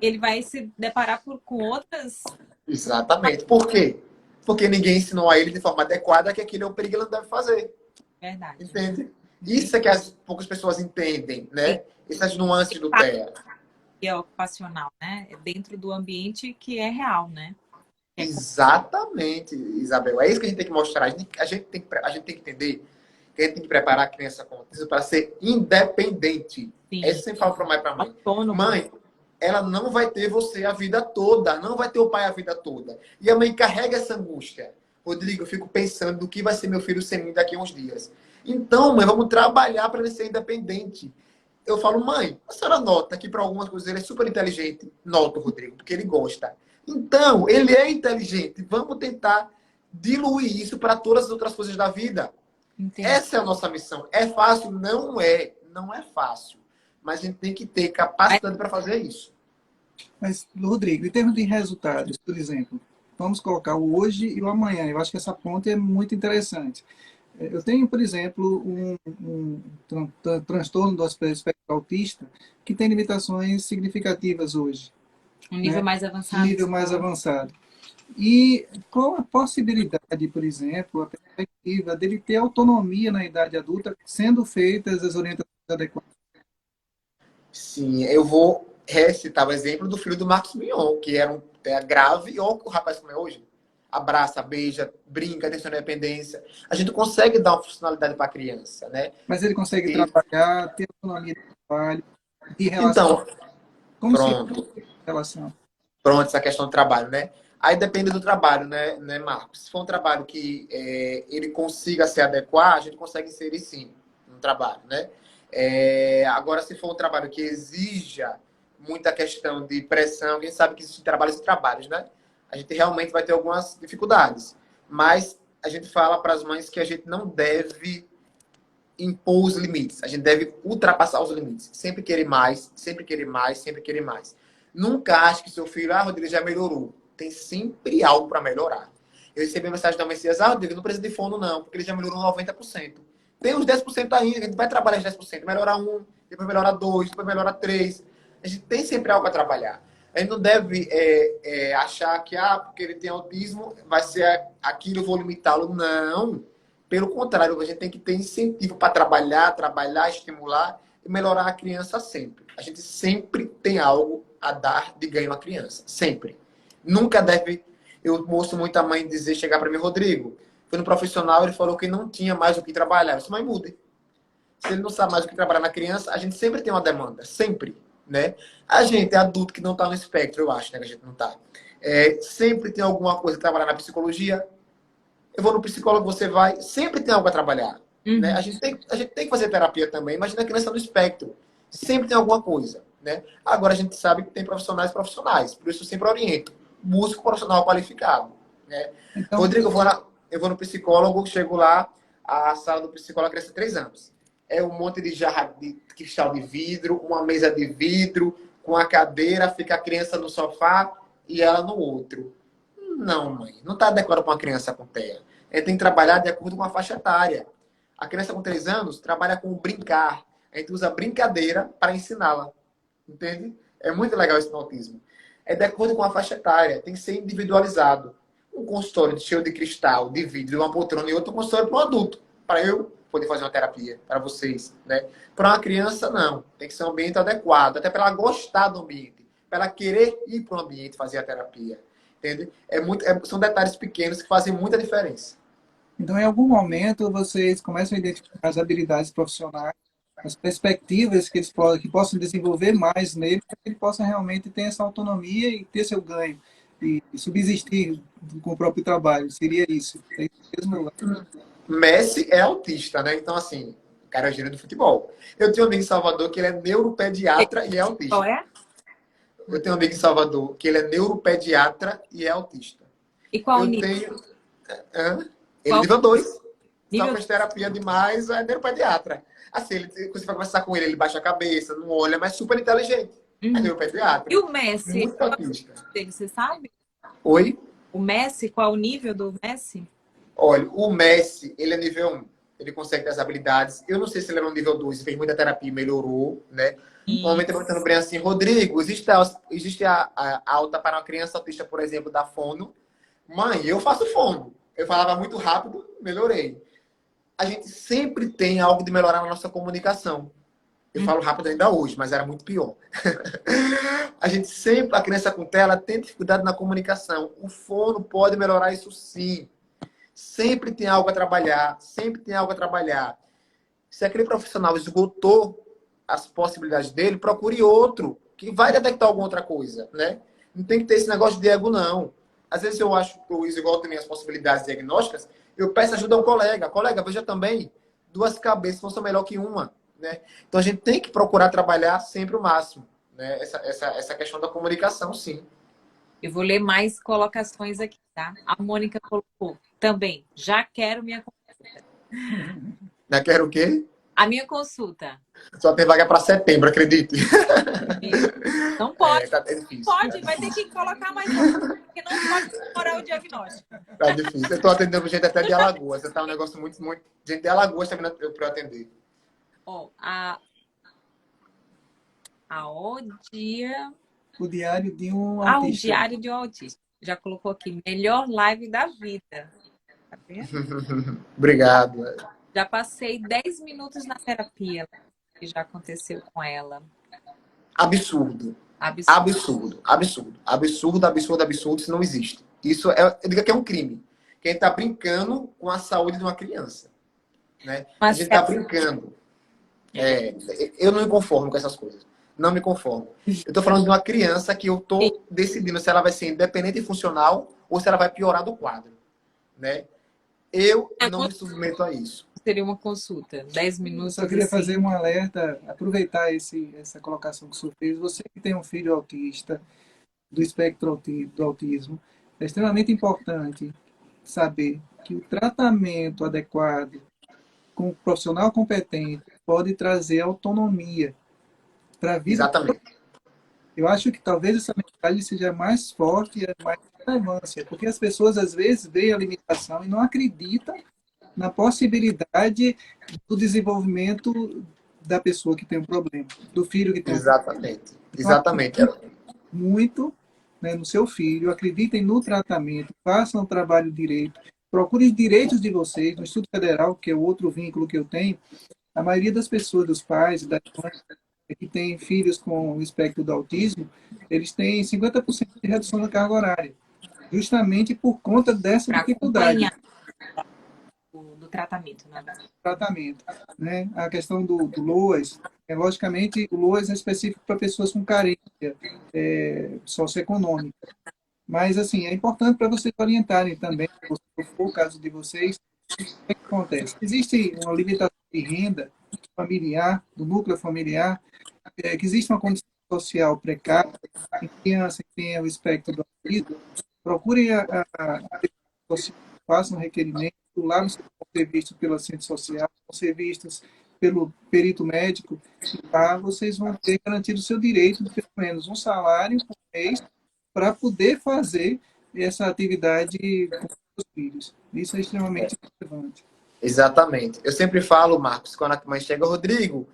Ele vai se deparar com outras. Exatamente. Por quê? Porque ninguém ensinou a ele de forma adequada que aquilo é o perigo que ele não deve fazer. Verdade. Entende? Isso é que as poucas pessoas entendem, né? Essas nuances do TEA. Que é ocupacional, né? É dentro do ambiente que é real, né? Exatamente, Isabel. É isso que a gente tem que mostrar. A gente tem que entender que a gente tem que preparar a criança com autismo para ser independente. Sim. É isso que sempre falo para a mãe e para a mãe. Autônomo. Mãe, ela não vai ter você a vida toda, não vai ter o pai a vida toda. E a mãe carrega essa angústia. Rodrigo, eu fico pensando do que vai ser meu filho sem mim daqui a uns dias. Então, mãe, vamos trabalhar para ele ser independente. Eu falo, mãe, a senhora nota que para algumas coisas ele é super inteligente. Noto, Rodrigo, porque ele gosta. Então, ele é inteligente. Vamos tentar diluir isso para todas as outras coisas da vida. Entendi. Essa é a nossa missão. É fácil? Não é. Não é fácil. Mas a gente tem que ter capacidade para fazer isso. Mas, Rodrigo, em termos de resultados, por exemplo, vamos colocar o hoje e o amanhã. Eu acho que essa ponte é muito interessante. Eu tenho, por exemplo, um transtorno do espectro autista que tem limitações significativas hoje. Um nível, né, mais avançado. Um nível mais avançado. E qual a possibilidade, por exemplo, a perspectiva dele ter autonomia na idade adulta, sendo feitas as orientações adequadas? Sim, eu vou recitar o exemplo do filho do Marcos Mion, que era um TEA grave, e olha o que o rapaz como é hoje. Abraça, beija, brinca, tem sua independência. A gente consegue dar uma funcionalidade para a criança, né? Mas ele consegue trabalhar, ter autonomia de trabalho, de relação. Então, como pronto. Se relação. Pronto, essa questão do trabalho, né? Aí depende do trabalho, né, Marcos? Se for um trabalho que ele consiga se adequar, a gente consegue inserir sim no trabalho, né? Agora, se for um trabalho que exija muita questão de pressão, quem sabe que existem trabalhos e trabalhos, né? A gente realmente vai ter algumas dificuldades. Mas a gente fala para as mães que a gente não deve impor os limites. A gente deve ultrapassar os limites. Sempre querer mais, sempre querer mais, sempre querer mais. Nunca ache que seu filho, Rodrigo, já melhorou. Tem sempre algo para melhorar. Eu recebi a mensagem da Messias, Rodrigo, não precisa de fono não, porque ele já melhorou 90%. Tem uns 10% ainda, a gente vai trabalhar os 10%. Melhorar 1, depois melhorar 2, depois melhorar 3. A gente tem sempre algo a trabalhar. A gente não deve achar que, porque ele tem autismo, vai ser aquilo, eu vou limitá-lo. Não. Pelo contrário, a gente tem que ter incentivo para trabalhar, estimular e melhorar a criança sempre. A gente sempre tem algo a dar de ganho à criança. Sempre. Nunca deve... Eu ouço muita mãe dizer, chegar para mim, Rodrigo, foi no profissional, ele falou que não tinha mais o que trabalhar. Eu disse, mas mude. Se ele não sabe mais o que trabalhar na criança, a gente sempre tem uma demanda. Sempre. Né? A gente é adulto que não está no espectro, eu acho, né? Que a gente não está. Sempre tem alguma coisa que trabalhar na psicologia. Eu vou no psicólogo, você vai. Sempre tem algo a trabalhar. Uhum. Né? A gente tem que fazer terapia também. Imagina a criança no espectro. Sempre tem alguma coisa. Né? Agora a gente sabe que tem profissionais. Por isso eu sempre oriento. Busca um profissional qualificado. Né? Então, Rodrigo, eu vou no psicólogo, chego lá, a sala do psicólogo cresce 3 anos. É um monte de jarra de cristal de vidro, uma mesa de vidro, com a cadeira, fica a criança no sofá e ela no outro. Não, mãe. Não está adequado para uma criança com TEA. Ele tem que trabalhar de acordo com a faixa etária. A criança com 3 anos trabalha com brincar. A gente usa brincadeira para ensiná-la. Entende? É muito legal isso no autismo. É de acordo com a faixa etária. Tem que ser individualizado. Um consultório cheio de cristal, de vidro, uma poltrona e outro consultório para um adulto. Para eu poder fazer uma terapia para vocês, né? Para uma criança, não. Tem que ser um ambiente adequado, até para ela gostar do ambiente, para ela querer ir para o ambiente fazer a terapia, entende? São detalhes pequenos que fazem muita diferença. Então, em algum momento, vocês começam a identificar as habilidades profissionais, as perspectivas que possam desenvolver mais nele, para que ele possa realmente ter essa autonomia e ter seu ganho, e subsistir com o próprio trabalho. Seria isso? É isso mesmo? Messi é autista, né? Então, assim, o cara é gênio do futebol. Eu tenho um amigo em Salvador que ele é neuropediatra e é autista. Qual é? Eu tenho um amigo em Salvador que ele é neuropediatra e é autista. E qual o nível? Ele é nível 2. Nível... Só faz terapia demais, é neuropediatra. Assim, você vai conversar com ele, ele baixa a cabeça, não olha, mas super inteligente. É Uhum. E neuropediatra. o Messi, Muito autista. dele, você sabe? Oi? O Messi, qual é o nível do Messi? Olha, o Messi, ele é nível 1. Ele consegue ter as habilidades. Eu não sei se ele era no nível 2, fez muita terapia e melhorou, né? Normalmente, Isso. perguntando bem assim, Rodrigo, existe a alta para uma criança autista, por exemplo, da fono? Mãe, eu faço fono. Eu falava muito rápido, melhorei. A gente sempre tem algo de melhorar na nossa comunicação. Eu Uhum. falo rápido ainda hoje, mas era muito pior. A gente sempre, a criança com tela, tem dificuldade na comunicação. O fono pode melhorar isso sim. Sempre tem algo a trabalhar, sempre tem algo a trabalhar. Se aquele profissional esgotou as possibilidades dele, procure outro que vai detectar alguma outra coisa, né? Não tem que ter esse negócio de ego, não. Às vezes eu acho que o esgoto tem as possibilidades diagnósticas, eu peço ajuda a um colega. Colega, veja também, duas cabeças não são melhor que uma, né? Então a gente tem que procurar trabalhar sempre o máximo, né? Essa questão da comunicação, sim. Eu vou ler mais colocações aqui, tá? A Mônica colocou também. Já quero minha, Né? Quero o quê? a minha consulta. Só tem vaga para setembro, acredite. Não pode, É, é difícil, tá pode, vai ter difícil. que colocar mais uma, porque não pode demorar o diagnóstico. Tá difícil. Eu tô atendendo gente até de Alagoas. Tá um negócio muito, muito. Gente de Alagoas também para eu atender. Ó, a Odia. O diário de um Ah, o autista. Diário de um Autista. Já colocou aqui, melhor live da vida. Tá vendo? Obrigado. Já passei 10 minutos na terapia que já aconteceu com ela. Absurdo. Absurdo. Absurdo. Absurdo. Absurdo, absurdo, absurdo. Isso não existe. Isso é, eu digo que é um crime. Quem está brincando com a saúde de uma criança. Né? A Mas gente está brincando. É, eu não me conformo com essas coisas. Não me conformo. Eu estou falando de uma criança que eu estou decidindo se ela vai ser independente e funcional ou se ela vai piorar do quadro. Né? Eu não me submeto a isso. seria uma consulta, 10 Eu minutos. só queria assim. fazer um alerta, aproveitar essa colocação que o senhor fez. Você que tem um filho autista, do espectro do autismo, é extremamente importante saber que o tratamento adequado com um profissional competente pode trazer autonomia para a vida. Exatamente. Eu acho que talvez essa mensagem seja mais forte e mais relevância, porque as pessoas às vezes veem a limitação e não acreditam na possibilidade do desenvolvimento da pessoa que tem um problema, do filho que tem um problema. Exatamente. Então, Exatamente. muito, né, no seu filho, acreditem no tratamento, façam o trabalho direito, procurem os direitos de vocês. No Instituto Federal, que é o outro vínculo que eu tenho, a maioria das pessoas, dos pais e das mães que têm filhos com espectro do autismo, eles têm 50% de redução da carga horária, justamente por conta dessa Para dificuldade acompanhar do tratamento, né? tratamento, né? A questão do LOAS, logicamente, o LOAS é específico para pessoas com carência socioeconômica. Mas, assim, é importante para vocês orientarem também, se for o caso de vocês, o que acontece? Existe uma limitação de renda familiar, do núcleo familiar, que existe uma condição social precária, em criança que tem o espectro do autismo, procurem a social, façam um requerimento, lá vocês vão ser vistos pela assistente social, vão ser vistos pelo perito médico, e lá vocês vão ter garantido o seu direito de pelo menos um salário por mês para poder fazer essa atividade com os filhos. Isso é extremamente relevante. Exatamente. Eu sempre falo, Marcos, quando a mãe chega, Rodrigo,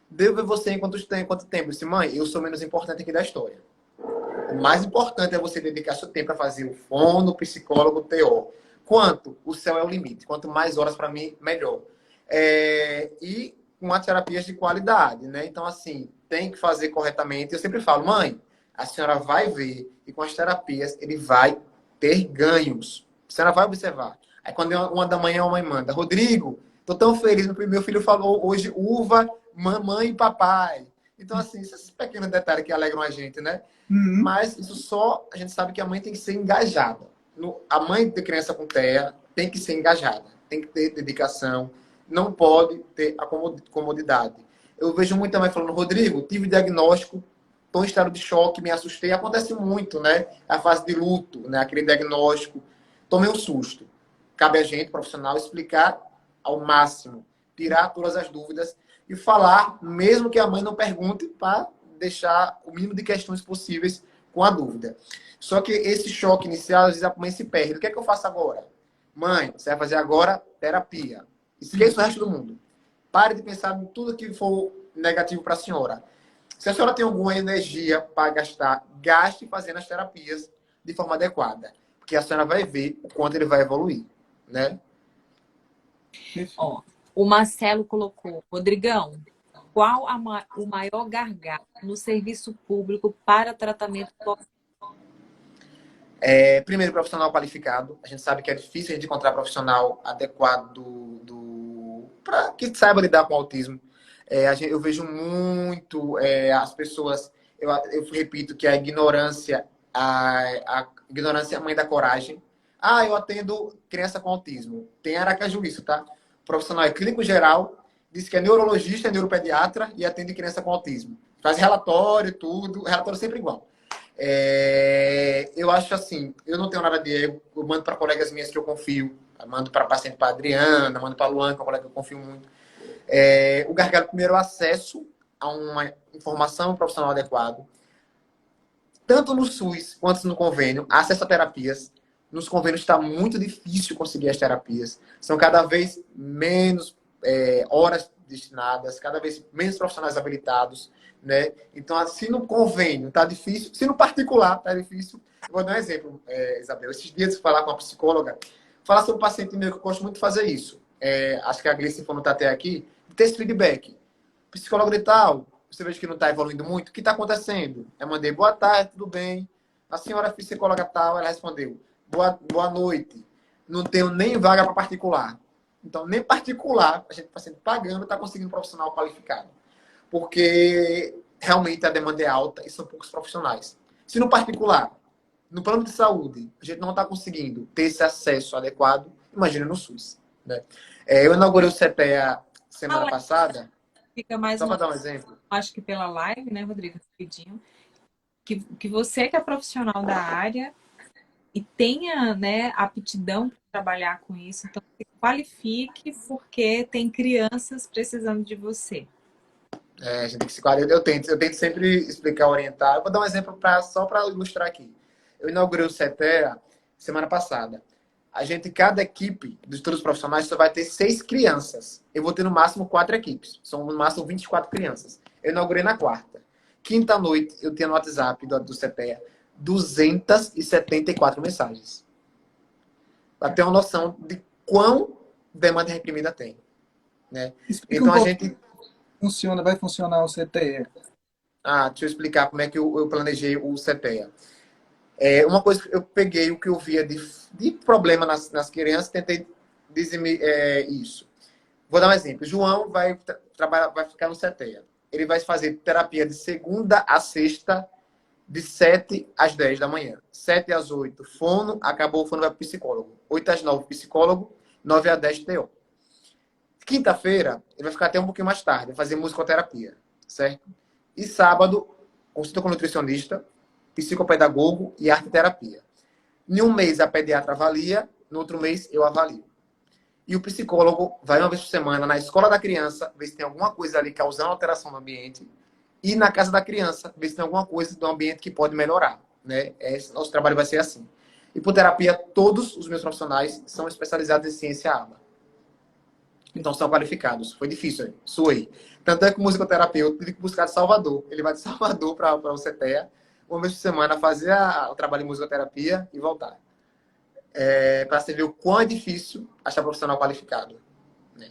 devo ver você enquanto tempo. Eu disse, mãe, eu sou menos importante aqui da história. O mais importante é você dedicar seu tempo para fazer o fono, o psicólogo, o TO. Quanto? O céu é o limite. Quanto mais horas para mim, melhor. E com as terapias de qualidade, né? Então, assim, tem que fazer corretamente. Eu sempre falo, mãe, a senhora vai ver e com as terapias ele vai ter ganhos. A senhora vai observar. Aí quando é 1 da manhã, a mãe manda, Rodrigo, tô tão feliz, meu filho falou hoje uva, mamãe e papai. Então, assim, esses pequenos detalhes que alegram a gente, né? Uhum. Mas isso só, a gente sabe que a mãe tem que ser engajada. A mãe de criança com TEA tem que ser engajada, tem que ter dedicação, não pode ter a comodidade. Eu vejo muita mãe falando, Rodrigo, tive diagnóstico, estou em estado de choque, me assustei. Acontece muito, né? A fase de luto, né? Aquele diagnóstico. Tomei um susto. Cabe a gente, profissional, explicar ao máximo, tirar todas as dúvidas e falar, mesmo que a mãe não pergunte, para deixar o mínimo de questões possíveis com a dúvida. Só que esse choque inicial, às vezes a mãe se perde. O que é que eu faço agora? Mãe, você vai fazer agora terapia. Esqueça o resto do mundo. Pare de pensar em tudo que for negativo para a senhora. Se a senhora tem alguma energia para gastar, gaste fazendo as terapias de forma adequada. Porque a senhora vai ver o quanto ele vai evoluir, né? Ó, o Marcelo colocou, Rodrigão, qual o maior gargalo no serviço público para tratamento? Primeiro, profissional qualificado. A gente sabe que é difícil a gente encontrar profissional adequado para que saiba lidar com o autismo. Eu vejo muito as pessoas. Eu repito que a ignorância é a mãe da coragem. Ah, eu atendo criança com autismo. Tem Aracaju isso, tá? O profissional é clínico geral, diz que é neurologista, é neuropediatra e atende criança com autismo. Faz relatório, tudo. Relatório sempre igual. Eu acho assim, eu não tenho nada de ego, eu mando para colegas minhas que eu confio, eu mando para paciente, para Adriana, mando para Luan, que é uma colega que eu confio muito. O gargalo primeiro é o acesso a uma informação profissional adequado, tanto no SUS quanto no convênio, acesso a terapias. Nos convênios está muito difícil conseguir as terapias, são cada vez menos horas destinadas, cada vez menos profissionais habilitados, né? Então, se no convênio está difícil, se no particular está difícil, eu vou dar um exemplo, Isabel. Esses dias eu fui falar com uma psicóloga, falar sobre um paciente meu, que eu gosto muito de fazer isso. Acho que a Gleice falou até aqui, ter esse feedback. Psicólogo de tal, você vê que não está evoluindo muito, o que está acontecendo? Eu mandei, boa tarde, tudo bem? A senhora psicóloga tal, ela respondeu, boa noite. Não tenho nem vaga para particular. Então, nem particular, a gente está sempre pagando, está conseguindo um profissional qualificado. Porque realmente a demanda é alta e são poucos profissionais. Se no particular, no plano de saúde, a gente não está conseguindo ter esse acesso adequado, imagina no SUS. Né? Eu inaugurei o CETEA semana passada. Fica mais só para dar um exemplo. Acho que pela live, né, Rodrigo? Rapidinho. Que você que é profissional da área e tenha, né, aptidão para trabalhar com isso, então se qualifique porque tem crianças precisando de você. A gente tem que se qualificar. Eu tento sempre explicar, orientar. Eu vou dar um exemplo só para ilustrar aqui. Eu inaugurei o CETEA semana passada. Cada equipe dos todos os profissionais só vai ter 6 crianças. Eu vou ter no máximo 4 equipes. São no máximo 24 crianças. Eu inaugurei na quarta. Quinta noite, eu tinha no WhatsApp do CETEA 274 mensagens. Para ter uma noção de quão demanda reprimida tem. Né? Então, a gente... vai funcionar o CTE? Deixa eu explicar como é que eu planejei o CETEA. Uma coisa que eu peguei, o que eu via de problema nas crianças, tentei dizer isso. Vou dar um exemplo. João vai ficar no CETEA. Ele vai fazer terapia de segunda a sexta, de 7 às 10 da manhã. 7 às 8, fono. Acabou o fono, vai para o psicólogo. 8 às 9, psicólogo. 9 às 10, TO. Quinta-feira, ele vai ficar até um pouquinho mais tarde, vai fazer musicoterapia, certo? E sábado, consulta com nutricionista, psicopedagogo e arte-terapia. Em um mês, a pediatra avalia, no outro mês, eu avalio. E o psicólogo vai uma vez por semana na escola da criança, ver se tem alguma coisa ali causando alteração no ambiente, e na casa da criança, ver se tem alguma coisa do ambiente que pode melhorar. Né? Nosso trabalho vai ser assim. Hipoterapia, todos os meus profissionais são especializados em ciência ABA. Então, são qualificados. Foi difícil, hein? Suei. Tanto é que o musicoterapeuta tive que buscar de Salvador. Ele vai de Salvador para o CETEA, uma vez por semana, fazer o trabalho de musicoterapia e voltar. Para você ver o quão é difícil achar profissional qualificado. Né?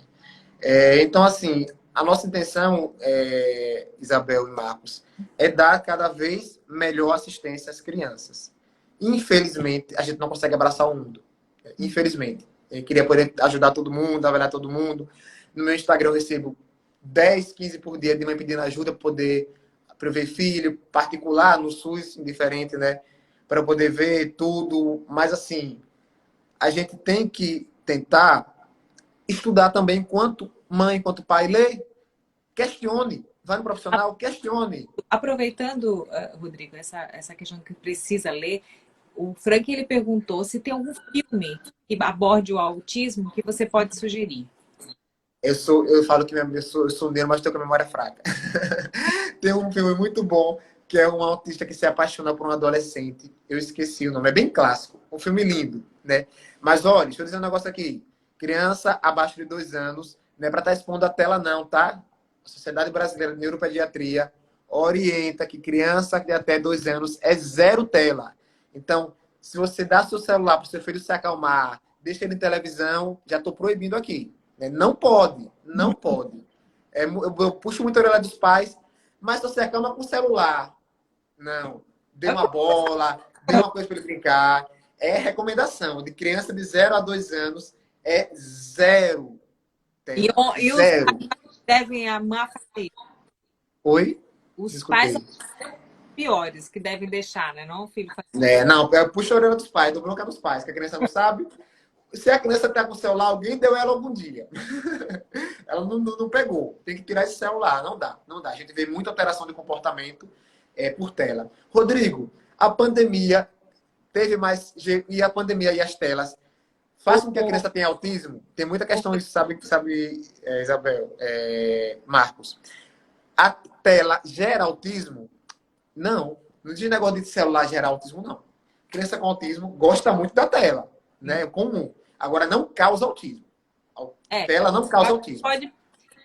Então, assim, a nossa intenção, Isabel e Marcos, é dar cada vez melhor assistência às crianças. Infelizmente, a gente não consegue abraçar o mundo. Infelizmente. Eu queria poder ajudar todo mundo, avaliar todo mundo. No meu Instagram eu recebo 10, 15 por dia de mãe pedindo ajuda para poder prever filho, particular, no SUS, indiferente, né? Para eu poder ver tudo. Mas, assim, a gente tem que tentar estudar também enquanto mãe, enquanto pai. Lê, questione. Vai no profissional, questione. Aproveitando, Rodrigo, essa questão que precisa ler, o Frank ele perguntou se tem algum filme que aborde o autismo que você pode sugerir. Eu falo que eu sou negro, mas estou com a memória fraca. Tem um filme muito bom, que é um autista que se apaixona por um adolescente. Eu esqueci o nome, é bem clássico. Um filme lindo, né? Mas olha, deixa eu dizer um negócio aqui. Criança abaixo de 2 anos, não é para estar expondo a tela não, tá? A Sociedade Brasileira de Neuropediatria orienta que criança de até 2 anos é zero tela. Então, se você dá seu celular para o seu filho se acalmar, deixa ele em televisão, já estou proibindo aqui. Né? Não pode, não pode. Eu puxo muito a orelha dos pais, mas você acalma com o celular. Não. Dê uma bola, dê uma coisa para ele brincar. É recomendação. De criança de 0 a 2 anos é zero E, tela. e os Zero. pais devem amar fazer. Oi? Os Desculpei. pais são piores que devem deixar, né? Não o filho fazer. Não, eu puxo a orelha dos pais, dou bronca dos pais, que a criança não sabe. Se a criança está com o celular, alguém deu ela algum dia. Ela não pegou. Tem que tirar esse celular. Não dá, não dá. A gente vê muita alteração de comportamento por tela. Rodrigo, a pandemia teve mais... E a pandemia e as telas faz com que a criança tenha autismo? Tem muita questão, sabe Isabel, Marcos. A tela gera autismo? Não. Não diz negócio de celular gerar autismo, não. Criança com autismo gosta muito da tela, né? É comum. Agora, não causa autismo. A tela não causa autismo.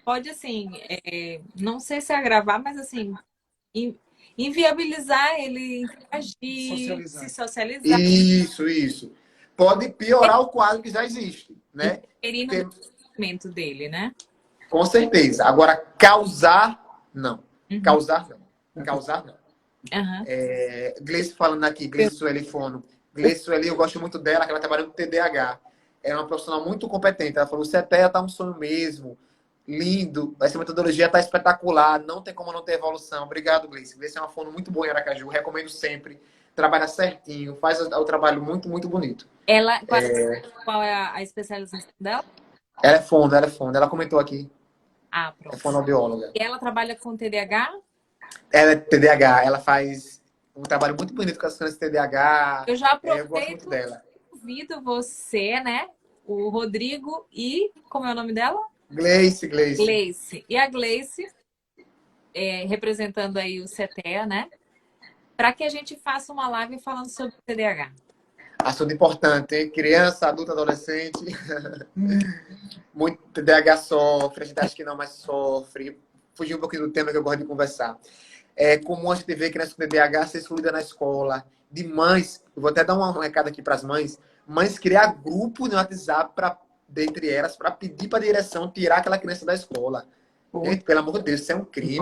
Pode assim, não sei se agravar, mas assim, inviabilizar ele interagir, se socializar. Isso. Pode piorar o quadro que já existe, né? No desenvolvimento dele, né? Com certeza. Agora, causar, não. Uhum. Causar, não. Causar, não. Uhum. Gleice falando aqui, Gleice Sueli Fono. Gleice Sueli, eu gosto muito dela, que ela trabalha no TDAH. É uma profissional muito competente. Ela falou, o CETEA tá um sonho mesmo. Lindo. Essa metodologia tá espetacular. Não tem como não ter evolução. Obrigado, Gleice. Gleice é uma fono muito boa em Aracaju. Recomendo sempre. Trabalha certinho. Faz o trabalho muito, muito bonito. Qual é a especialização dela? Ela é fono. Ela comentou aqui. Ah, pronto. É fonoaudióloga. E ela trabalha com TDAH? Ela é TDAH. Ela faz um trabalho muito bonito com as crianças TDAH. Eu já eu gosto muito dela. Convido você, né? O Rodrigo e... Como é o nome dela? Gleice. E a Gleice, representando aí o CETEA, né? Para que a gente faça uma live falando sobre TDAH. Assunto importante, hein? Criança, adulto, adolescente. Muito TDAH sofre, a gente acha que não, mas sofre. Fugir um pouquinho do tema que eu gosto de conversar. É comum a gente ver criança com TDAH ser excluída na escola. De mães, eu vou até dar um recado aqui para as mães. Mães criar grupo no WhatsApp dentre elas para pedir para a direção tirar aquela criança da escola. Gente, pelo amor de Deus, isso é um crime.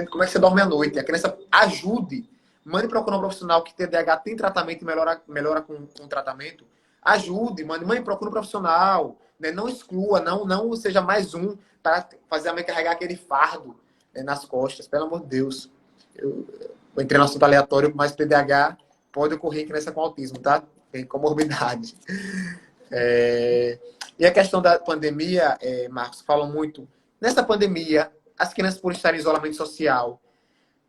Como é que você dorme à noite? A criança ajude. Mande procurar um profissional que TDAH tem tratamento e melhora com tratamento. Ajude, mãe, procura um profissional. Né? Não exclua, não seja mais um para fazer a mãe carregar aquele fardo nas costas. Pelo amor de Deus. Eu entrei no assunto aleatório, mas TDAH pode ocorrer em criança com autismo, tá? Tem comorbidade. E a questão da pandemia, Marcos, falam muito. Nessa pandemia, as crianças, por estarem em isolamento social,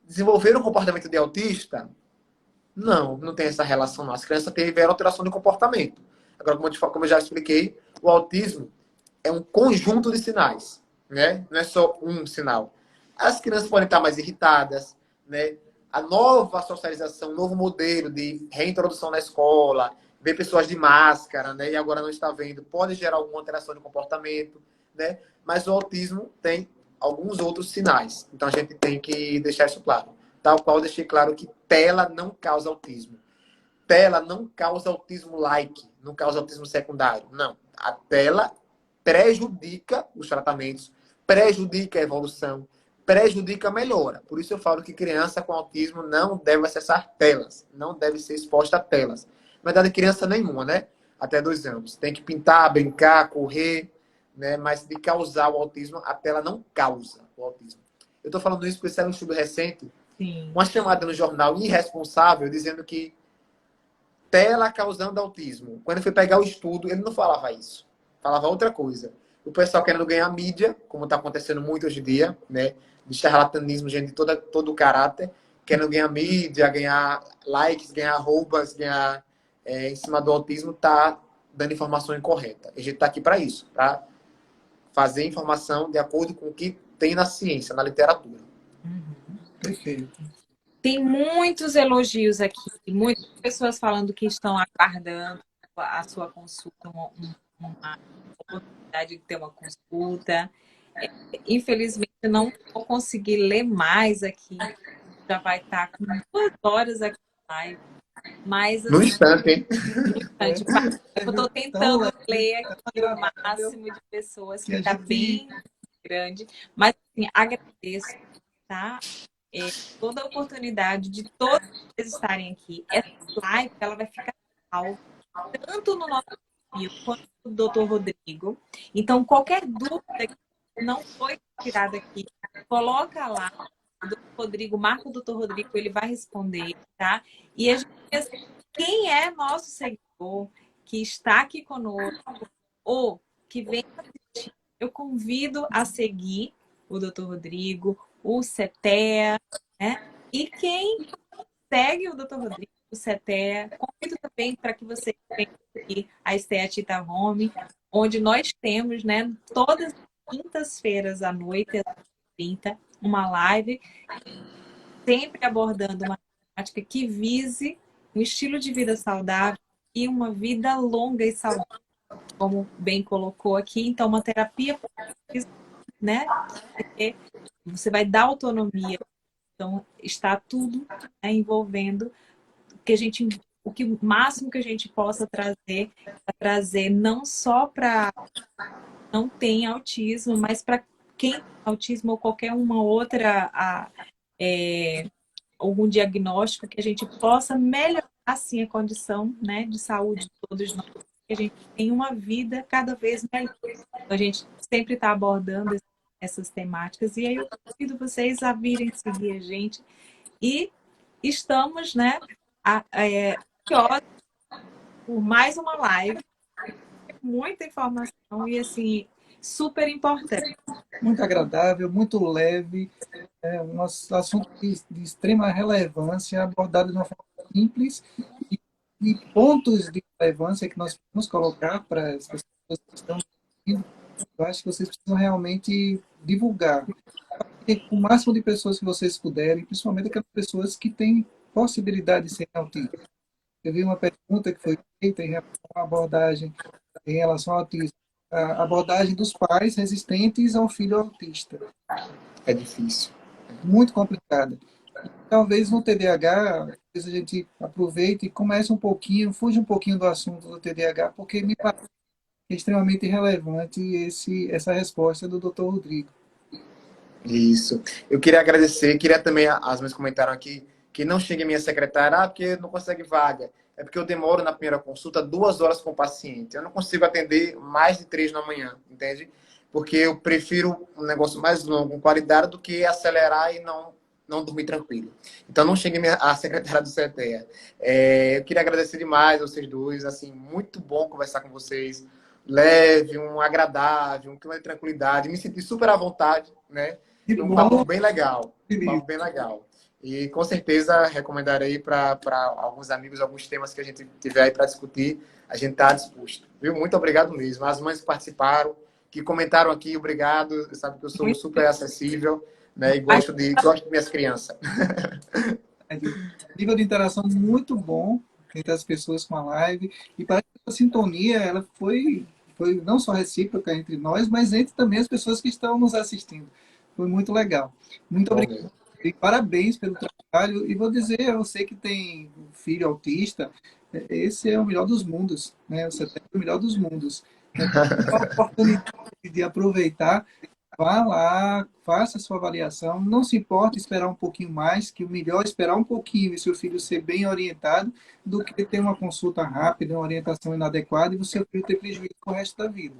desenvolveram um comportamento de autista? Não tem essa relação, não. As crianças tiveram alteração de comportamento. Agora, como eu já expliquei, o autismo é um conjunto de sinais, né? Não é só um sinal. As crianças podem estar mais irritadas, né? A nova socialização, um novo modelo de reintrodução na escola, ver pessoas de máscara, né? E agora não está vendo, pode gerar alguma alteração de comportamento, né? Mas o autismo tem alguns outros sinais. Então a gente tem que deixar isso claro. Tal qual eu deixei claro que tela não causa autismo. Tela não causa autismo like, não causa autismo secundário. Não. A tela prejudica os tratamentos, prejudica a evolução, prejudica a melhora. Por isso eu falo que criança com autismo não deve acessar telas, não deve ser exposta a telas. Na verdade, criança nenhuma, né? Até 2 anos. Tem que pintar, brincar, correr, né? Mas de causar o autismo, a tela não causa o autismo. Eu estou falando isso porque saiu um estudo recente, uma chamada no jornal Irresponsável, dizendo que tela causando autismo. Quando eu fui pegar o estudo, ele não falava isso. Falava outra coisa. O pessoal querendo ganhar mídia, como está acontecendo muito hoje em dia, né? De charlatanismo, gente de todo o caráter, querendo ganhar mídia, ganhar likes, ganhar arrobas, ganhar em cima do autismo, tá dando informação incorreta. A gente está aqui para isso, para fazer informação de acordo com o que tem na ciência, na literatura. Perfeito. Tem muitos elogios aqui, muitas pessoas falando que estão aguardando a sua consulta, uma oportunidade de ter uma consulta. Infelizmente, eu não vou conseguir ler mais aqui, já vai estar com 2 horas aqui na live. Mas, No assim, instante, hein? eu estou tentando ler aqui o máximo de pessoas, que está bem grande. Mas, assim, agradeço, tá? Toda a oportunidade de todos vocês estarem aqui. Essa live, ela vai ficar salva, tanto no nosso perfil quanto no Dr. Rodrigo. Então, qualquer dúvida que não foi tirada aqui, coloca lá. O Dr. Rodrigo, marca o Dr. Rodrigo, ele vai responder, tá? E a gente, quem é nosso seguidor, que está aqui conosco, ou que vem assistir, eu convido a seguir o Dr. Rodrigo, o CETEA, né? E quem segue o Dr. Rodrigo, o CETEA, convido também para que você venha aqui a Estética Home, onde nós temos, né, todas as quintas-feiras à noite, às 30, uma live, sempre abordando uma temática que vise um estilo de vida saudável e uma vida longa e saudável, como bem colocou aqui. Então, uma terapia, né? Você vai dar autonomia. Então, está tudo, né, envolvendo o máximo que a gente possa trazer não só para não tem autismo, mas para quem tem autismo ou qualquer uma outra algum diagnóstico, que a gente possa melhorar assim a condição, né, de saúde de todos nós, que a gente tenha uma vida cada vez melhor. Então, a gente sempre está abordando essas temáticas, e aí eu convido vocês a virem seguir a gente, e estamos, né, ansiosos por mais uma live, muita informação e assim, super importante. Muito agradável, muito leve, um assunto de extrema relevância, abordado de uma forma simples e pontos de relevância que nós podemos colocar para as pessoas que estão assistindo. Eu acho que vocês precisam realmente divulgar com o máximo de pessoas que vocês puderem, principalmente aquelas pessoas que têm possibilidade de ser autistas. Eu vi uma pergunta que foi feita em relação à abordagem em relação ao autismo, a abordagem dos pais resistentes ao filho autista. É difícil. Muito complicada. Talvez no TDAH, a gente aproveite e comece um pouquinho, fuja um pouquinho do assunto do TDAH, porque me parece extremamente relevante essa resposta do Dr. Rodrigo. Isso. Eu queria agradecer, queria também, as mães comentaram aqui, que não chega minha secretária, porque não consegue vaga. É porque eu demoro na primeira consulta 2 horas com o paciente. Eu não consigo atender mais de 3 na manhã, entende? Porque eu prefiro um negócio mais longo, com qualidade, do que acelerar e não dormir tranquilo. Então não chega a secretária do CETEA. Eu queria agradecer demais a vocês dois, assim, muito bom conversar com vocês. Leve, um agradável, um clima de tranquilidade. Me senti super à vontade, né? Um papo bem legal. Um papo bem legal. E com certeza recomendarei para alguns amigos, alguns temas que a gente tiver aí para discutir, a gente está disposto. Viu? Muito obrigado mesmo. As mães que participaram, que comentaram aqui, obrigado. Sabe que eu sou super acessível, né? E gosto de minhas crianças. Nível de interação muito bom entre as pessoas com a live. E parece que a sintonia ela foi não só recíproca entre nós, mas entre também as pessoas que estão nos assistindo. Foi muito legal. Muito obrigado. E parabéns pelo trabalho. E vou dizer a você que tem um filho autista, esse é o melhor dos mundos, né? Você tem o melhor dos mundos. É uma oportunidade de aproveitar. Vá lá, faça a sua avaliação. Não se importe esperar um pouquinho mais, que o melhor é esperar um pouquinho e seu filho ser bem orientado do que ter uma consulta rápida, uma orientação inadequada e o seu filho ter prejuízo com o resto da vida.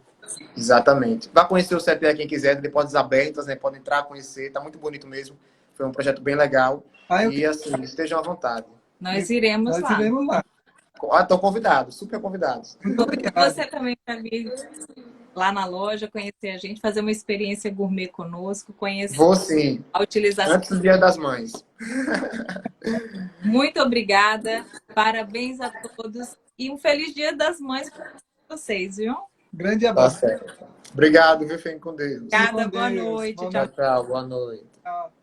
Exatamente. Vá conhecer o CETEA quem quiser, de portas abertas, né? Pode entrar, conhecer. Está muito bonito mesmo. Foi um projeto bem legal. E assim, estejam à vontade. Nós iremos lá. Estão convidados, super convidados. Muito obrigado. Você também para vir lá na loja, conhecer a gente, fazer uma experiência gourmet conosco, conhecer Vou sim. A utilização. Antes do Dia das Mães. Muito obrigada, parabéns a todos e um feliz Dia das Mães para vocês, viu? Grande abraço. Tá certo. Obrigado, viu? Fiquem com Deus. Obrigada, boa noite. Tchau, tchau. Boa noite. Tchau.